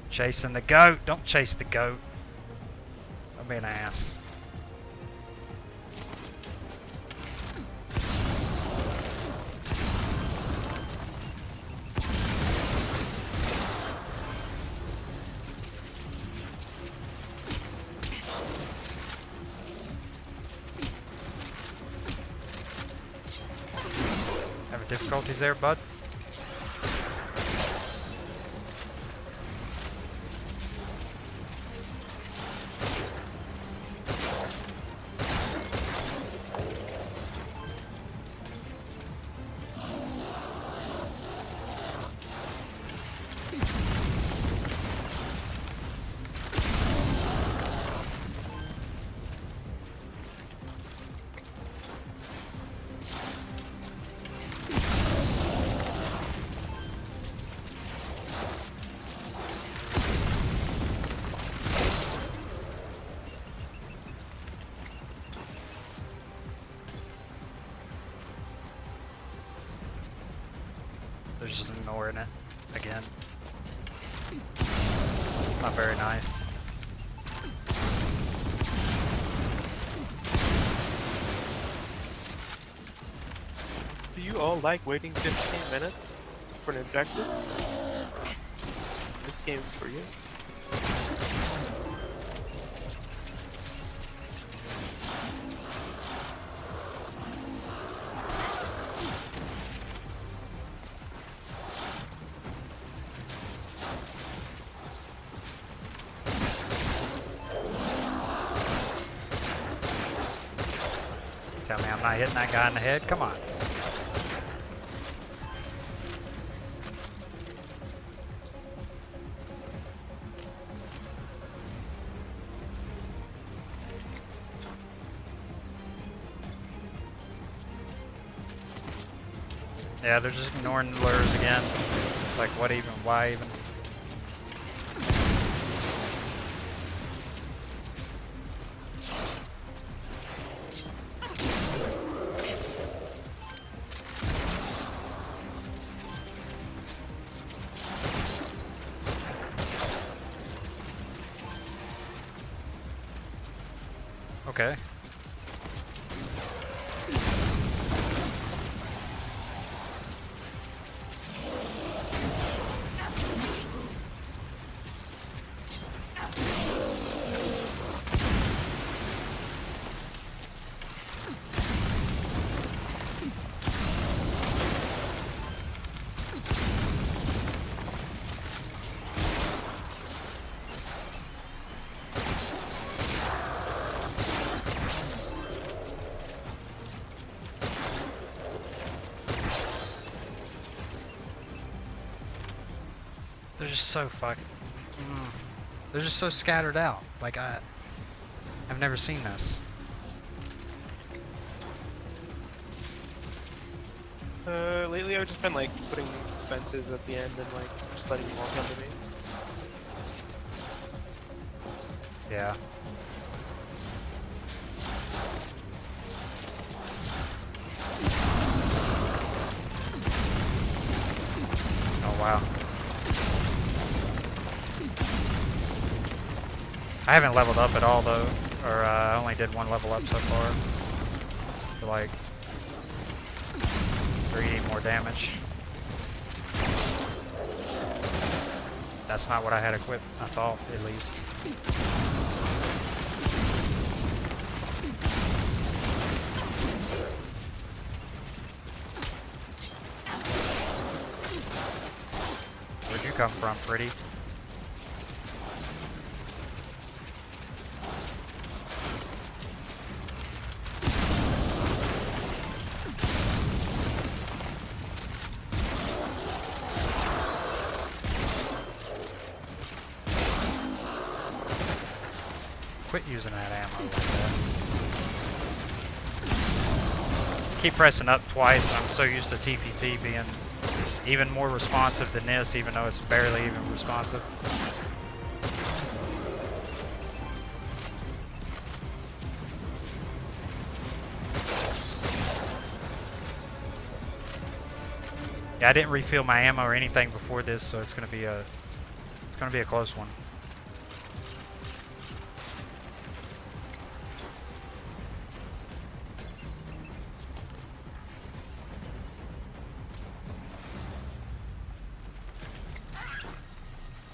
Chasing the goat. Don't chase the goat. Don't be an ass. Having difficulties there, bud? They're just ignoring it again. Not very nice. Do you all like waiting 15 minutes for an objective? This game's for you. Tell me I'm not hitting that guy in the head. Come on. Yeah, they're just ignoring the lures again. Like, what even? Why even? Okay. They're just so fucking. They're just so scattered out. Like I've never seen this. Lately I've just been like putting fences at the end and like just letting them all come to me. Yeah. Oh wow. I haven't leveled up at all though, or I only did one level up so far. For like 3 more damage. That's not what I had equipped, I thought, at least. Where'd you come from, pretty? Quit using that ammo like that. Keep pressing up twice. I'm so used to TPP being even more responsive than this, even though it's barely even responsive. Yeah, I didn't refill my ammo or anything before this, so it's gonna be a close one.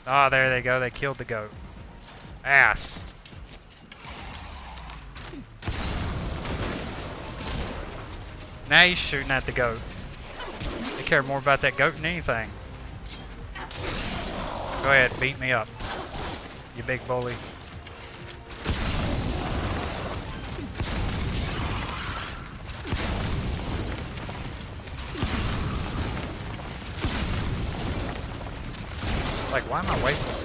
Oh, there they go. They killed the goat. Ass. Now he's shooting at the goat. They care more about that goat than anything. Go ahead, beat me up, you big bully. Like, why am I wasting?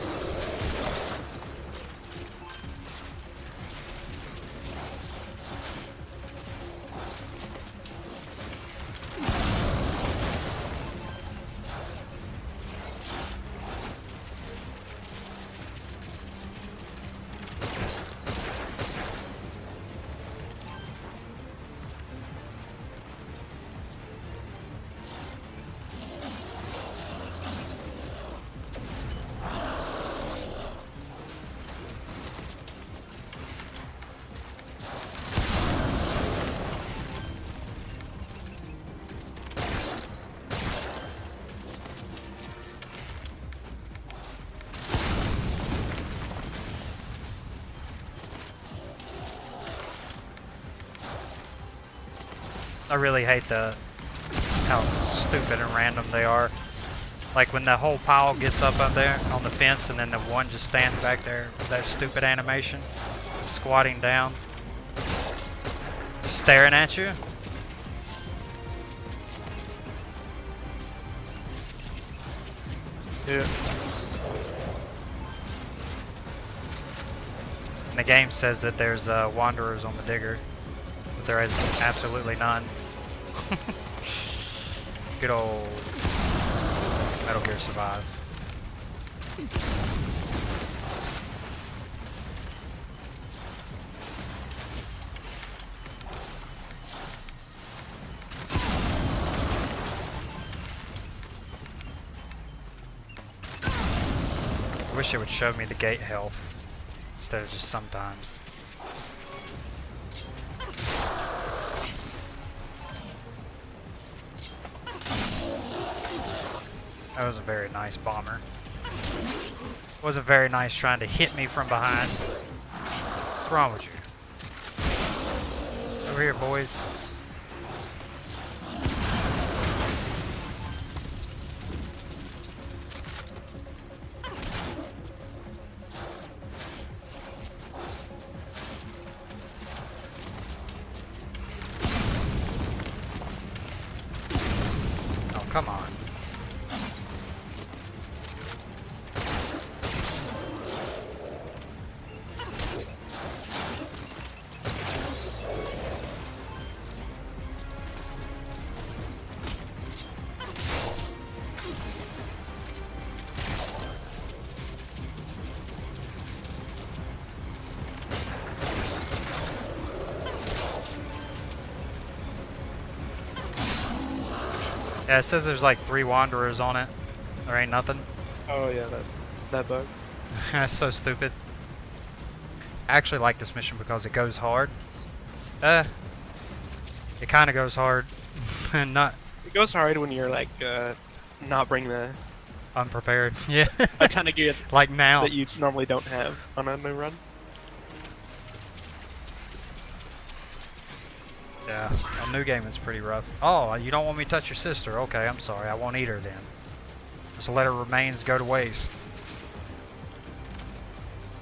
I really hate how stupid and random they are. Like when the whole pile gets up there on the fence and then the one just stands back there with that stupid animation, squatting down. staring at you. Yeah. And the game says that there's wanderers on the digger, but there is absolutely none. Good old Metal Gear Survive. I wish it would show me the gate health instead of just sometimes. That was a very nice bomber. Wasn't very nice trying to hit me from behind. What's wrong with you? Over here, boys. Oh, come on. Yeah, it says there's like 3 wanderers on it. There ain't nothing. Oh yeah, that bug. That's so stupid. I actually like this mission because it goes hard. It kind of goes hard. Not It goes hard when you're like not bringing the unprepared. Yeah. a ton of gear Like now. that you normally don't have on a new run. Yeah, a new game is pretty rough. Oh, you don't want me to touch your sister? Okay, I'm sorry. I won't eat her then. Just let her remains go to waste.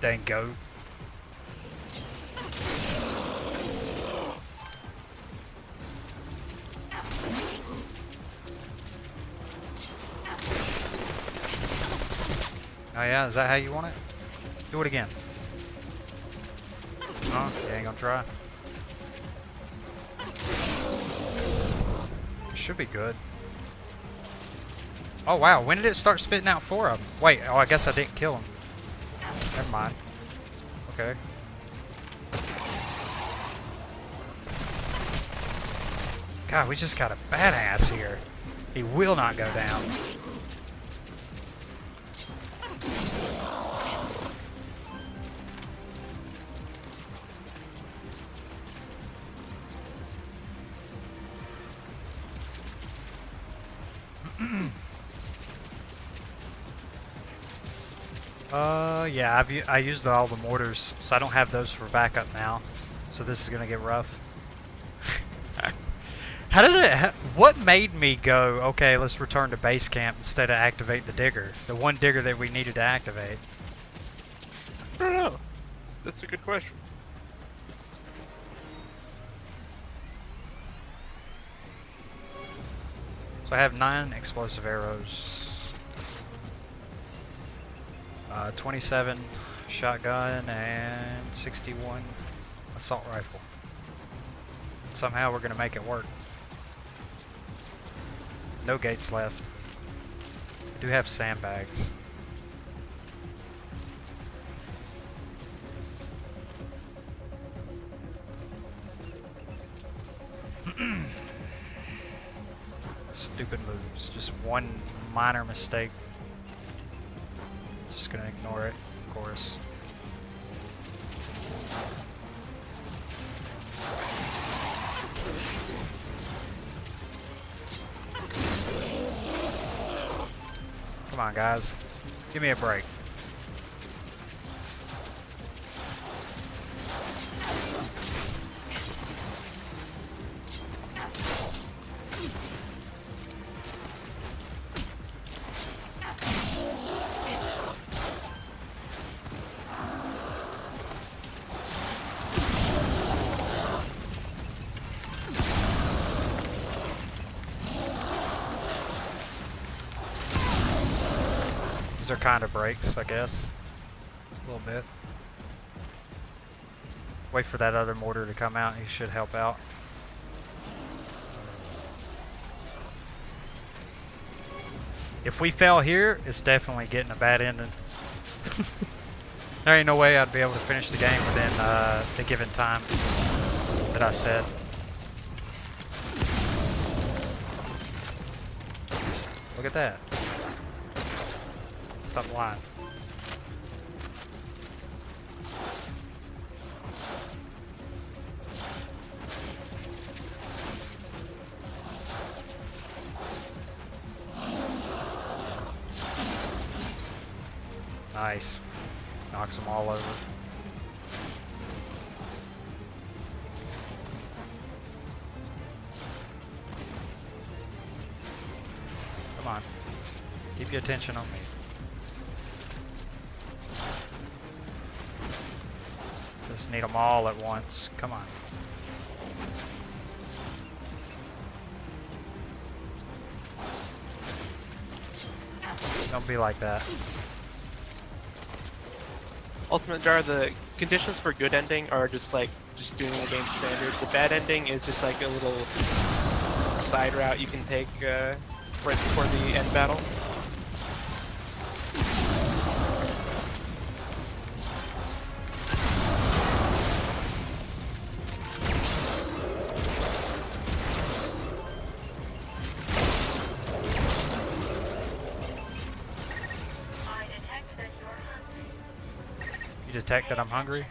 Dang goat. Oh yeah, is that how you want it? Do it again. Oh, you ain't gonna try? Should be good. Oh wow, when did it start spitting out 4 of them? Wait, oh I guess I didn't kill him. Never mind. Okay. God, we just got a badass here. He will not go down. Yeah, I used all the mortars, so I don't have those for backup now. So this is gonna get rough. How did it? What made me go? Okay, let's return to base camp instead of activate the digger, the one digger that we needed to activate. I don't know. That's a good question. So I have 9 explosive arrows, 27 shotgun, and 61 assault rifle. Somehow we're gonna make it work. No gates left. I do have sandbags. Stupid moves. Just one minor mistake. Just gonna ignore it, of course. Come on, guys. Give me a break. kind of breaks, I guess. A little bit. Wait for that other mortar to come out. He should help out. If we fell here, it's definitely getting a bad ending. There ain't no way I'd be able to finish the game within the given time that I said. Look at that. Stop lying. Nice. Knocks them all over. Come on. Keep your attention on me. Just need them all at once. Come on. Don't be like that. Ultimate Jar, the conditions for good ending are just like doing the game standard. The bad ending is just like a little side route you can take right before the end battle. Detect that I'm hungry.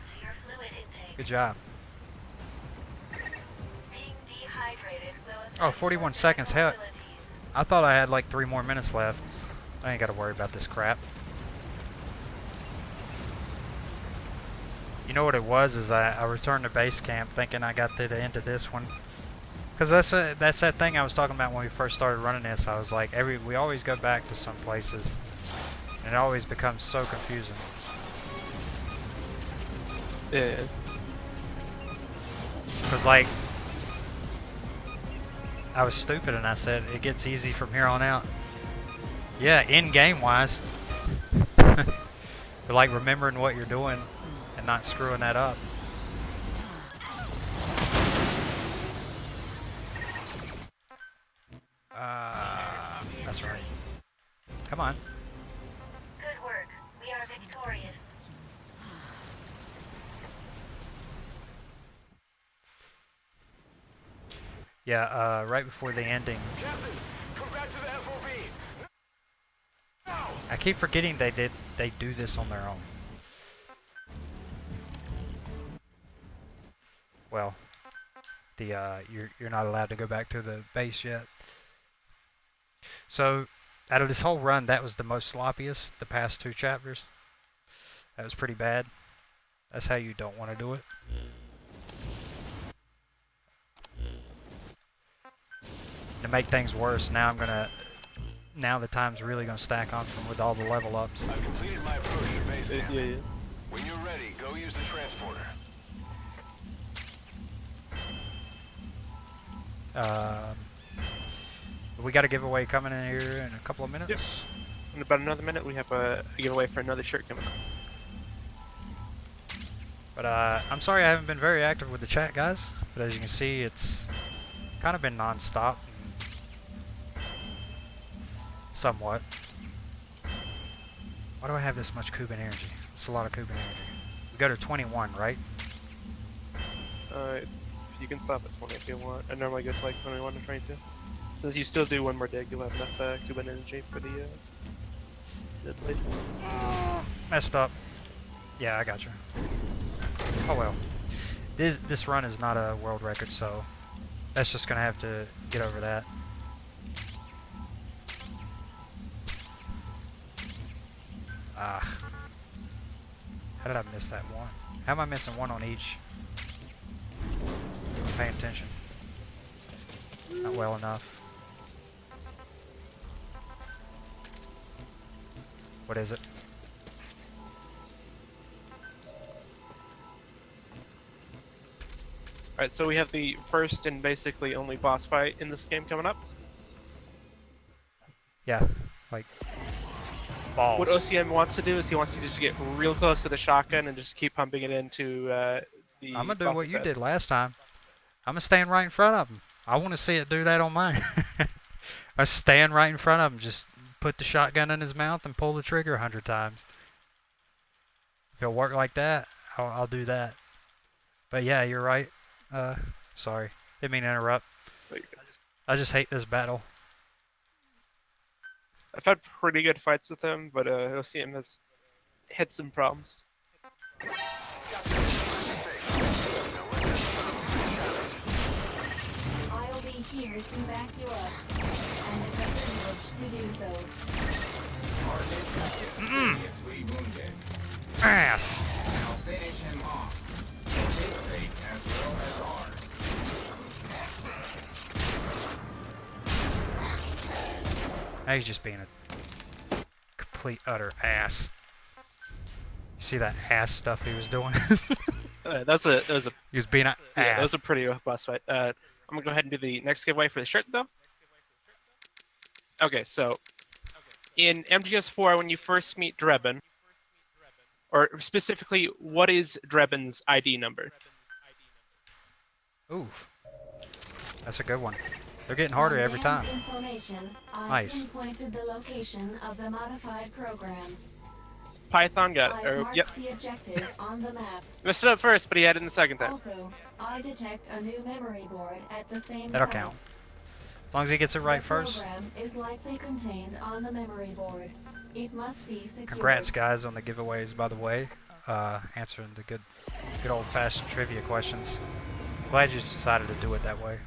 Good job. Oh, 41 seconds. Hell, I thought I had like 3 more minutes left. I ain't got to worry about this crap. You know what it was? Is I returned to base camp thinking I got to the end of this one. Cause that's that thing I was talking about when we first started running this. I was like, we always go back to some places, and it always becomes so confusing. Yeah. Cause like, I was stupid and I said it gets easy from here on out. Yeah, in game wise. But like remembering what you're doing and not screwing that up. That's right. Come on. Good work. We are victorious. Yeah, right before the ending. Captain, come back to the FOB. Now! I keep forgetting they do this on their own. Well, you're not allowed to go back to the base yet. So, out of this whole run, that was the most sloppiest. The past 2 chapters. That was pretty bad. That's how you don't want to do it. To make things worse, now the time's really gonna stack on from with all the level ups. I've completed my approach to base camp. Yeah. When you're ready, go use the transporter. We got a giveaway coming in here in a couple of minutes. Yep. In about another minute, we have a giveaway for another shirt coming up. But I'm sorry I haven't been very active with the chat, guys. But as you can see, it's kind of been non-stop. Somewhat. Why do I have this much Cuban energy? It's a lot of Cuban energy. We go to 21, right? You can stop at 20 if you want. I normally go to like 21 to 22. Since you still do one more dig, you'll have enough Cuban energy for the blade. Messed up. Yeah, I got you. Oh well. This run is not a world record, so that's just gonna have to get over that. Ah. How did I miss that one? How am I missing one on each? I'm paying attention. Not well enough. What is it? Alright, so we have the first and basically only boss fight in this game coming up. Yeah, like balls. What OCM wants to do is he wants to just get real close to the shotgun and just keep pumping it into the. I'm gonna do what boss's you head. did last time. I'm gonna stand right in front of him. I want to see it do that on mine. I stand right in front of him, just put the shotgun in his mouth and pull the trigger 100 times. If it'll work like that, I'll do that. But yeah, you're right. Sorry, didn't mean to interrupt. I just hate this battle. I've had pretty good fights with him, but OCM has had some problems. I'll be here to back you up, and it's a privilege to do so. Target has been seriously wounded. Ass. Now finish him off. For his sake as well as ours. Now he's just being a complete utter ass. You see that ass stuff he was doing? That was a He was being an yeah, ass. that was a pretty rough boss fight. I'm gonna go ahead and do the next giveaway for the shirt though. Okay, so in MGS4, when you first meet Drebin, or specifically, what is Drebin's ID number? Ooh, that's a good one. They're getting harder every time. Information, I Nice. pinpointed the location of the modified program. Python got it. I've Or, marked yep, the objective on the map. messed it up first, but he had it in the second time. Also, I detect a new memory board at the same That'll site. count. As long as he gets it right The first. program is likely contained on the memory board. It must be secured. Congrats, guys, on the giveaways, by the way. Answering the good old-fashioned trivia questions. Glad you decided to do it that way.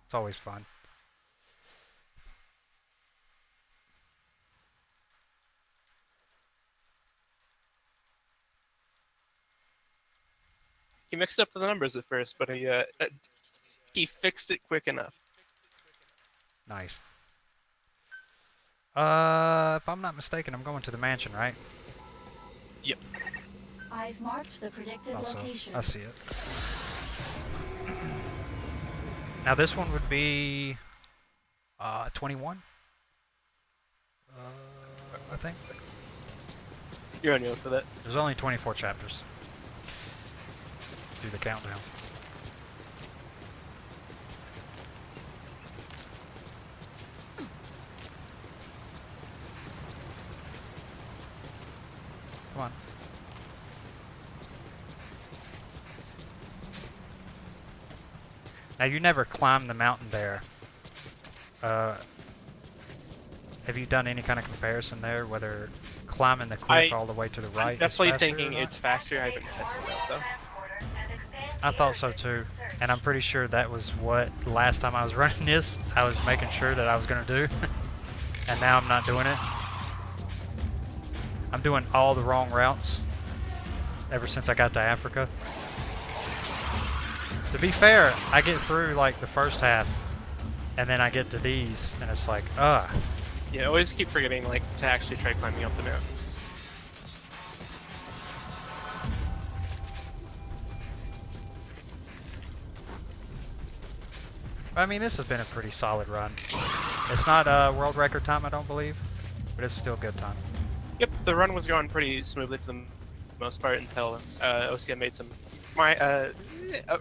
It's always fun. He mixed up the numbers at first, but he fixed it quick enough. Nice. If I'm not mistaken, I'm going to the mansion, right? Yep. I've marked the predicted Also, location. I see it. Now this one would be 21. I think. You're on your own for that. There's only 24 chapters. Do the countdown. Come on. Now you never climbed the mountain there. Have you done any kind of comparison there, whether climbing the cliff all the way to the right I'm definitely is faster thinking or not? it's faster. I haven't tested that though. I thought so too, and I'm pretty sure that was what last time I was running this, I was making sure that I was going to do, and now I'm not doing it. I'm doing all the wrong routes ever since I got to Africa. To be fair, I get through like the first half, and then I get to these, and it's like, ugh. Yeah, I always keep forgetting like to actually try climbing up the mountain. I mean, this has been a pretty solid run. It's not a world record time, I don't believe, but it's still a good time. Yep, the run was going pretty smoothly for the most part until OCM made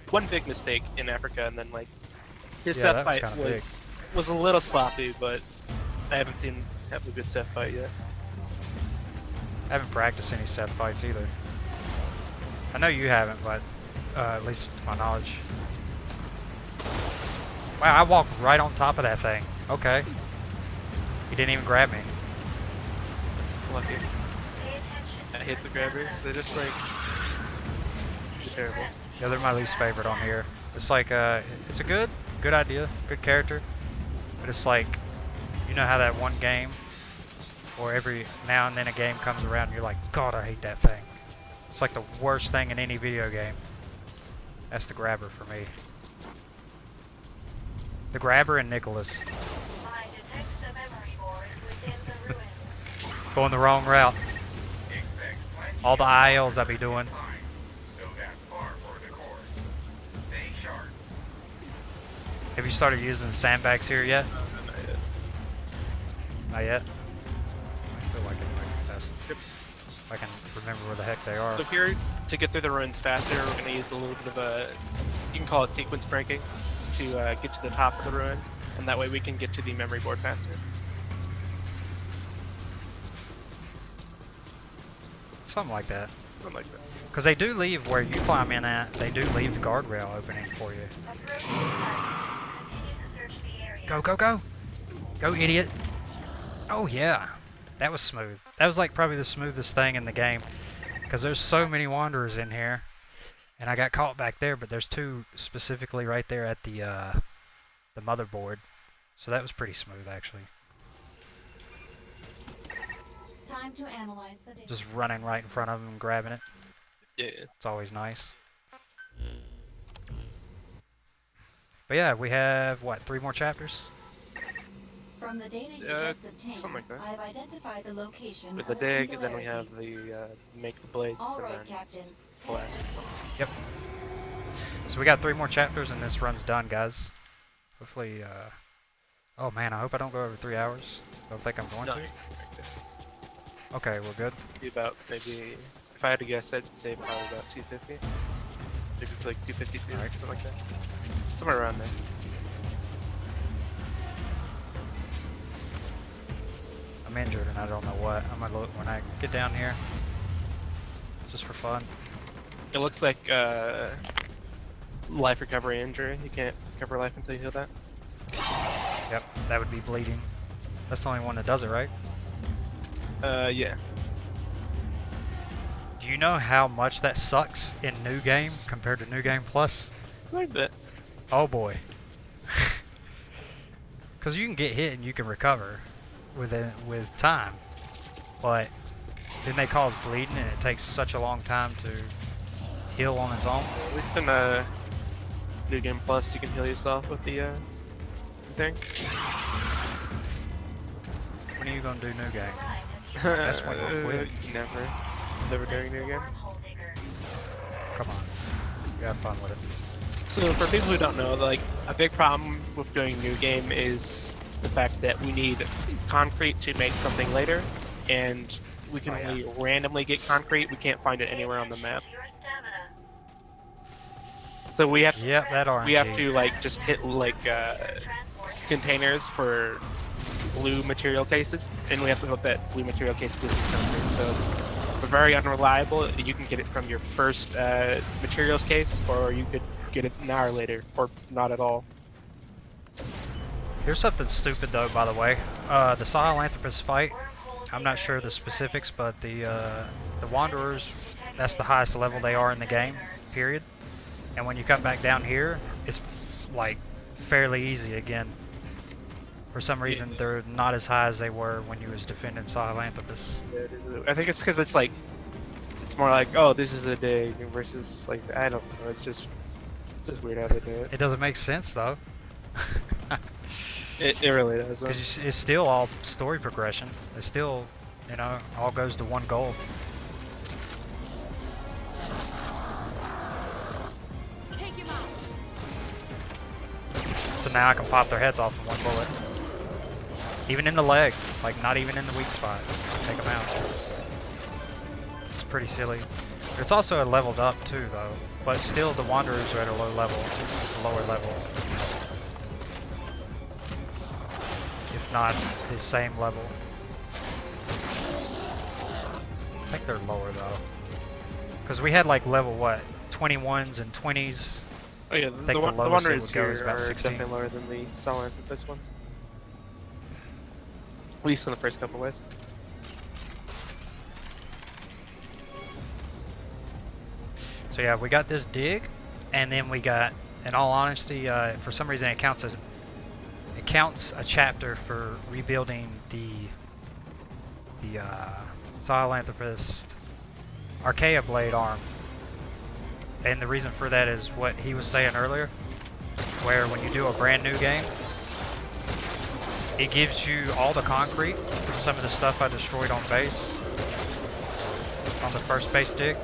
one big mistake in Africa, and then like his Yeah, set that was fight kinda was a little sloppy, but I haven't seen him have a good set fight yet. I haven't practiced any set fights either. I know you haven't, but at least to my knowledge. Wow, I walked right on top of that thing. Okay. He didn't even grab me. That's lucky. I hate the grabbers. They're just like they're terrible. Yeah, they're my least favorite on here. It's like, it's a good idea, good character, but it's like, you know how that one game, or every now and then a game comes around and you're like, God, I hate that thing. It's like the worst thing in any video game. That's the grabber for me. The grabber and Nicholas. I detect the memory board within the ruins. Going the wrong route. All the ILs I be doing. So that's far for the course. Stay sharp. Have you started using the sandbags here yet? Not yet? I feel like it might be If I can remember where the heck they are. So here, to get through the ruins faster, we're going to use a little bit of a, you can call it sequence breaking, to get to the top of the ruins, and that way we can get to the memory board faster. Something like that. Something like that. Because they do leave where you climb in at, they do leave the guardrail opening for you. Approach the site. Continue to search the area. Go, go, go! Go, idiot! Oh yeah! That was smooth. That was like probably the smoothest thing in the game. Because there's so many wanderers in here. And I got caught back there, but there's two specifically right there at the motherboard. So that was pretty smooth actually. Time to analyze the data. Just running right in front of them and grabbing it. Yeah. It's always nice. But yeah, we have, what, 3 more chapters? From the data you Yeah, just obtained, something like that. I've identified the location With of the a dig, then we have singularity. the make the blades, All and right, then Captain. blast. Yep. So we got 3 more chapters and this run's done, guys. Hopefully, oh man, I hope I don't go over 3 hours. Don't think I'm going No. to. Okay, we're good. Be about maybe, if I had to guess, I'd say probably about 250. Maybe like 252, Alright. something like that. Somewhere around there. I'm injured and I don't know what. I'm gonna look when I get down here. Just for fun. It looks like life recovery injury. You can't recover life until you heal that. Yep, that would be bleeding. That's the only one that does it, right? Yeah. Do you know how much that sucks in New Game compared to New Game Plus? Quite a bit. Oh boy. Because you can get hit and you can recover with time, but then they cause bleeding and it takes such a long time to heal on its own. At least in New Game Plus, you can heal yourself with the thing. When are you gonna do New Game? That's when you'll quit. Never. Never during New Game. Wormhole digger. Come on, you have fun with it. So for people who don't know, like a big problem with doing New Game is the fact that we need concrete to make something later, and we can Oh, yeah. only randomly get concrete. We can't find it anywhere on the map. Your stamina. So we have Yep, that RNG. we have to like just hit like Transport. containers for blue material cases, and we have to hope that blue material case gives us concrete. So it's very unreliable. You can get it from your first materials case, or you could get it an hour later, or not at all. Here's something stupid though, by the way. The Sahelanthropus fight, I'm not sure the specifics, but the Wanderers, that's the highest level they are in the game, period. And when you come back down here, it's like fairly easy again. For some reason, they're not as high as they were when you was defending Sahelanthropus. I think it's because it's like, it's more like, oh, this is a dig versus like, I don't know. It's just weird how they do it. It doesn't make sense though. It really does. Because it's still all story progression. It's still, you know, all goes to one goal. Take him out. So now I can pop their heads off in one bullet. Even in the leg, like not even in the weak spot. Take them out. It's pretty silly. It's also leveled up too though. But still the Wanderers are at a low level. It's a lower level. If not the same level. I think they're lower though. Because we had like level what? 21s and 20s. Oh yeah, think the the lowest it Wanderers would go is here about are 16. definitely lower than the Sahelanthropus ones. At least in the first couple ways. So yeah, we got this dig, and then we got, in all honesty, for some reason it counts a chapter for rebuilding the Sahelanthropus Archaea blade arm. And the reason for that is what he was saying earlier, where when you do a brand new game, it gives you all the concrete from some of the stuff I destroyed on base, on the first base dig.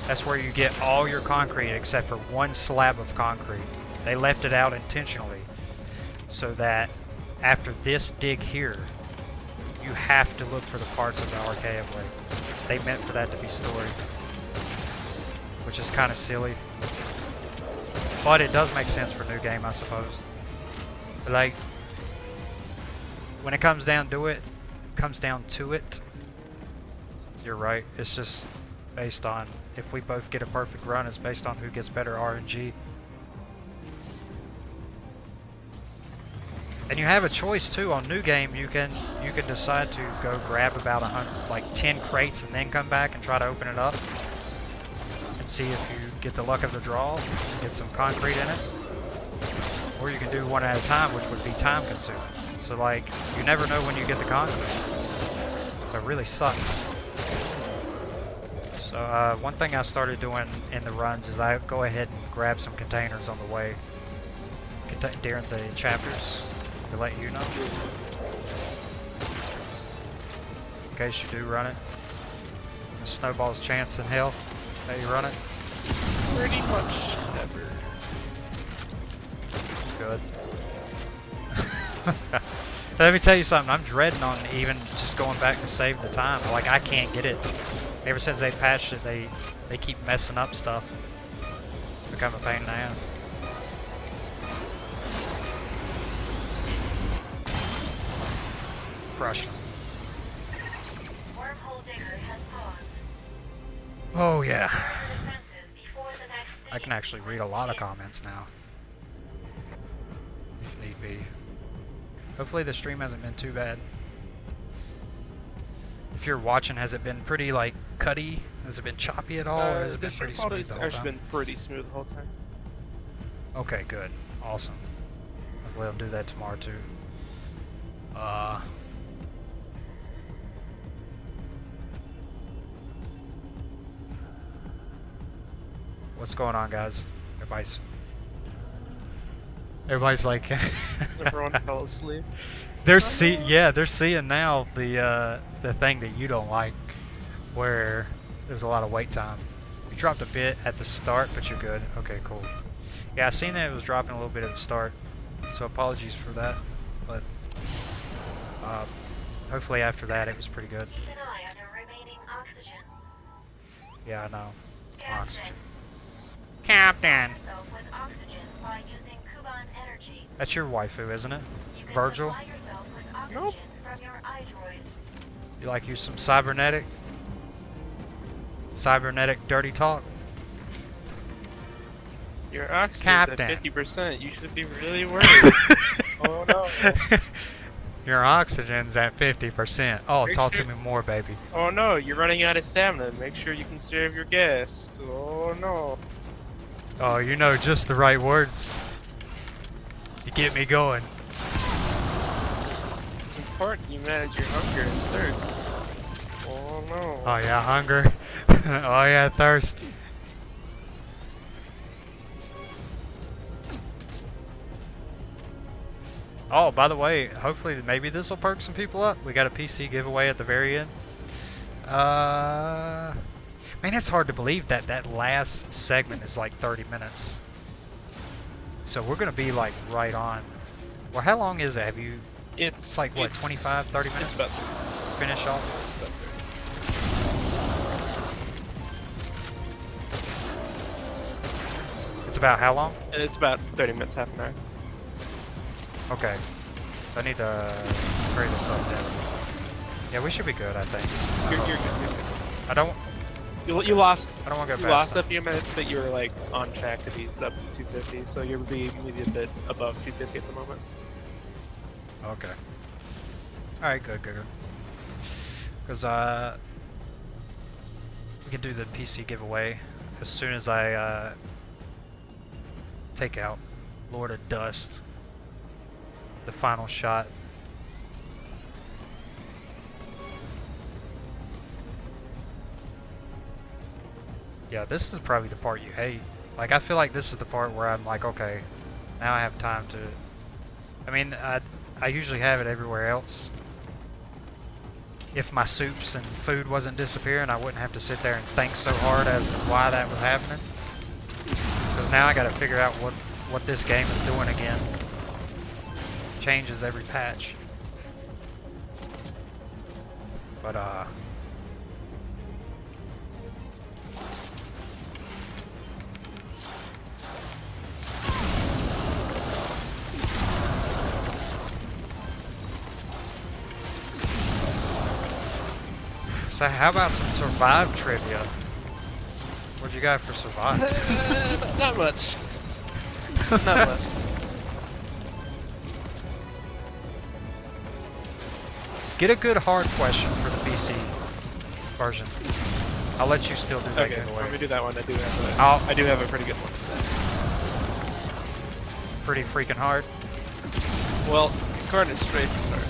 That's where you get all your concrete except for one slab of concrete. They left it out intentionally so that after this dig here, you you have to look for the parts of the archaic way. They meant for that to be story, which is kind of silly, but it does make sense for new game, I suppose. But like, when it comes down to it, you're right. It's just based on if we both get a perfect run. It's based on who gets better RNG. And you have a choice too on new game. You can decide to go grab about 10 crates and then come back and try to open it up and see if you get the luck of the draw, get some concrete in it. Or you can do one at a time, which would be time consuming. So like, you never know when you get the concrete. So it really sucks. So one thing I started doing in the runs is I go ahead and grab some containers on the way during the chapters to let you know. In case you do run it. The snowball's chance in hell that you run it. Pretty much never. Good. Let me tell you something, I'm dreading on even just going back to save the time. Like, I can't get it. Ever since they patched it, they keep messing up stuff. It's become a pain in the ass. Crush them. Wormhole digger has paused. Oh yeah. Defenses before the next I can actually read a lot of comments now. If need be. Hopefully the stream hasn't been too bad. If you're watching, has it been pretty like cutty? Has it been choppy at all, or has it been pretty smooth the whole It's time? been pretty smooth the whole time. Okay, good. Awesome. Hopefully I'll do that tomorrow too. What's going on, guys? Everybody's like Everyone fell asleep. they're seeing now the thing that you don't like, where there's a lot of wait time. You dropped a bit at the start, but you're good. Okay, cool. Yeah, I seen that it was dropping a little bit at the start, so apologies for that. But hopefully after that it was pretty good. Keep an eye on your remaining oxygen. Yeah, I know. Oxygen. Captain. Captain. Yourself with oxygen by using Kuban energy. That's your waifu, isn't it? You can Virgil? supply yourself with oxygen Nope. from your iDroid. You like use some cybernetic dirty talk? Your oxygen's Captain. at 50%. You should be really worried. Oh no. Your oxygen's at 50%. Oh, Make talk sure- to me more, baby. Oh no, you're running out of stamina. Make sure you conserve your gas. Oh no. Oh, you know just the right words. You get me going. It's important you manage your hunger and thirst. Oh no. Oh yeah, hunger. Oh yeah, thirst. Oh, by the way, hopefully maybe this will perk some people up. We got a PC giveaway at the very end. Man, it's hard to believe that that last segment is like 30 minutes. So we're gonna be like right on. Well, how long is it? Have you? It's like what, 25, 30 minutes? It's about Finish off. It's about how long? It's about 30 minutes, half an hour. Okay. I need to hurry this up then. Yeah, we should be good, I think. You're good. You're good. I don't You lost. I don't want to go You fast lost a enough. few minutes, but you were like on track to be sub 250, so you're maybe a bit above 250 at the moment. Okay. Alright, good. Because, we can do the PC giveaway as soon as I, take out Lord of Dust. The final shot. Yeah, this is probably the part you hate. Like, I feel like this is the part where I'm like, okay, now I have time to... I mean, I usually have it everywhere else. If my soups and food wasn't disappearing, I wouldn't have to sit there and think so hard as to why that was happening. Because now I gotta figure out what this game is doing again. Changes every patch. But so how about some survive trivia? What'd you got for survive? Not much. Not much. Get a good hard question for the PC version. I'll let you still do that Okay, giveaway. let me do that one. I I'll- do have a pretty good one. Pretty freaking hard. Well, according to Strafe, sorry.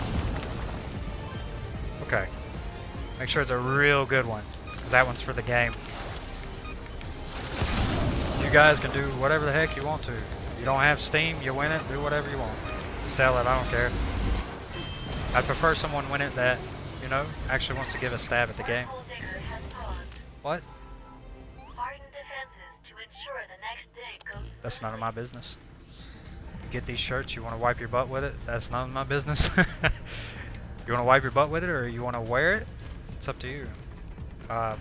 Okay. Make sure it's a real good one, 'cause that one's for the game. You guys can do whatever the heck you want to. You don't have Steam, you win it, do whatever you want. Sell it, I don't care. I prefer someone win it that, you know, actually wants to give a stab at the game. Hole digger has paused. What? Harden defenses to ensure the next dig goes That's none of my business. You get these shirts, you want to wipe your butt with it? That's none of my business. You want to wipe your butt with it, or you want to wear it? It's up to you. I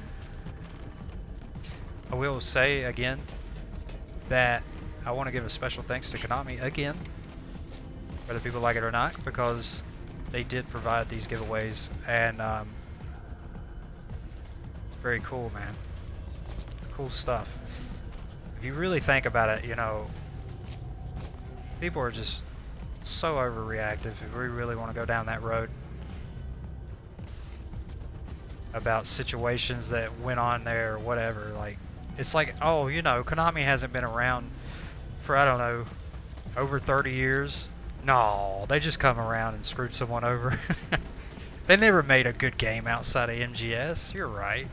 will say again that I want to give a special thanks to Konami again, whether people like it or not, because they did provide these giveaways, and it's very cool, man. Cool stuff. If you really think about it, you know, people are just so overreactive if we really want to go down that road about situations that went on there or whatever. Like, it's like, oh, you know, Konami hasn't been around for, I don't know, over 30 years. No, they just come around and screwed someone over. They never made a good game outside of MGS. You're right.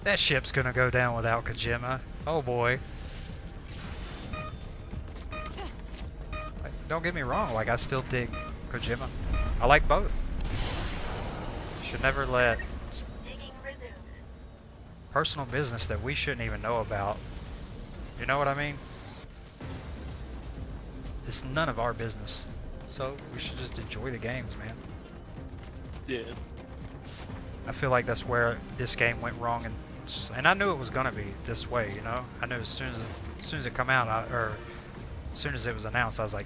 That ship's gonna go down without Kojima. Oh boy. Like, don't get me wrong, like, I still dig Kojima. I like both. Should never let digging resumed. personal business that we shouldn't even know about. You know what I mean? It's none of our business. So we should just enjoy the games, man. Yeah. I feel like that's where this game went wrong, and I knew it was gonna be this way. You know, I knew as soon as it come out, or as soon as it was announced, I was like,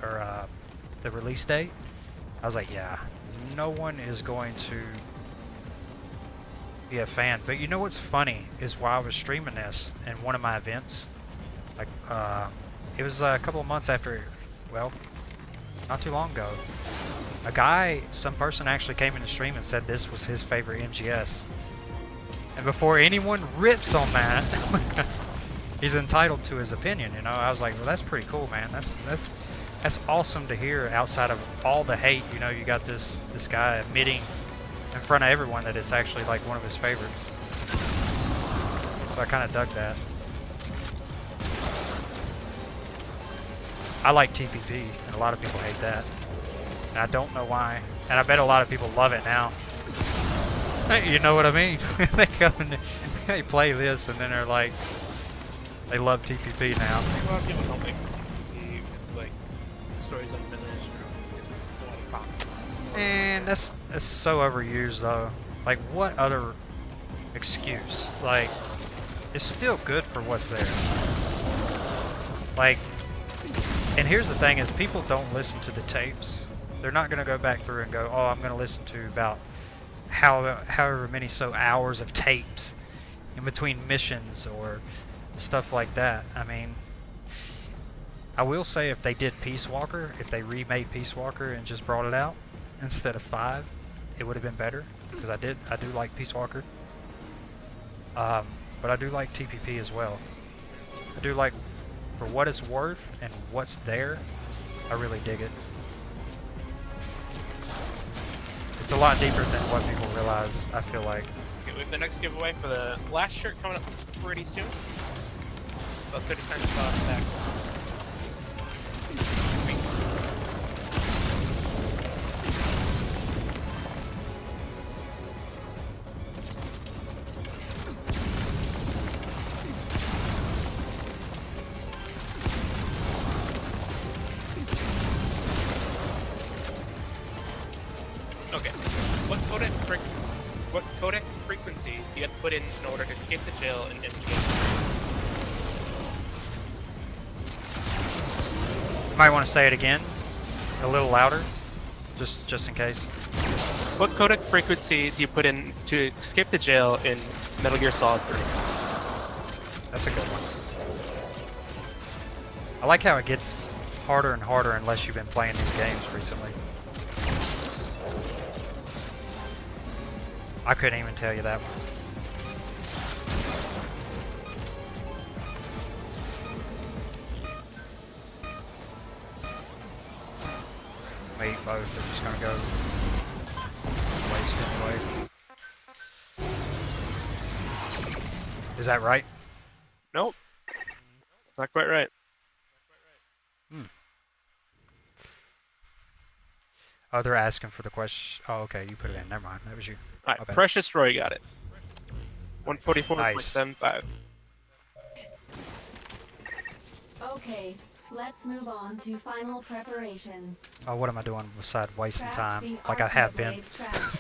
the release date, I was like, yeah, no one is going to be a fan. But you know what's funny is while I was streaming this in one of my events, like it was a couple of months after, well, not too long ago, some person actually came in the stream and said this was his favorite MGS. And before anyone rips on that, he's entitled to his opinion, you know. I was like, well, that's pretty cool, man. That's awesome to hear outside of all the hate, you know. You got this guy admitting in front of everyone that it's actually like one of his favorites. So I kind of dug that. I like TPP, and a lot of people hate that. And I don't know why. And I bet a lot of people love it now. You know what I mean? They come and they play this, and then they're like, they love TPP now. A lot of people don't think it's like the story's unfinished or it's a lot of boxes. And that's so overused though. Like, what other excuse? Like, it's still good for what's there. Like, and here's the thing is, people don't listen to the tapes. They're not gonna go back through and go, oh, I'm gonna listen to about however many hours of tapes in between missions or stuff like that. I mean, I will say if they did Peace Walker, if they remade Peace Walker and just brought it out instead of 5, it would have been better, because I do like Peace Walker. But I do like TPP as well. I do like, for what it's worth and what's there, I really dig it. It's a lot deeper than what people realize, I feel like. Okay, we have the next giveaway for the last shirt coming up pretty soon. About 30 cents back. codec frequency do you have to put in order to escape the jail in MGSR? You might want to say it again, a little louder, just in case. What codec frequency do you put in to escape the jail in Metal Gear Solid 3? That's a good one. I like how it gets harder and harder unless you've been playing these games recently. I couldn't even tell you that one. Wait, both are just gonna go waste anyway. Is that right? Nope. It's not quite right. Oh, they're asking for the question. Oh, okay, you put it in. Never mind. That was you. Alright, Okay. Precious Roy got it. 144.75. Okay, let's move on to final preparations. Oh, what am I doing besides wasting Craft time? the Like I have been. Archaea blade trap.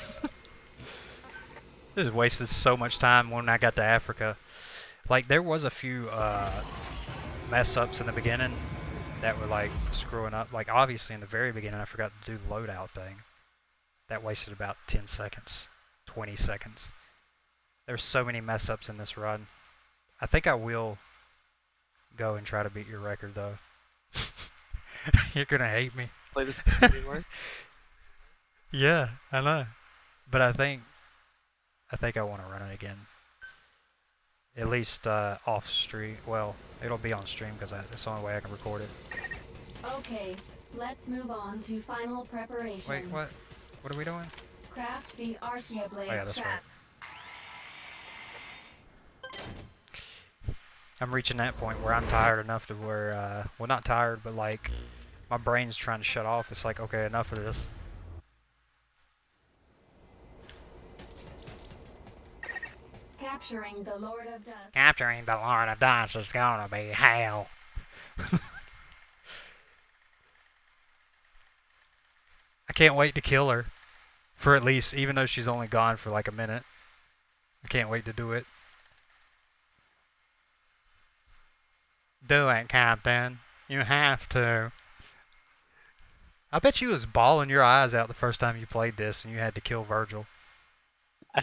This has wasted so much time when I got to Africa. Like, there was a few mess ups in the beginning that were like screwing up. Like, obviously in the very beginning I forgot to do the loadout thing. That wasted about 10 seconds, 20 seconds. There's so many mess ups in this run. I think I will go and try to beat your record though. You're gonna hate me. Play this game anymore? Yeah, I know. But I think I want to run it again. At least off stream. Well, it'll be on stream because it's the only way I can record it. Okay, let's move on to final preparations. Wait, what? What are we doing? Craft the Archaea blade Oh yeah, that's right. trap. I'm reaching that point where I'm tired enough to where, well, not tired, but like my brain's trying to shut off. It's like, okay, enough of this. Capturing the Lord of Dust. Capturing the Lord of Dust is gonna be hell. I can't wait to kill her. For at least, even though she's only gone for like a minute. I can't wait to do it. Do it, Captain. You have to. I bet you was bawling your eyes out the first time you played this and you had to kill Virgil. I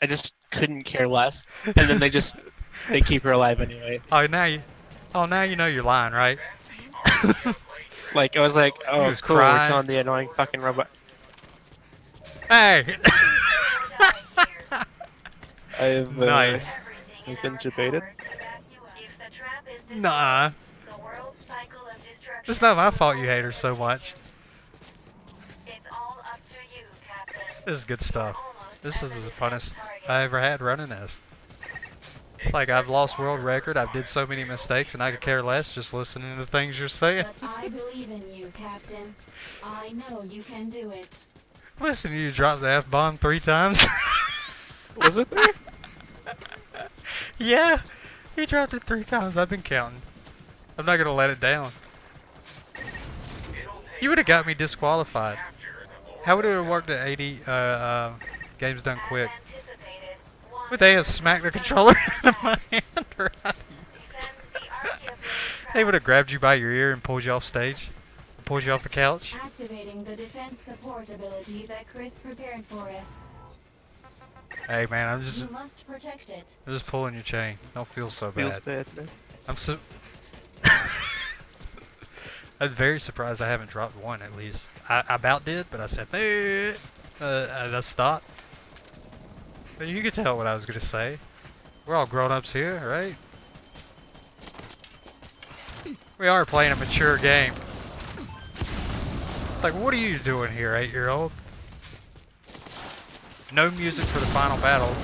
just couldn't care less. And then they keep her alive anyway. Oh, now you know you're lying, right? Like, I was like, oh, was cool, crying. we're killing the annoying fucking robot. Hey! I've Nice. been debated. Nah. It's not my fault you hate her so much. This is good stuff. This is the funnest I ever had running this. Like, I've lost world record, I've did so many mistakes, and I could care less just listening to things you're saying. But I believe in you, Captain. I know you can do it. Listen to you drop the F-bomb 3 times. Was it there? Yeah, he dropped it 3 times. I've been counting. I'm not gonna let it down. You would have got me disqualified. How would it have worked at 80 games done quick? Would they have smacked the controller out of my hand? Right? They would have grabbed you by your ear and pulled you off stage, pulled you off the couch. Activating the defense support ability that Chris prepared for us. Hey man, I'm You must protect it. just pulling your chain. Don't feel so Feels bad. bad, man. I'm so. I was very surprised I haven't dropped one at least. I about did, but I said, I stopped. But you could tell what I was gonna say. We're all grown-ups here, right? We are playing a mature game. It's like, what are you doing here, 8-year-old? No music for the final battle.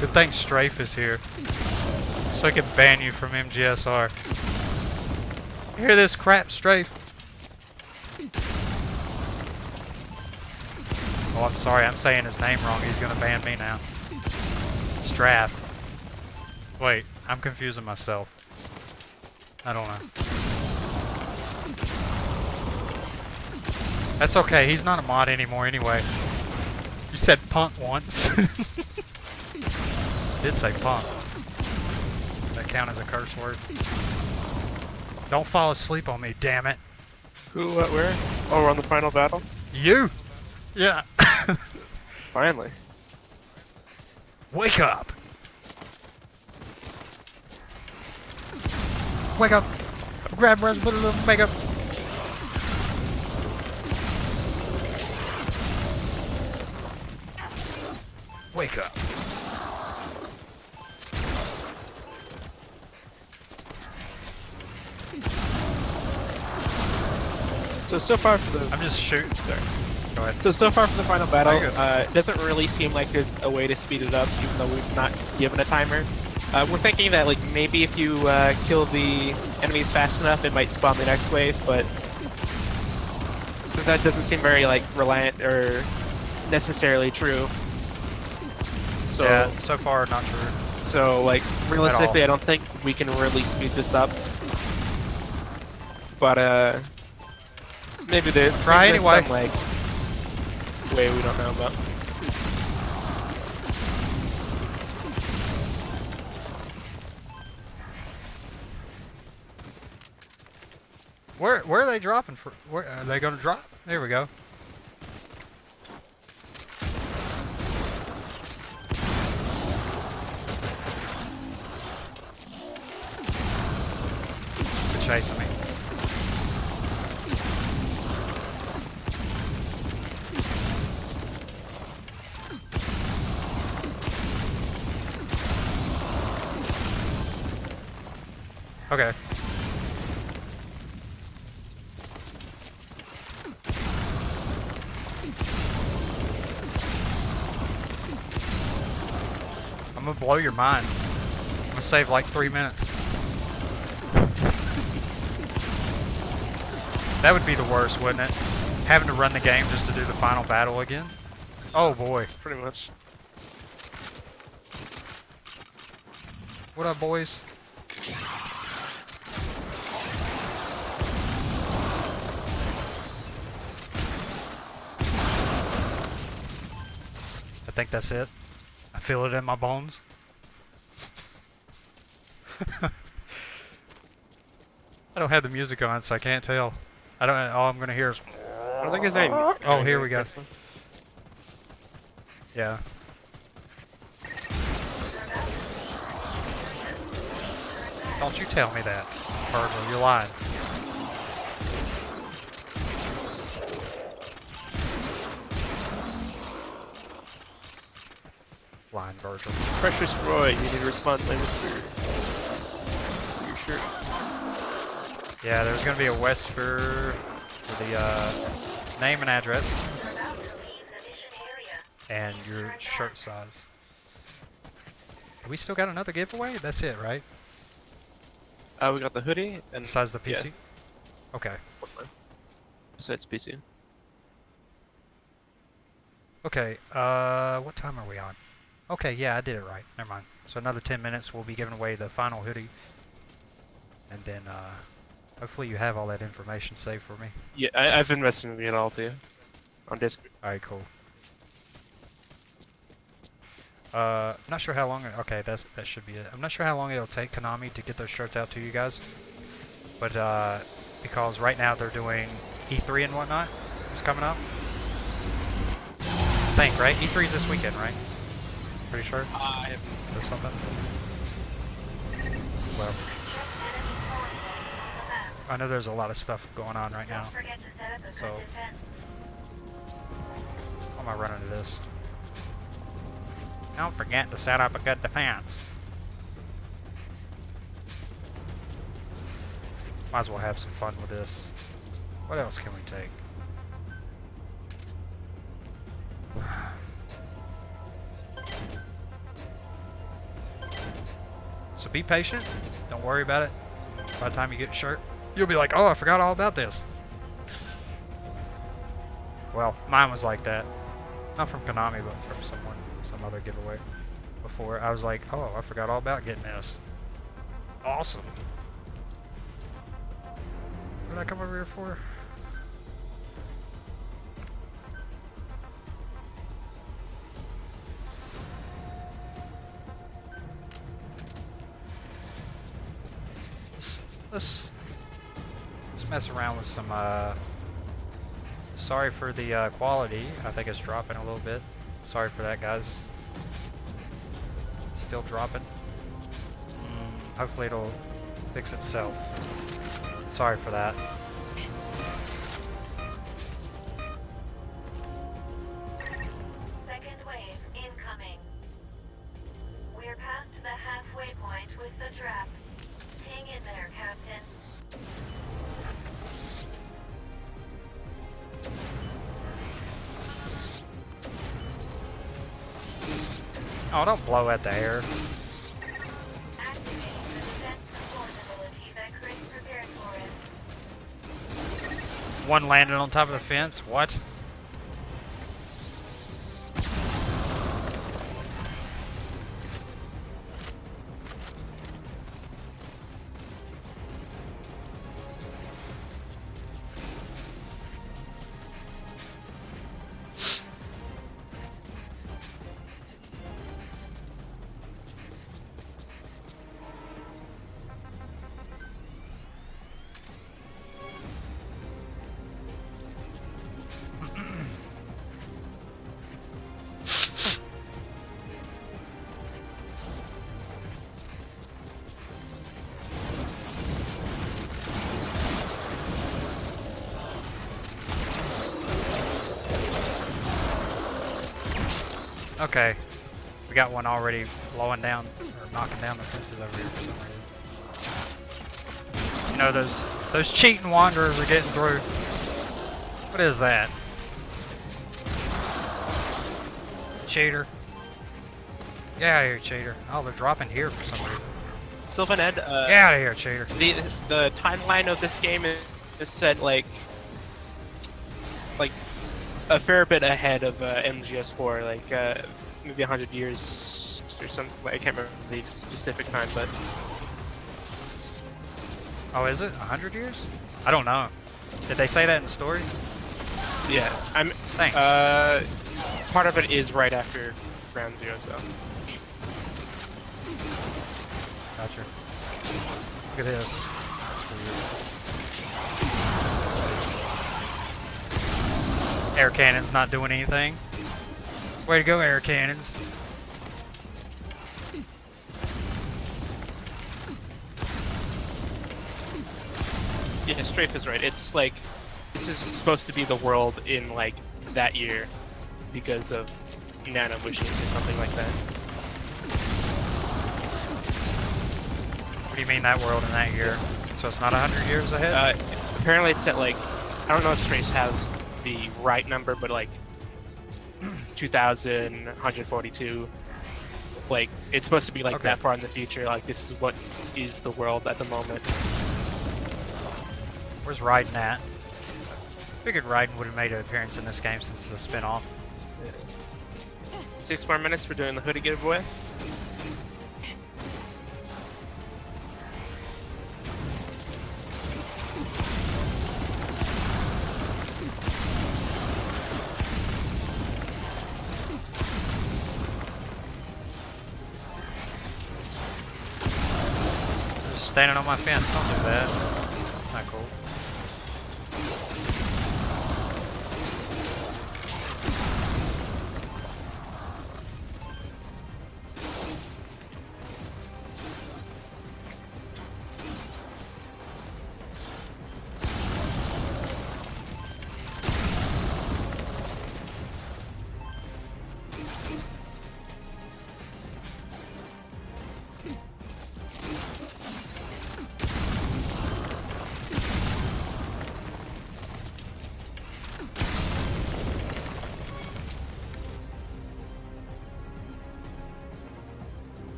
Good thing Strafe is here, so I can ban you from MGSR. You hear this crap, Strafe? Oh, I'm sorry, I'm saying his name wrong. He's gonna ban me now. Strafe. Wait, I'm confusing myself. I don't know. That's okay, he's not a mod anymore anyway. You said punk once. Did say punk. That count as a curse word. Don't fall asleep on me, damn it. Who, what, where? Oh, we're on the final battle? You! Yeah. Finally. Wake up! Wake up! Grab Res, put a little makeup. Wake up. So far for the... I'm just shooting. Sorry. Go ahead. So far for the final battle, Oh, you're good. it doesn't really seem like there's a way to speed it up, even though we've not given a timer. We're thinking that like maybe if you kill the enemies fast enough, it might spawn the next wave, but that doesn't seem very like reliant or necessarily true. So Yeah, so far not true. so like realistically, all. I don't think we can really speed this up. But maybe there's Try anyway. some like way we don't know about. Where are they dropping for? Where are they gonna drop? There we go. They're chasing me. Okay. I'm gonna blow your mind. I'm gonna save like 3 minutes. That would be the worst, wouldn't it? Having to run the game just to do the final battle again? Oh boy. Pretty much. What up, boys? I think that's it. I feel it in my bones. I don't have the music on, so I can't tell. I don't. All I'm gonna hear is. I don't think there's any. Oh, here we go. Yeah. Don't you tell me that, Virgil. You're lying. Lying, Virgil. Precious Roy, you need to respond later for your shirt. Yeah, there's gonna be a Westford for the name and address and your shirt size. We still got another giveaway? That's it, right? We got the hoodie and Besides the PC? Yeah. Okay. Besides PC. Okay, what time are we on? Okay, yeah, I did it right. Never mind. So another 10 minutes we'll be giving away the final hoodie. And then, hopefully you have all that information saved for me. Yeah, I've been messaging it all to you on Discord. Alright, cool. Not sure how long. Okay, that should be it. I'm not sure how long it'll take Konami to get those shirts out to you guys, but because right now they're doing E3 and whatnot. It's coming up. I think, right? E3's this weekend, right? Pretty sure. Or something. Well, I know there's a lot of stuff going on right now. So, how am I running to this? Don't forget to set up a good defense. Might as well have some fun with this. What else can we take? So be patient. Don't worry about it. By the time you get your shirt, you'll be like, oh, I forgot all about this. Well, mine was like that. Not from Konami, but from someone, some other giveaway. before. I was like, oh, I forgot all about getting this. Awesome. What did I come over here for? Let's mess around with some, sorry for the quality. I think it's dropping a little bit. Sorry for that, guys. Still dropping. Hopefully it'll fix itself. Sorry for that. Second wave incoming. We're past the halfway point with the trap. Hang in there, Captain. Oh, don't blow at the air. Activating the defense support ability that Chris prepared for us. One landed on top of the fence. What? Okay, we got one already blowing down or knocking down the fences over here for some reason. You know, those cheating wanderers are getting through. What is that? Cheater. Get out of here, cheater. Oh, they're dropping here for some reason. Sylvan Ed, Get out of here, cheater. the timeline of this game is set like a fair bit ahead of MGS4, like maybe 100 years or something. I can't remember the specific time, but Oh, is it 100 years? I don't know. Did they say that in the story? yeah, Thanks. part of it is right after Ground Zero, so. Gotcha. Look at this. That's weird. Air cannons not doing anything. Way to go, air cannons. Yeah, Strafe is right. It's like, this is supposed to be the world in like that year because of nano machines or something like that. What do you mean that world in that year? So it's not 100 years ahead? Apparently it's at like, I don't know if Strafe has the right number, but like 2142. Like, it's supposed to be like Okay. that far in the future. Like, this is what is the world at the moment. Where's Raiden at? Figured Raiden would have made an appearance in this game since it's a spin-off. 6 more minutes, we're doing the hoodie giveaway. Just standing on my fence, don't do that. Not cool.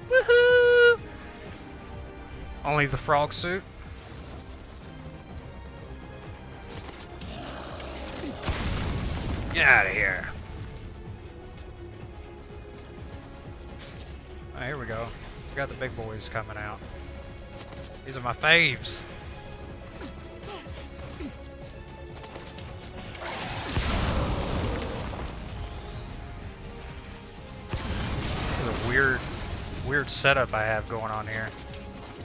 Woohoo! Only the frog suit? Get out of here. Oh, here we go. We got the big boys coming out. These are my faves. This is a weird setup I have going on here.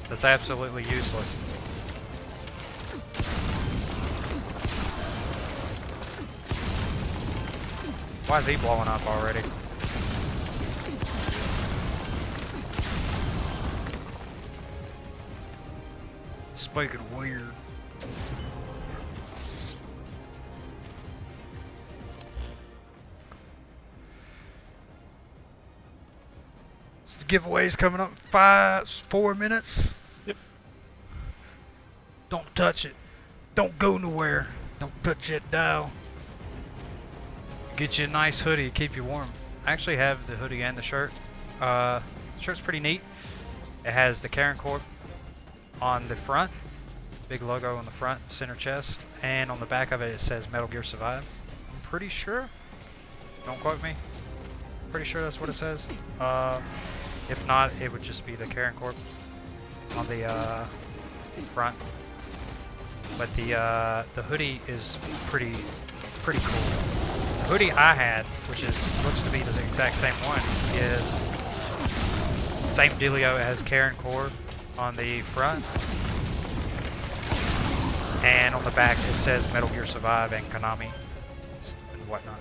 That's absolutely useless. Why is he blowing up already? Speaking weird. So the giveaway's coming up in 4 minutes. Yep. Don't touch it. Don't go nowhere. Don't touch that dial. Get you a nice hoodie, keep you warm. I actually have the hoodie and the shirt. Shirt's pretty neat. It has the Karen Corp on the front, big logo on the front, center chest, and on the back of it it says Metal Gear Survive. I'm pretty sure. Don't quote me. Pretty sure that's what it says. If not, it would just be the Karen Corp on the front. But the hoodie is pretty cool. The hoodie I had, which looks to be the exact same one, is same dealio. It has Karen Corp on the front, and on the back it says Metal Gear Survive and Konami and whatnot.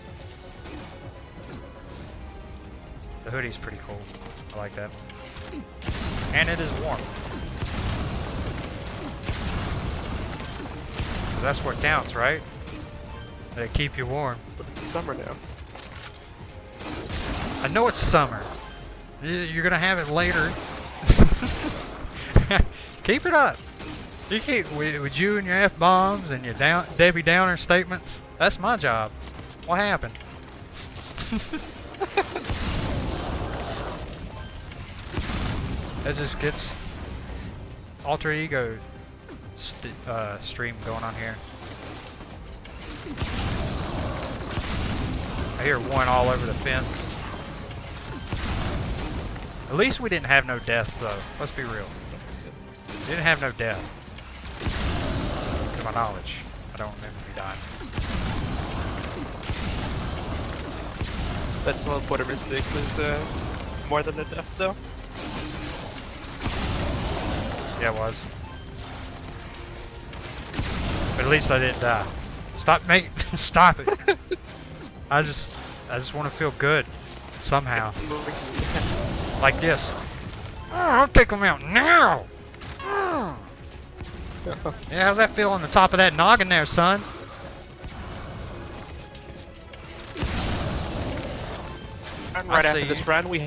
The hoodie's pretty cool. I like that. And it is warm. So that's what counts, right? They keep you warm. But it's summer now. I know it's summer. You're gonna have it later. Keep it up. You keep with you and your F-bombs and your Debbie Downer statements. That's my job. What happened? That just gets alter ego stream going on here. I hear one all over the fence. At least we didn't have no deaths though. Let's be real. We didn't have no death. To my knowledge. I don't remember if he died. That teleporter mistake was more than a death though. Yeah, it was. But at least I didn't die. Stop it. I just want to feel good somehow. Like this. Oh, I'll take him out now. Oh. Yeah, how's that feel on the top of that noggin there, son? And right I after see this you. run, we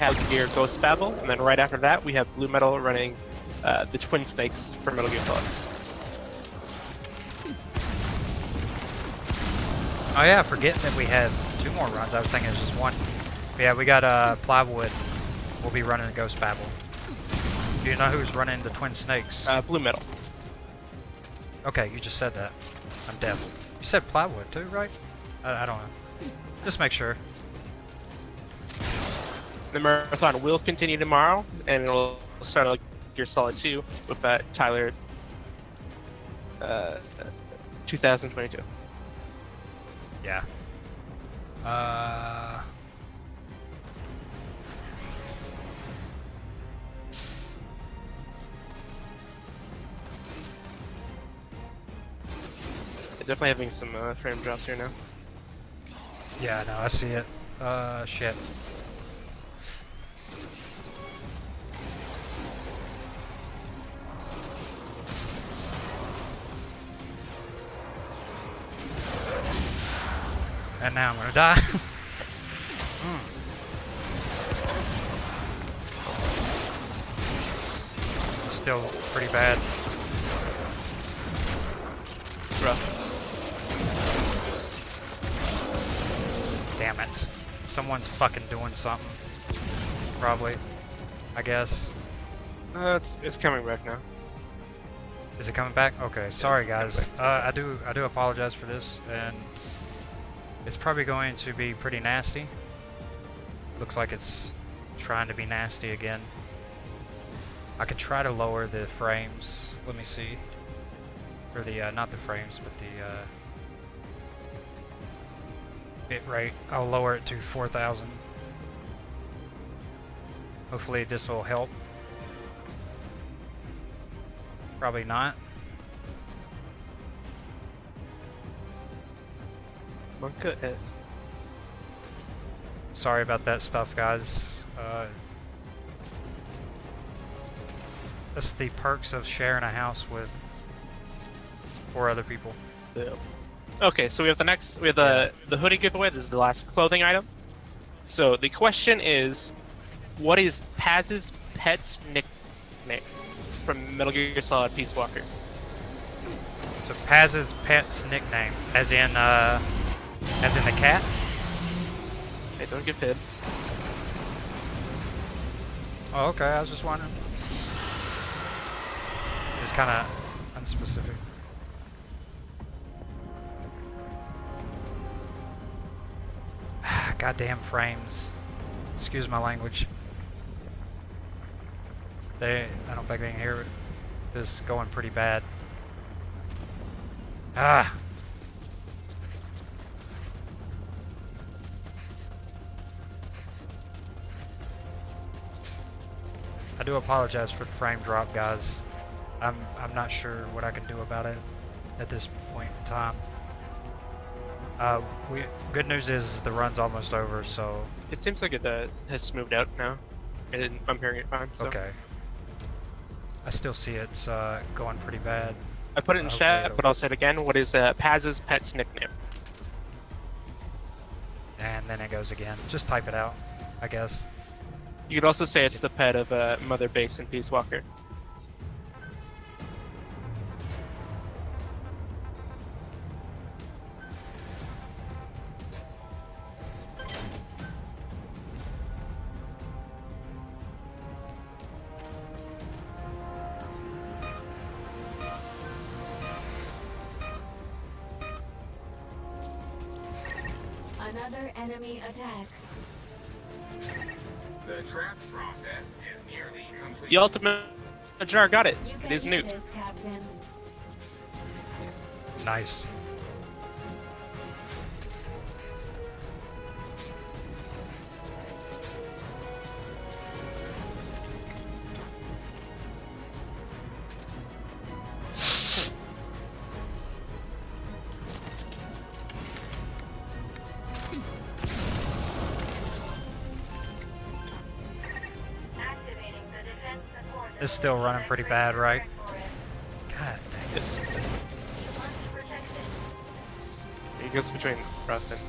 have Gear Ghost Babel, and then right after that, we have Blue Metal running the Twin Snakes for Metal Gear Solid. Oh yeah, forgetting that we had 2 more runs. I was thinking it was just 1. But yeah, we got Plywood. We'll be running the Ghost Babel. Do you know who's running the Twin Snakes? Blue Metal. Okay, you just said that. I'm deaf. You said Plywood too, right? I don't know. Just make sure. The marathon will continue tomorrow, and it'll start like Gear Solid 2 with Tyler 2022. Yeah. Definitely having some frame drops here now. Yeah, no, I see it. Shit. And now I'm gonna die. It's still pretty bad. Rough. Damn it. Someone's fucking doing something. Probably. I guess. It's coming back now. Is it coming back? Okay, sorry guys. I do apologize for this, and it's probably going to be pretty nasty. Looks like it's trying to be nasty again. I could try to lower the frames. Let me see. Or the, not the frames, but the, bit rate. I'll lower it to 4,000. Hopefully this will help. Probably not. Monka S. Sorry about that stuff, guys. That's the perks of sharing a house with 4 other people. Yep. Okay, so we have the hoodie giveaway. This is the last clothing item. So the question is, what is Paz's pet's nickname from Metal Gear Solid Peace Walker? So Paz's pet's nickname, as in the cat. Hey, don't give hints. Oh, okay. I was just wondering. It's kind of unspecific. Goddamn frames. Excuse my language. I don't think they can hear it. This is going pretty bad. Ah! I do apologize for the frame drop, guys. I'm not sure what I can do about it at this point in time. Good news is the run's almost over, so... It seems like it has smoothed out now. And I'm hearing it fine, so... Okay. I still see it's going pretty bad. I put it in chat, but I'll say it again. What is Paz's pet's nickname? And then it goes again. Just type it out, I guess. You could also say it's the pet of Mother Base and Peace Walker. Another enemy attack. The trap process is nearly complete. The ultimate jar got it. You It can is do Newt. this, Captain. Nice. Activating the defense support. It's still running pretty bad, right? God dang it. It goes between rough and...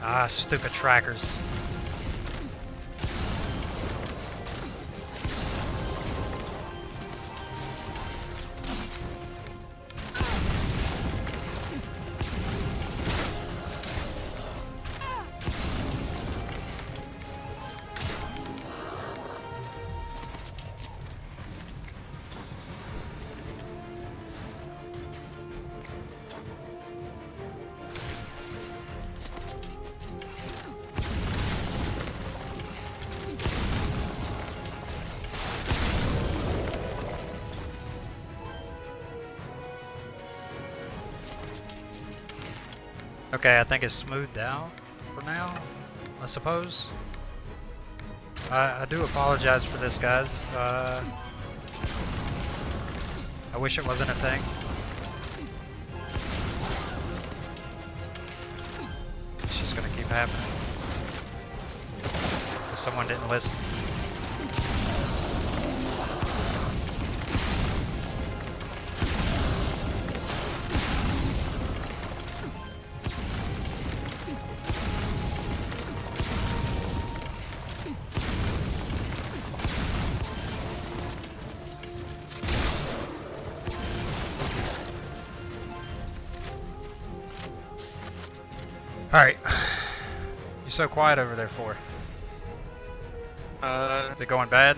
Ah, stupid trackers. Okay, I think it's smoothed out for now, I suppose. I do apologize for this, guys. I wish it wasn't a thing. It's just gonna keep happening. Someone didn't listen. Alright. You so quiet over there for? Is it going bad?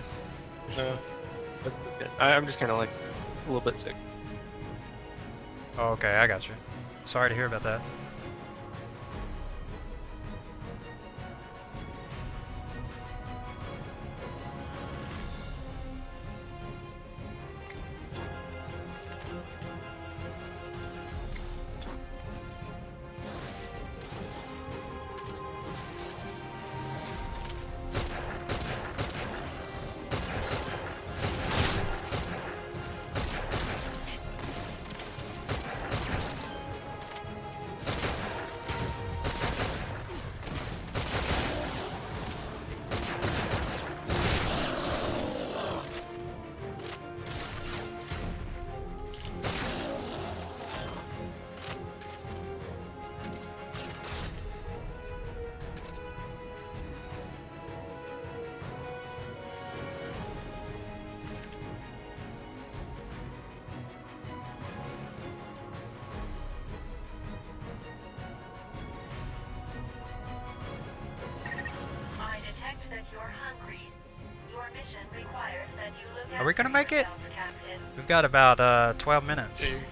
No, that's good. I'm just kind of like a little bit sick. Oh, okay, I got you. Sorry to hear about that. I detect that you're hungry. Your mission requires that you look Are we gonna make it? yourself, Captain. We've got about 12 minutes. Seems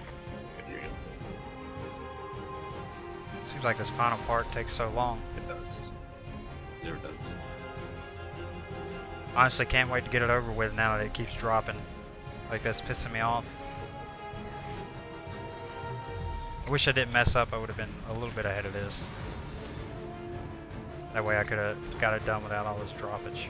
like this final part takes so long. It does. It never does. Honestly, can't wait to get it over with now that it keeps dropping. Like, that's pissing me off. I wish I didn't mess up. I would have been a little bit ahead of this. That way I could have got it done without all this droppage.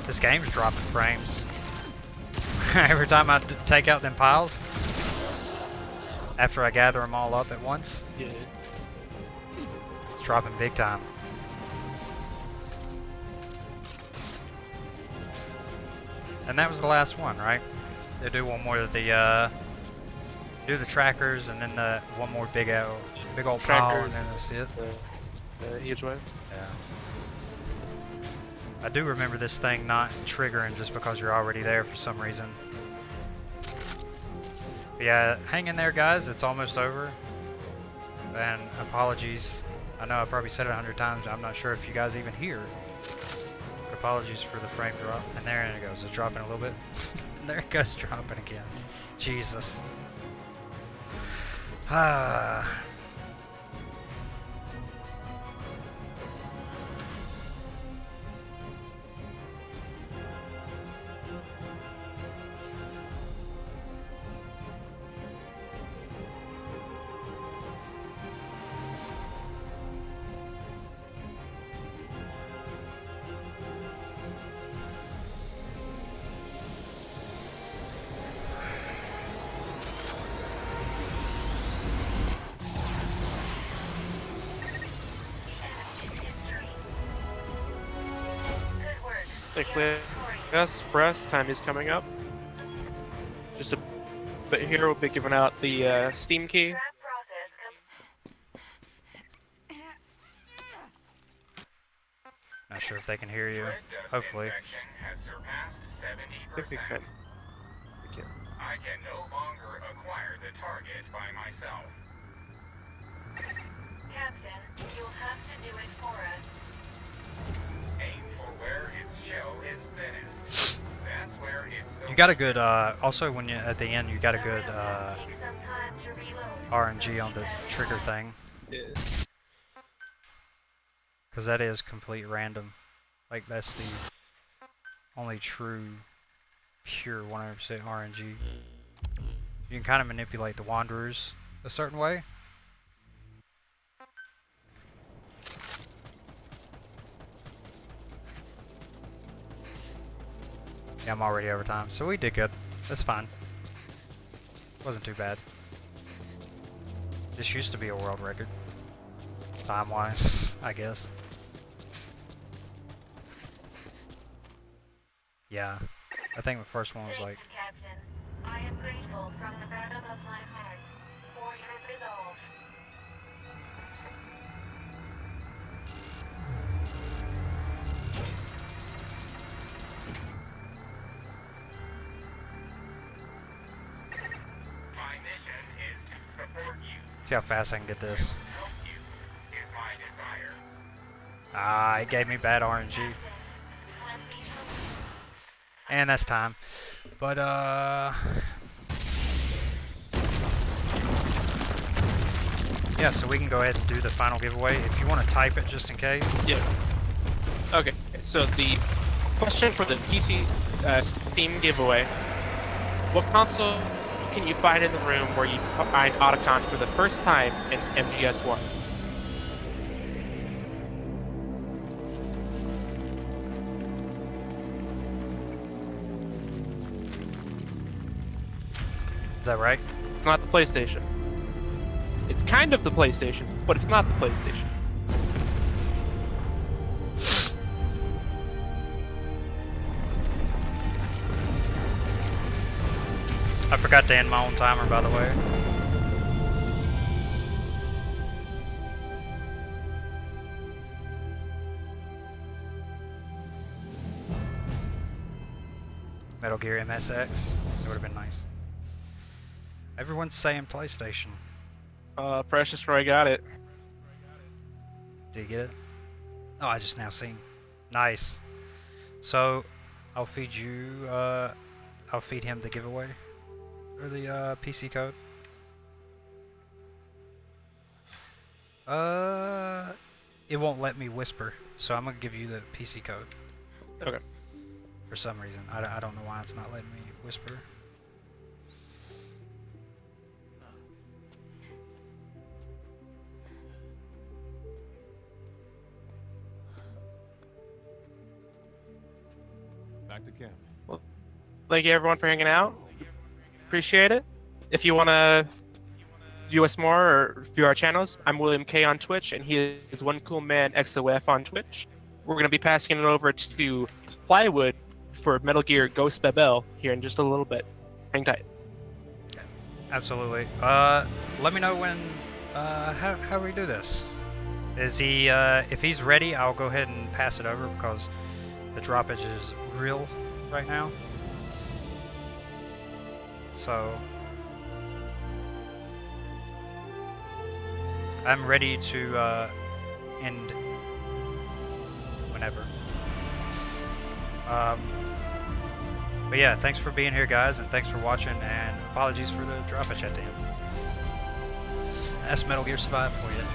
This game's dropping frames. Every time I take out them piles, after I gather them all up at once, Yeah. it's dropping big time. And that was the last one, right? They do one more of the do the trackers, and then the one more big old pile, and Trackers. then that's it. Each way. Yeah. I do remember this thing not triggering just because you're already there for some reason. But yeah, hang in there, guys. It's almost over. And apologies. I know I probably said it 100 times. I'm not sure if you guys even hear. Apologies for the frame drop. And there it goes. It's dropping a little bit. There it goes, dropping again. Jesus. Ah. Good work. Thankfully, for us, time is coming up. Just a bit here, we'll be giving out the Steam key. Scrap process Not sure if they can hear you. Hopefully. I think we can. I can no longer acquire the target by myself. Captain, you'll have to do it for us. Aim for where its shell is thinnest. That's where it's You got a good, also when you, at the end, you got a good, Take some time to reload. RNG on the trigger thing. Yeah. Because that is complete random. Like, that's the only true, pure 100% RNG. You can kind of manipulate the Wanderers a certain way. Yeah, I'm already over time, so we did good. That's fine. Wasn't too bad. This used to be a world record. Time-wise, I guess. Yeah. I think the first one was like... Captain, I am grateful from the bottom of my heart for your resolve. My mission is to support you. See how fast I can get this. Help you is my desire. Ah, it gave me bad RNG. And that's time. But, yeah, so we can go ahead and do the final giveaway. If you want to type it just in case. Yeah. Okay, so the question for the PC Steam giveaway: what console can you find in the room where you find Otacon for the first time in MGS1? Is that right? It's not the PlayStation. It's kind of the PlayStation, but it's not the PlayStation. I forgot to end my own timer, by the way. Metal Gear MSX. That would have been nice. Everyone's saying PlayStation. Precious Roy got it. Did you get it? Oh, I just now seen. Nice. So, I'll feed you, I'll feed him the giveaway. Or the, PC code. It won't let me whisper, so I'm gonna give you the PC code. Okay. For some reason. I don't know why it's not letting me whisper. Back to camp. Thank you everyone for hanging out. Appreciate it. If you want to view us more or view our channels, I'm William K on Twitch, and he is OneCoolManXOF on Twitch. We're going to be passing it over to Plywood for Metal Gear Ghost Babel here in just a little bit. Hang tight. Absolutely. Let me know when, how we do this. Is he, if he's ready, I'll go ahead and pass it over because the droppage is real right now. So, I'm ready to, end whenever. But yeah, thanks for being here, guys, and thanks for watching, and apologies for the droppage at the end. That's Metal Gear Survive for you.